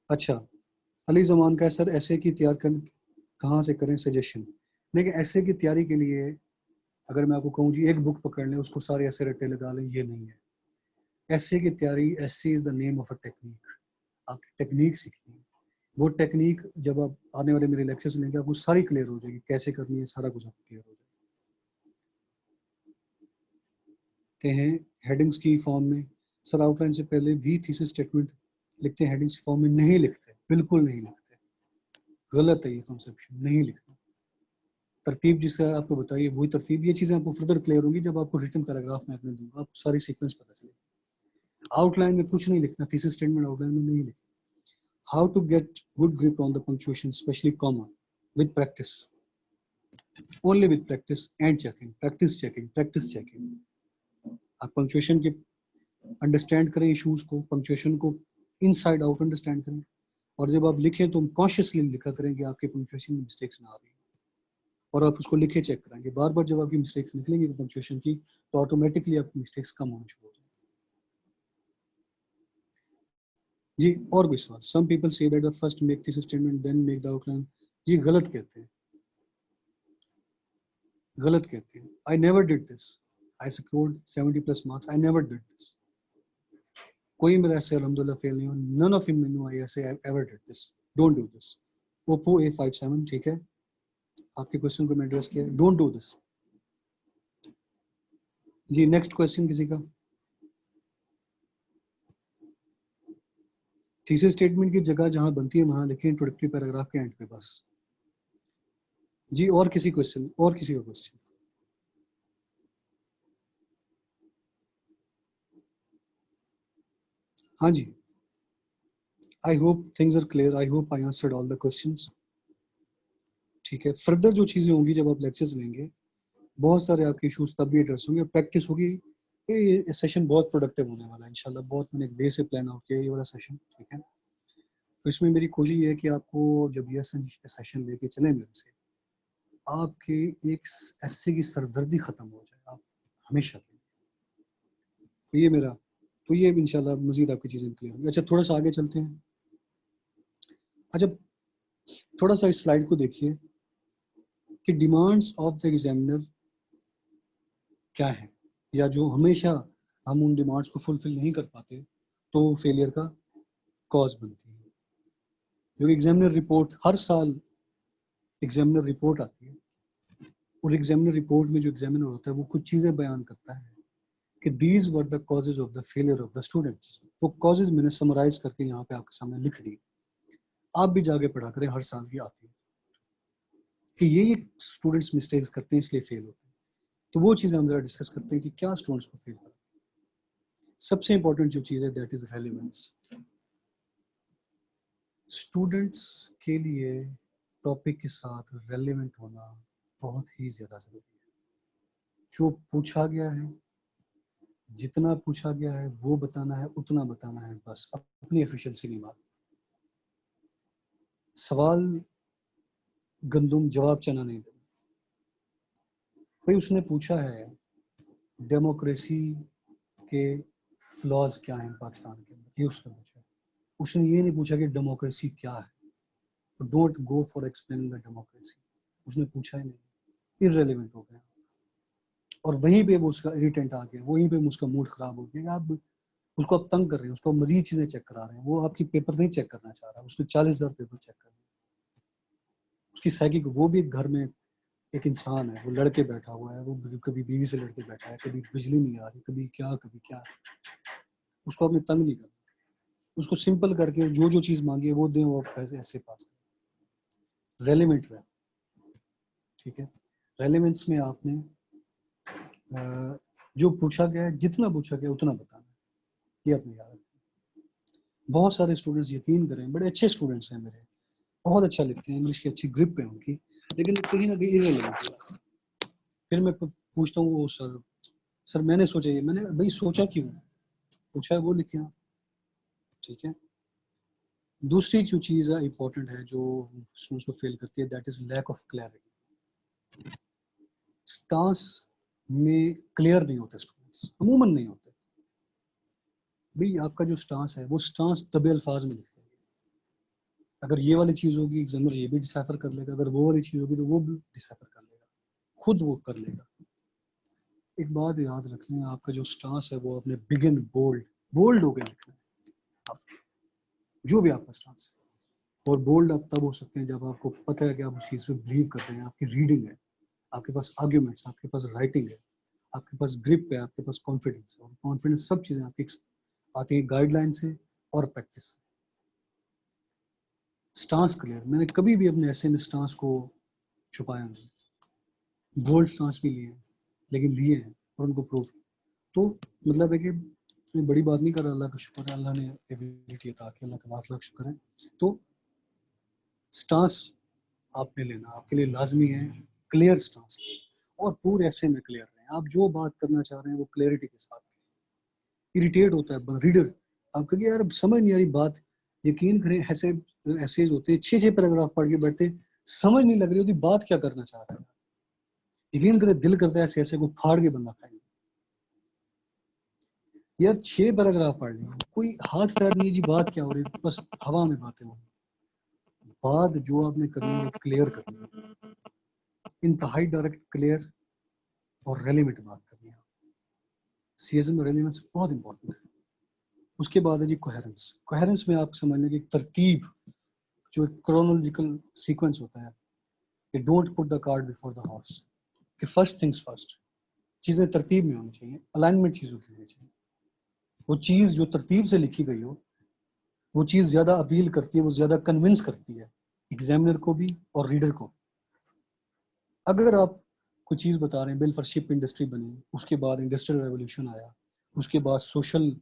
अच्छा, अली जमान का सर ऐसे की तैयार कर कहाँ से करें सजेशन। देखिए ऐसे की तैयारी के लिए अगर मैं आपको कहूँ जी एक बुक पकड़ लें, उसको सारे ऐसे रट्टे लगा लें, ये नहीं है। ऐसे की तैयारी, ऐसे is the name of a technique. आपकी टेक्निक सीखनी है। वो टेक्निक जब आप आने वाले मेरे लेक्चर्स लेंगे आपको सारी क्लियर हो जाएगी, कैसे करनी है, सारा कुछ आपको क्लियर हो जाएगा। हैं हेडिंग्स की फॉर्म में, सर आउटलाइन से पहले भी थीसिस स्टेटमेंट लिखते हैं, हेडिंग्स की फॉर्म में नहीं लिखते, बिल्कुल नहीं लिखते, गलत है ये कॉन्सेप्शन, नहीं लिखना। तरतीब जिससे आपको बताइए वही तरतीब, ये चीजें आपको फर्दर क्लियर होंगी जब आपको रिटन पैराग्राफ में अपने दूंगा, आपको सारी सीक्वेंस पता चलेगी। आउटलाइन में कुछ नहीं लिखना, थीसिस स्टेटमेंट आउटलाइन में नहीं लिखना। How to get good grip on the punctuation, especially comma, with practice. Only with practice and checking. Practice checking. Practice checking. आप पंक्चुएशन के अंडरस्टैंड करें इश्यूज को, पंक्चुएशन को इनसाइड आउट अंडरस्टैंड करें, और जब आप लिखें तो कॉन्शियसली लिखा करें कि आपके पंक्चुएशन में मिस्टेक्स ना आ रही, और आप उसको लिखे चेक कराएंगे। बार बार जब आपकी मिस्टेक्स निकलेंगी पंक्चुएशन की, तो ऑटोमेटिकली आपकी मिस्टेक्स कम होनी शुरू हो जाएंगी। जी और कोई सवाल। Some people say that the first make this statement then make the outline. जी गलत कहते हैं, गलत कहते हैं। I never did this, I scored 70+ marks, I never did this. कोई मेरा ऐसे अल्हम्दुलिल्लाह फेल नहीं हुआ, none of him no I ऐसे ever did this, don't do this. Oppo A57, ठीक है, आपके क्वेश्चन को मैं एड्रेस किया, डोंट डू दिस। जी नेक्स्ट क्वेश्चन किसी का। थीसिस स्टेटमेंट की जगह जहां बनती है वहां लिखें इंट्रोडक्टरी पैराग्राफ के एंड पे बस। जी और किसी क्वेश्चन, और किसी का क्वेश्चन। हाँ जी, I hope things are clear, I hope I answered all the questions. ठीक है, फर्दर जो चीजें होंगी जब आप लेक्चर्स लेंगे, बहुत सारे आपके इश्यूज तब भी एड्रेस होंगे, प्रैक्टिस होगी। ये सेशन बहुत प्रोडक्टिव होने वाला है इंशाल्लाह। बहुत मैंने एक डे से प्लान आउट किया ये वाला सेशन, ठीक है। तो इसमें मेरी कोशिश ये है कि आपको जब ये सेशन लेके चले मेरे से, आपके एक ऐसे की सरदर्दी खत्म हो जाए आप हमेशा के लिए। तो ये मेरा, तो ये इंशाल्लाह मजीद आपकी चीजें क्लियर होंगी। अच्छा थोड़ा सा आगे चलते हैं। अच्छा थोड़ा सा इस स्लाइड को देखिए कि डिमांड्स ऑफ द एग्जामिनर क्या है, या जो हमेशा हम उन डिमांड्स को फुलफिल नहीं कर पाते तो फेलियर का कॉज बनती है। जो एग्जामिनर रिपोर्ट, हर साल एग्जामिनर रिपोर्ट आती है, और एग्जामिनर रिपोर्ट में जो एग्जामिनर होता है वो कुछ चीजें बयान करता है कि these were the causes of the failure of the students. वो कॉजेज मैंने समराइज करके यहाँ पे आपके सामने लिख दी, आप भी जाके पढ़ा करें, हर साल की आती है कि ये स्टूडेंट्स मिस्टेक्स करते हैं इसलिए फेल होते हैं। तो वो चीजें हम जरा डिस्कस करते हैं कि क्या स्टूडेंट्स को फेल करते हैं। सबसे इंपॉर्टेंट जो चीज है दैट इज रेलेवेंस। स्टूडेंट्स के लिए टॉपिक के साथ रेलेवेंट होना बहुत ही ज्यादा जरूरी है। जो पूछा गया है, जितना पूछा गया है वो बताना है, उतना बताना है, बस अपनी एफिशिएंसी नहीं मारनी। सवाल गंदुम, जवाब चना नहीं देना। भाई उसने पूछा है डेमोक्रेसी के फ्लॉज क्या हैं पाकिस्तान के अंदर, ये उसने पूछा है। उसने ये नहीं पूछा कि डेमोक्रेसी क्या है। Don't go for explaining the democracy, उसने पूछा ही नहीं, इररेलेवेंट हो गया। और वहीं पे वो उसका इरिटेंट आ गया, वहीं पे उसका मूड खराब हो गया कि आप उसको आप तंग कर रहे हैं, उसको मजीद चीजें चेक करा रहे हैं। वो आपकी पेपर नहीं चेक करना चाह रहा, उसने 40,000 पेपर चेक कर रहे हैं। उसकी साइकी को, वो भी एक घर में एक इंसान है, वो लड़के बैठा हुआ है, वो कभी बीवी से लड़के बैठा है, कभी बिजली नहीं आ रही, कभी क्या। उसको आपने तंग नहीं करना, उसको सिंपल करके जो जो चीज मांगी है वो दें, वो पैसे ऐसे पास करें। रेलिवेंट रहे, ठीक है। रेलिवेंस में आपने जो पूछा गया है, जितना पूछा गया उतना बताना है, ये अपने याद रखें। बहुत सारे स्टूडेंट्स, यकीन करें, बड़े अच्छे स्टूडेंट्स हैं मेरे, बहुत अच्छा लिखते हैं, इंग्लिश की अच्छी ग्रिप है उनकी, लेकिन कहीं ना कहीं इररिलेवेंट है। फिर मैं पूछता हूँ, वो सर मैंने सोचा ये, मैंने भाई सोचा क्यों, पूछा है वो लिखे, ठीक है। दूसरी जो चीज़ है इंपॉर्टेंट है, जो स्टूडेंट्स को फेल करती है, that is lack of clarity. Stance में क्लियर नहीं होते स्टूडेंट्स, अमूमन नहीं होते। भाई आपका जो स्टांस है, वो स्टांस दबे अल्फाज में लिखते हैं। अगर ये वाली चीज होगी एग्जामिनर ये भी डिसाइफर कर लेगा, अगर वो वाली चीज होगी तो वो भी डिसाइफर कर लेगा, खुद वो कर लेगा। एक बात याद रख लें, आपका जो स्टांस है वो अपने बिग एंड बोल्ड, बोल्ड होकर लिखना है आप, जो भी आपका स्टांस है। और बोल्ड आप तब हो सकते हैं जब आपको पता है कि आप उस चीज पे बिलीव कर रहे हैं, आपकी रीडिंग है, आपके पास आर्ग्यूमेंट्स, आपके पास राइटिंग है, आपके पास ग्रिप है, आपके पास कॉन्फिडेंस है। और कॉन्फिडेंस सब चीजें आपकी आती है गाइडलाइन से और प्रैक्टिस से। स्टांस क्लियर, मैंने कभी भी अपने ऐसे में स्टांस को छुपाया नहीं। बोल्ड स्टांस भी लिए, लेकिन लिए हैं और उनको प्रूव। तो मतलब है कि मैं बड़ी बात नहीं कर रहा, अल्लाह का शुक्र है, अल्लाह ने एबिलिटी अता की, अल्लाह का लाख लाख शुक्र है। तो स्टांस आपने लेना, आपके लिए लाजमी है क्लियर स्टांस, और पूरे ऐसे में क्लियर रहें। आप जो बात करना चाह रहे हैं वो क्लैरिटी के साथ। इरिटेट होता है रीडर, आप कहिए यार समझ नहीं आ रही बात, यकीन करें ऐसे ऐसे होते हैं, 6-6 पैराग्राफ पढ़ के बैठते, समझ नहीं लग रही होती बात क्या करना चाह रहा है। यकीन करें दिल करता है ऐसे ऐसे को फाड़ के बंदा खाएंगे। यार 6 पैराग्राफ पढ़ लिए, कोई हाथ पैर नहीं जी, बात क्या हो रही, बस हवा में बातें हो रही। बात जो आपने करनी है क्लियर करनी है, इंतहाई डायरेक्ट, क्लियर और रेलिवेंट बात करनी है। सीएसएम में रेलिवेंस बहुत इंपॉर्टेंट है। उसके बाद है जी कोहेरेंस। कोहेरेंस में आप समझ लें कि तरतीब, जो एक क्रोनोलॉजिकल सीक्वेंस होता है, कि don't put the cart before the horse, कि फर्स्ट थिंग्स फर्स्ट, चीजें तरतीब में होनी चाहिए, अलाइनमेंट चीजों की होनी चाहिए। वो चीज जो तरतीब से लिखी गई हो, वो चीज ज्यादा अपील करती है, वो ज्यादा कन्विंस करती है एग्जामिनर को भी और रीडर को। अगर आप कोई चीज बता रहे हैं, बिल फॉर शिप इंडस्ट्री बनी, उसके बाद इंडस्ट्रियल रेवोल्यूशन आया, उसके बाद सोशल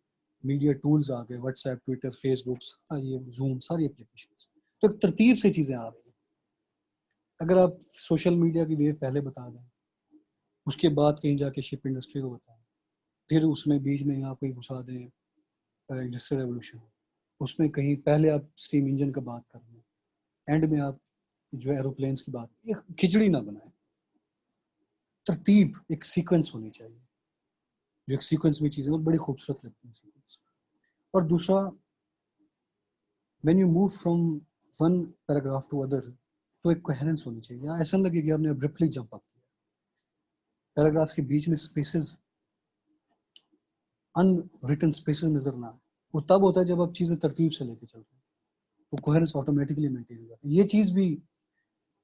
मीडिया टूल्स आ गए, व्हाट्सएप, ट्विटर, फेसबुक, ये जूम, सारी एप्लीकेशंस, तो एक तरतीब से चीजें आ रही हैं। अगर आप सोशल मीडिया की वेव पहले बता दें, उसके बाद कहीं जाके शिप इंडस्ट्री को बताएं, फिर उसमें बीच में आप कहीं घुसा दें इंडस्ट्रियल रेवोल्यूशन, उसमें कहीं पहले आप स्टीम इंजन का बात कर लें, एंड में आप जो एरोप्लेन्स की बात, एक खिचड़ी ना बनाए। तरतीब, एक सीक्वेंस होनी चाहिए, जो एक सीक्वेंस में चीजें और बड़ी खूबसूरत लगती हैं सीक्वेंस। और दूसरा, when you move from one paragraph to other, तो एक कोहेरेंस होनी चाहिए। ऐसा लगे कि आपने अब्रप्टली जंप अप किया, पैराग्राफ्स के बीच में स्पेसेस, अनरिटन स्पेसेस नजर ना आए। वो तब होता है जब आप चीजें तरतीब से लेके चलते हैं, तो कोहेरेंस ऑटोमेटिकली मेंटेन हो जाती है। ये चीज भी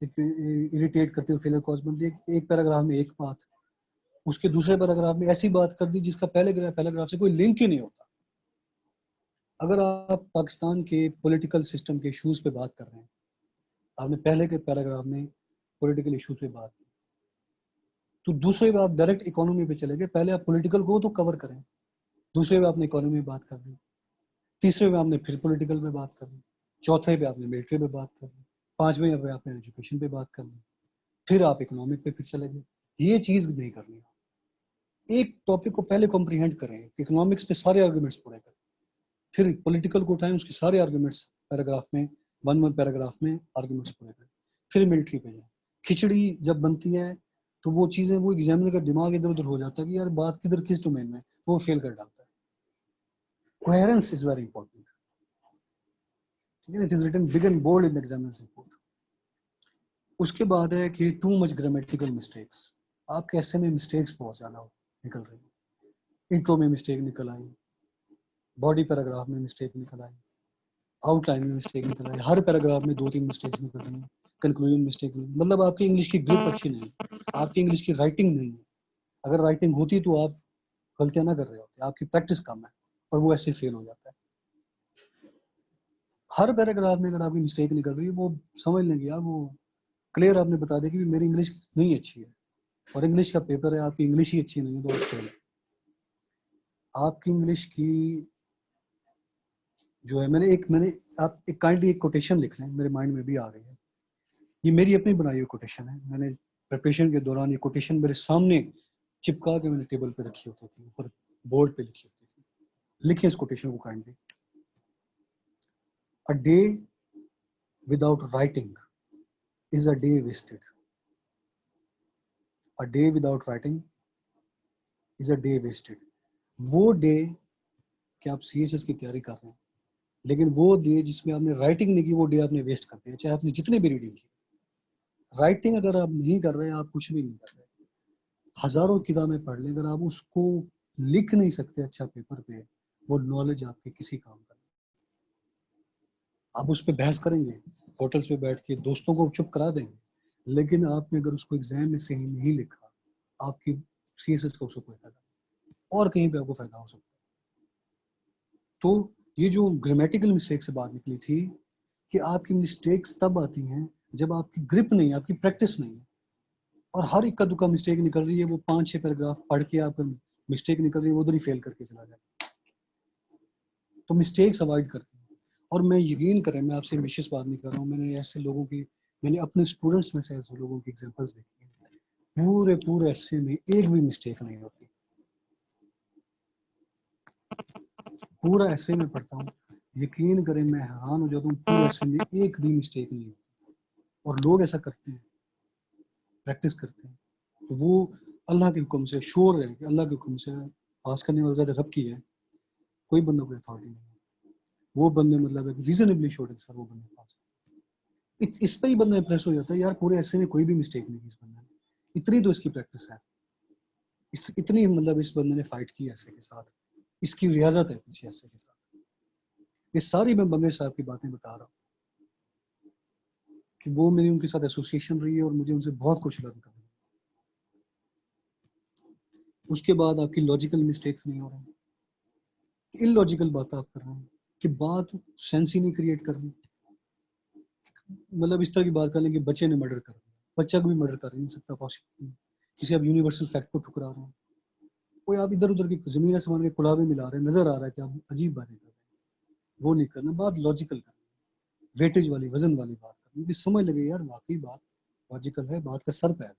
एक इरिटेट करती है, फेलियर कॉज बनती है कि एक पैराग्राफ में एक बात, उसके दूसरे पैराग्राफ में ऐसी बात कर दी जिसका पहले पैराग्राफ से कोई लिंक ही नहीं होता। अगर आप पाकिस्तान के पॉलिटिकल सिस्टम के इश्यूज पे बात कर रहे हैं, आपने पहले के पैराग्राफ में पॉलिटिकल इश्यूज पे बात की, तो दूसरे में आप डायरेक्ट इकोनॉमी पे चले गए। पहले आप पॉलिटिकल को तो कवर करें, दूसरे में आपने इकोनॉमी में बात कर दी, तीसरे में आपने फिर पॉलिटिकल पे बात कर दी, चौथे पे आपने मिलिट्री पे बात कर दी, पांचवें पे आपने एजुकेशन पे बात कर दी, फिर आप इकोनॉमिक पे फिर चले गए। ये चीज नहीं करनी है। एक टॉपिक को पहले कॉम्प्रीहेंड करें, इकोनॉमिक्स पे सारे आर्गुमेंट्स पूरे करें, फिर पॉलिटिकल को उठाएं, उसके सारे आर्गुमेंट्स पैराग्राफ में, वन वन पैराग्राफ में आर्गुमेंट्स पूरे करें, फिर मिलिट्री पे जाएं। खिचड़ी जब बनती है तो वो चीजें वो एग्जामिनर का दिमाग इधर उधर हो जाता है कि यार बात किधर किस डोमेन में, वो फेल कर डालता है। कोहेरेंस इज वेरी इंपॉर्टेंट, ठीक है, it is written big and bold in the examiner's report. उसके बाद है कि टू मच ग्रामेटिकल मिस्टेक्स, आपके ऐसे में मिस्टेक्स बहुत ज्यादा निकल रही है। इंट्रो में मिस्टेक निकल आई, बॉडी पैराग्राफ में मिस्टेक निकल आई, आउटलाइन में मिस्टेक निकल आई, हर पैराग्राफ में 2-3 मिस्टेक्स निकल रही हैं, कंक्लूजन मिस्टेक, मतलब आपकी इंग्लिश की ग्रिप अच्छी नहीं है, आपकी इंग्लिश की राइटिंग नहीं है। अगर राइटिंग होती तो आप गलतियां ना कर रहे होते, आपकी प्रैक्टिस कम है और वो ऐसे फेल हो जाता है। हर पैराग्राफ में अगर आपकी मिस्टेक निकल रही है, वो समझ लेंगे यार, वो क्लियर आपने बता दिया कि मेरी इंग्लिश नहीं अच्छी है, और इंग्लिश का पेपर है, आपकी इंग्लिश ही अच्छी नहीं है तो आप फेल है। आपकी इंग्लिश की जो है, मैंने आप एक काइंडली एक कोटेशन लिख लें, मेरे माइंड में भी आ गई है, ये मेरी अपनी बनाई हुई कोटेशन है। मैंने प्रिपरेशन के दौरान ये कोटेशन मेरे सामने चिपका के मैंने टेबल पे रखी होती थी, ऊपर बोर्ड पे लिखी होती थी। लिखिए इस कोटेशन को kindly. A day without writing is a day wasted. A day without writing is a day wasted. वो डे कि आप सीएसएस की तैयारी कर रहे हैं, लेकिन वो डे जिसमें आपने राइटिंग नहीं की, वो डे आपने वेस्ट कर दिया, चाहे आपने जितने भी रीडिंग की। राइटिंग अगर आप नहीं कर रहे, आप कुछ भी नहीं कर रहे, हजारों किताबें पढ़ लें, अगर आप उसको लिख नहीं सकते अच्छा पेपर पे, वो नॉलेज आपके किसी काम का नहीं। आप उस पर बहस करेंगे, होटल्स पे बैठ के दोस्तों को चुप करा देंगे, लेकिन आपने अगर उसको एग्जाम में सही नहीं लिखा, आपकी सीएसएस का उसको कोई फायदा नहीं, और कहीं पे आपको फायदा हो सकता है। तो ये जो ग्रामेटिकल मिस्टेक से बात निकली थी कि आपकी मिस्टेक्स तब आती हैं जब आपकी ग्रिप नहीं है, आपकी प्रैक्टिस नहीं है, और हर इक्का दुक्का मिस्टेक निकल रही है, वो 5-6 पैराग्राफ पढ़ के आप मिस्टेक निकल रही है, वो उधर ही फेल करके चला जाए। तो मिस्टेक्स अवॉइड करते हैं। और मैं यकीन करें, मैं आपसे विशेष बात नहीं कर रहा हूँ, मैंने ऐसे लोगों की, मैंने अपने स्टूडेंट्स में से ऐसे लोगों की एग्जांपल्स देखी हैं, पूरे ऐसे में एक भी मिस्टेक नहीं होती। पूरा ऐसे में पढ़ता हूँ, यकीन करें मैं हैरान हो जाता हूँ, पूरे ऐसे में एक भी मिस्टेक नहीं होती। और लोग ऐसा करते हैं, प्रैक्टिस करते हैं, तो वो अल्लाह के हुक्म से श्योर है कि अल्लाह के हुक्म से पास करने वाला ज़्यादा रब की है, कोई बंदा कोई अथॉरिटी नहीं है। वो बंदे मतलब है रीजनेबली श्योर है सर वो बंदे पास। इस पे ही बंदा इंप्रेस हो जाता है, यार पूरे ऐसे में कोई भी मिस्टेक नहीं की इस बंदे ने, इतनी तो इसकी प्रैक्टिस है, इतनी मतलब इस बंदे ने फाइट की ऐसे के साथ, इसकी रियाजत है पीछे ऐसे के साथ। ये सारी मैं बंगे साहब की बातें बता रहा हूँ कि वो मेरी उनके साथ एसोसिएशन रही है और मुझे उनसे बहुत कुछ लर्न करना। उसके बाद आपकी लॉजिकल मिस्टेक्स नहीं हो रही, इलॉजिकल बात आप कर रहे हैं कि बात सेंस ही नहीं क्रिएट कर रही। मतलब इस तरह की बात कर लें कि बच्चे ने मर्डर कर दिया, बच्चा को भी मर्डर कर नहीं सकता, पॉसिबल नहीं। किसी आप यूनिवर्सल फैक्ट को ठुकरा रहे हैं, कोई आप इधर उधर की जमीन आसमान के कुलावे मिला रहे हैं, नजर आ रहा है कि आप अजीब बातें कर रहे हैं, वो नहीं करना। बात लॉजिकल करनी, वेटेज वाली, वजन वाली बात करनी कि समझ लगे यार वाकई बात लॉजिकल है, बात का सर पैर।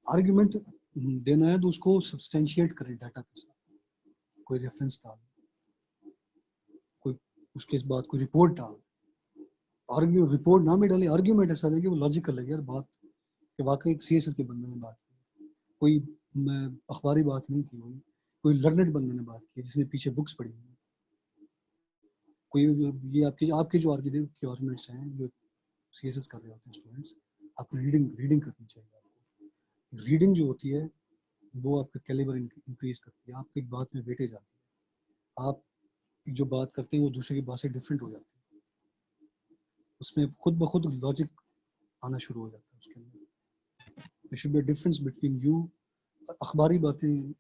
आर्ग्यूमेंट देना है तो उसको सब्सटेंशिएट करें डाटा के साथ, कोई रेफरेंस डाल, कोई उसके बाद कोई रिपोर्ट डाल। आर्ग्यू रिपोर्ट ना भी डाले, आर्ग्यूमेंट ऐसा है कि वो लॉजिकल है यार बात, कि वाकई एक सीएसएस के बंदे ने बात की, कोई अखबारी बात नहीं की हुई, कोई लर्नेड बंदे ने बात की जिसने पीछे बुक्स पढ़ी हुई, कोई ये आपके आपके जो आर्ग्यूमेंट्स हैं जो सीएसएस कर रहे होते हैं स्टूडेंट्स, आपको रीडिंग करनी चाहिए। आपको रीडिंग जो होती है वो आपका कैलिबर इंक्रीज करती है, आपकी बात में वेटेज आती है, आप जो बात करते हैं वो दूसरे की बात से डिफरेंट हो जाती है, उसमें खुद ब खुद लॉजिक आना शुरू हो जाता है उसके अंदर। There should be a difference between you, अखबारी बातें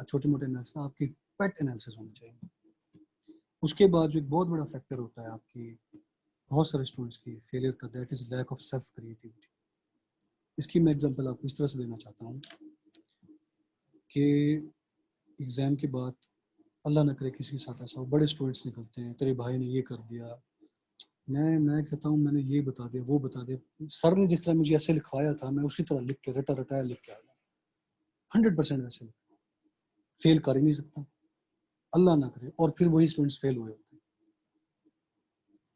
छोटे मोटे एनालिसिस, आपकी पेट एनालिसिस होनी चाहिए। उसके बाद जो एक बहुत बड़ा फैक्टर होता है आपकी बहुत सारे स्टूडेंट्स की फेलियर का, that is lack of self creativity. इसकी मैं एग्जांपल आपको इस तरह से देना चाहता हूँ कि एग्जाम के बाद अल्लाह न करे किसी के साथ ऐसा हो, बड़े स्टूडेंट्स निकलते हैं, तेरे भाई ने ये कर दिया, मैं कहता हूँ मैंने ये बता दिया वो बता दिया, सर ने जिस तरह मुझे ऐसे लिखवाया था मैं उसी तरह लिख के रटा रटाया लिख के आ गया, 100% वैसे फेल कर ही नहीं सकता, अल्लाह ना करे। और फिर वही स्टूडेंट्स फेल हुए होते हैं,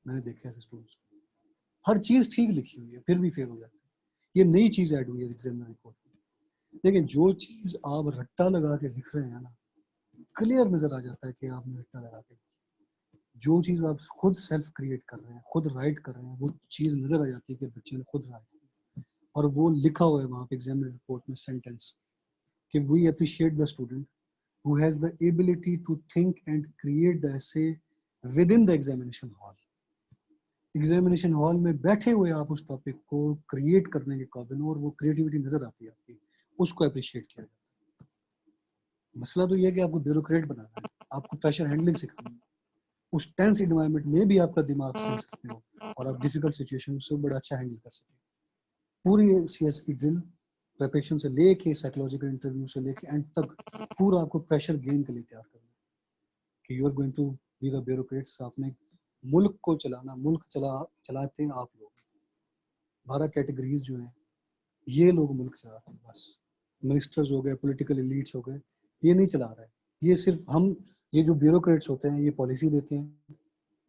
मैंने देखे ऐसे स्टूडेंट्स को, हर चीज ठीक लिखी हुई है फिर भी फेल हो जाते हैं। ये नई चीज ऐड हुई है एग्जाम रिपोर्ट में, लेकिन जो चीज आप रट्टा लगा के लिख रहे हैं ना, क्लियर नजर आ जाता है कि आपने रट्टा लगा के, जो चीज आप खुद सेल्फ क्रिएट कर रहे हैं, खुद राइट कर रहे हैं, वो चीज नजर आ जाती है कि बच्चे ने खुद राइट की, और वो लिखा हुआ है वहां पे एग्जाम रिपोर्ट में सेंटेंस कि we appreciate the student who has the ability to think and create the essay within the examination hall. Examination hall में बैठे हुए आप उस टॉपिक को क्रिएट करने के काबिल हो और वो क्रिएटिविटी नजर आती है आपकी, उसको अप्रिशिएट किया जाता है। मसला तो ये है कि आपको ब्यूरोक्रेट बनाना है, आपको प्रेशर हैंडलिंग सिखाना है, उस टेंस इन्वायरमेंट में भी आपका दिमाग सेंसिटिव हो और आप डिफिकल्ट सिचुएशन से बड़ा अच्छा हैंडल कर सकें। पूरी सीएस की ड्रिल प्रिपरेशन से लेके साइकोलॉजिकल इंटरव्यू से लेके एंड तक पूरा आपको प्रेशर गेन के लिए तैयार करना है कि you are going to be the bureaucrats. आपने मुल्क को चलाना, मुल्क चलाते हैं आप लोग। 12 कैटेगरीज जो हैं, ये लोग मुल्क चलाते हैं बस। मिनिस्टर्स हो गए, पॉलिटिकल एलीट्स हो गए, ये नहीं चला रहे। ये सिर्फ हम, ये जो ब्यूरोक्रेट्स होते हैं, ये पॉलिसी देते हैं,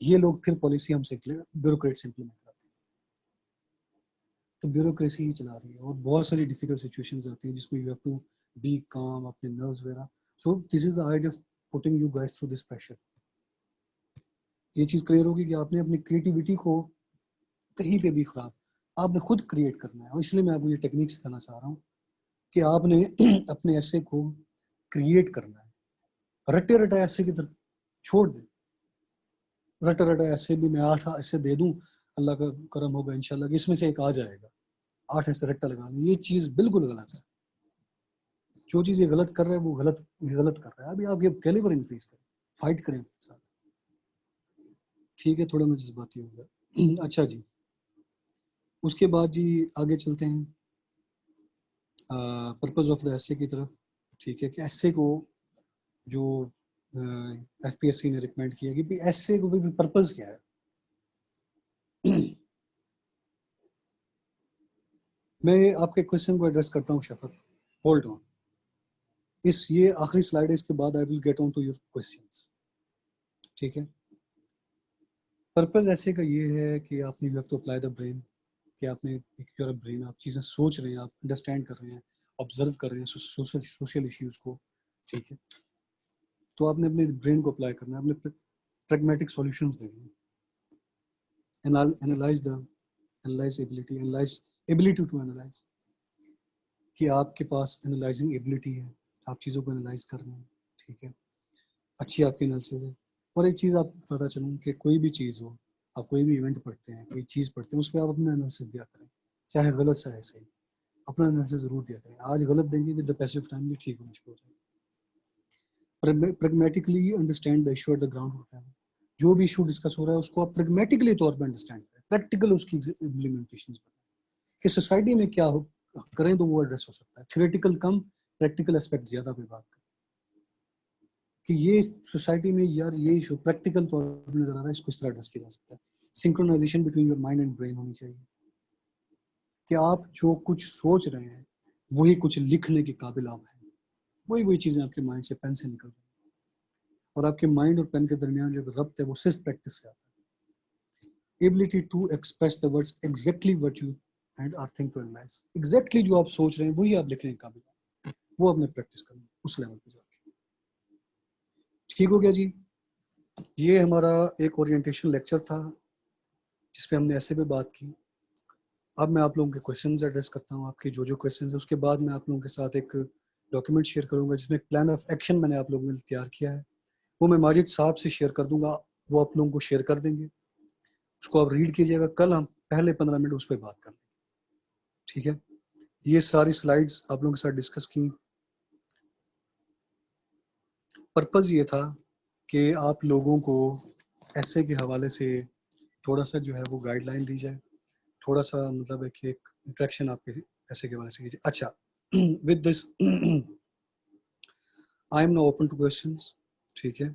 ये लोग फिर पॉलिसी हमसे ब्यूरोक्रेट्स इंप्लीमेंट करते हैं। तो ब्यूरोक्रेसी ही चला रही है और बहुत सारी डिफिकल्ट सिचुएशंस आती हैं जिसमें यू हैव टू बी काम, अपने नर्व्स वगैरह। So this is the idea of putting you guys through this pressure. ये चीज क्लियर होगी कि आपने अपनी क्रिएटिविटी को कहीं पे भी खराब, आपने खुद क्रिएट करना है। और इसलिए मैं आपको ये टेक्निक सिखाना चाह रहा हूँ कि आपने अपने ऐसे को क्रिएट करना है। रटे रटा ऐसे की तरफ छोड़ दे। रटा रटा ऐसे भी मैं 8 ऐसे दे दूं, अल्लाह का करम होगा इंशाल्लाह कि इसमें से एक आ जाएगा। 8 ऐसे रट्टा लगा लूं, ये चीज बिल्कुल गलत है। जो चीज ये गलत कर रहा है वो गलत कर रहा है। अभी आप ये कैलिबर इंक्रीज करें, फाइट करें अपने साथ। ठीक है, थोड़ा मैं जज्बाती हो गया। अच्छा जी, उसके बाद जी आगे चलते हैं पर्पस ऑफ द एसे की तरफ। ठीक है, कि एसे को जो एफपीएससी ने रिकमेंड किया कि एसे को भी पर्पस क्या है। मैं आपके क्वेश्चन को एड्रेस करता हूँ शफक, होल्ड ऑन। इस ये आखिरी स्लाइड है, इसके बाद I will get on to your questions. ठीक है, पर्पस ऐसे का ये है कि आपने you have to apply the brain, कि आपने एक योर ब्रेन, आप चीजें सोच रहे हैं, आप अंडरस्टैंड कर रहे हैं, ऑब्जर्व कर रहे हैं सोशल इश्यूज को। ठीक है, तो आपने अपने ब्रेन को अप्लाई करना है, अपने प्रैग्मेटिक सॉल्यूशंस देने हैं। Analyse the analyse ability to analyse, कि आपके पास एनालाइजिंग एबिलिटी है, आप चीज़ों को एनालाइज कर रहे हैं। ठीक है, अच्छी आपकी एनालिसिस है। और एक चीज़ आपको पता चलूँ कि कोई भी चीज़ हो, आप कोई भी इवेंट पढ़ते हैं, कोई चीज़ पढ़ते हैं, उस पर आप अपना एनालिसिस दिया करें, चाहे गलत चाहे सही, अपना एनालिसिस जरूर दिया करें। आज गलत देंगे, विद द पैसिव टाइम ये ठीक होना शुरू हो जाएगा। Pragmatically understand the issue at the ground होता है। जो भी इशू डिस्कस हो रहा है उसको आप प्रैग्मेटिकली तौर पर अंडरस्टैंड करें, प्रैक्टिकल उसकी इम्प्लीमेंटेशन बताएं कि सोसाइटी में क्या हो करें तो वो एड्रेस हो सकता है। थ्योरेटिकल कम, प्रैक्टिकल एस्पेक्ट ज्यादा पे बात करें कि ये सोसाइटी में यार ये इशू प्रैक्टिकल तौर पर नजर आ रहा है, इसको इस तरह एड्रेस किया जा सकता है। Synchronisation between your mind and brain होनी चाहिए कि आप जो कुछ सोच रहे हैं वही कुछ लिखने के काबिल आप हैं, वही चीजें आपके माइंड से, पेन से निकल रही हैं। और आपके माइंड और पेन के दरमियान जो रब्त है वो सिर्फ प्रैक्टिस से आता है। Ability to express the words exactly what you and are think to analyse, exactly जो आप सोच रहे हैं वही आप लिखने के काबिल हैं, वो आपने प्रैक्टिस करनी है उस लेवल पे जाके। ठीक हो गया जी, ये हमारा एक ओरिएंटेशन लेक्चर था जिसपे हमने ऐसे पे बात की। अब मैं आप लोगों के क्वेश्चंस एड्रेस करता हूँ, आपके जो जो क्वेश्चंस है उसके बाद मैं आप लोगों के साथ एक डॉक्यूमेंट शेयर करूंगा जिसमें एक प्लान ऑफ एक्शन मैंने आप लोगों के लिए तैयार किया है। वो मैं माजिद साहब से शेयर कर दूंगा, वो आप लोगों को शेयर कर देंगे, उसको आप रीड कीजिएगा। कल हम पहले 15 मिनट उस पर बात कर लेंगे। ठीक है, ये सारी स्लाइड्स आप लोगों के साथ डिस्कस की। पर्पस ये था कि आप लोगों को ऐसे के हवाले से थोड़ा सा जो है वो गाइडलाइन दी जाए, थोड़ा सा मतलब है कि एक इंट्रैक्शन आपके ऐसे के हवाले से कीजिए। अच्छा, with this I am now open two questions. ठीक है,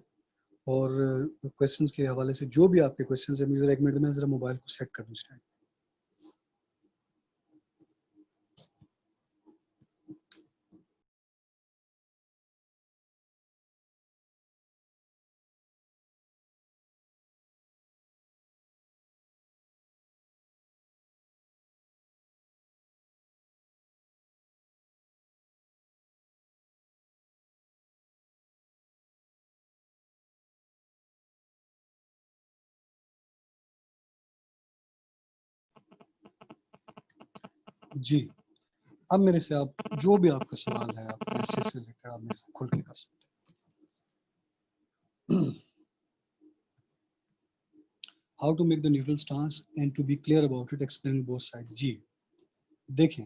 और क्वेश्चंस के हवाले से जो भी आपके क्वेश्चंस है, मुझे 1 मिनट में जरा मोबाइल को सेट कर दूं स्टैंड। जी, अब मेरे से आप जो भी आपका सवाल है, आप ऐसे से रिलेटेड आप मेरे से खुल के कर सकते हैं। How to make the neutral stance and to be clear about it, explain both sides. जी, देखें,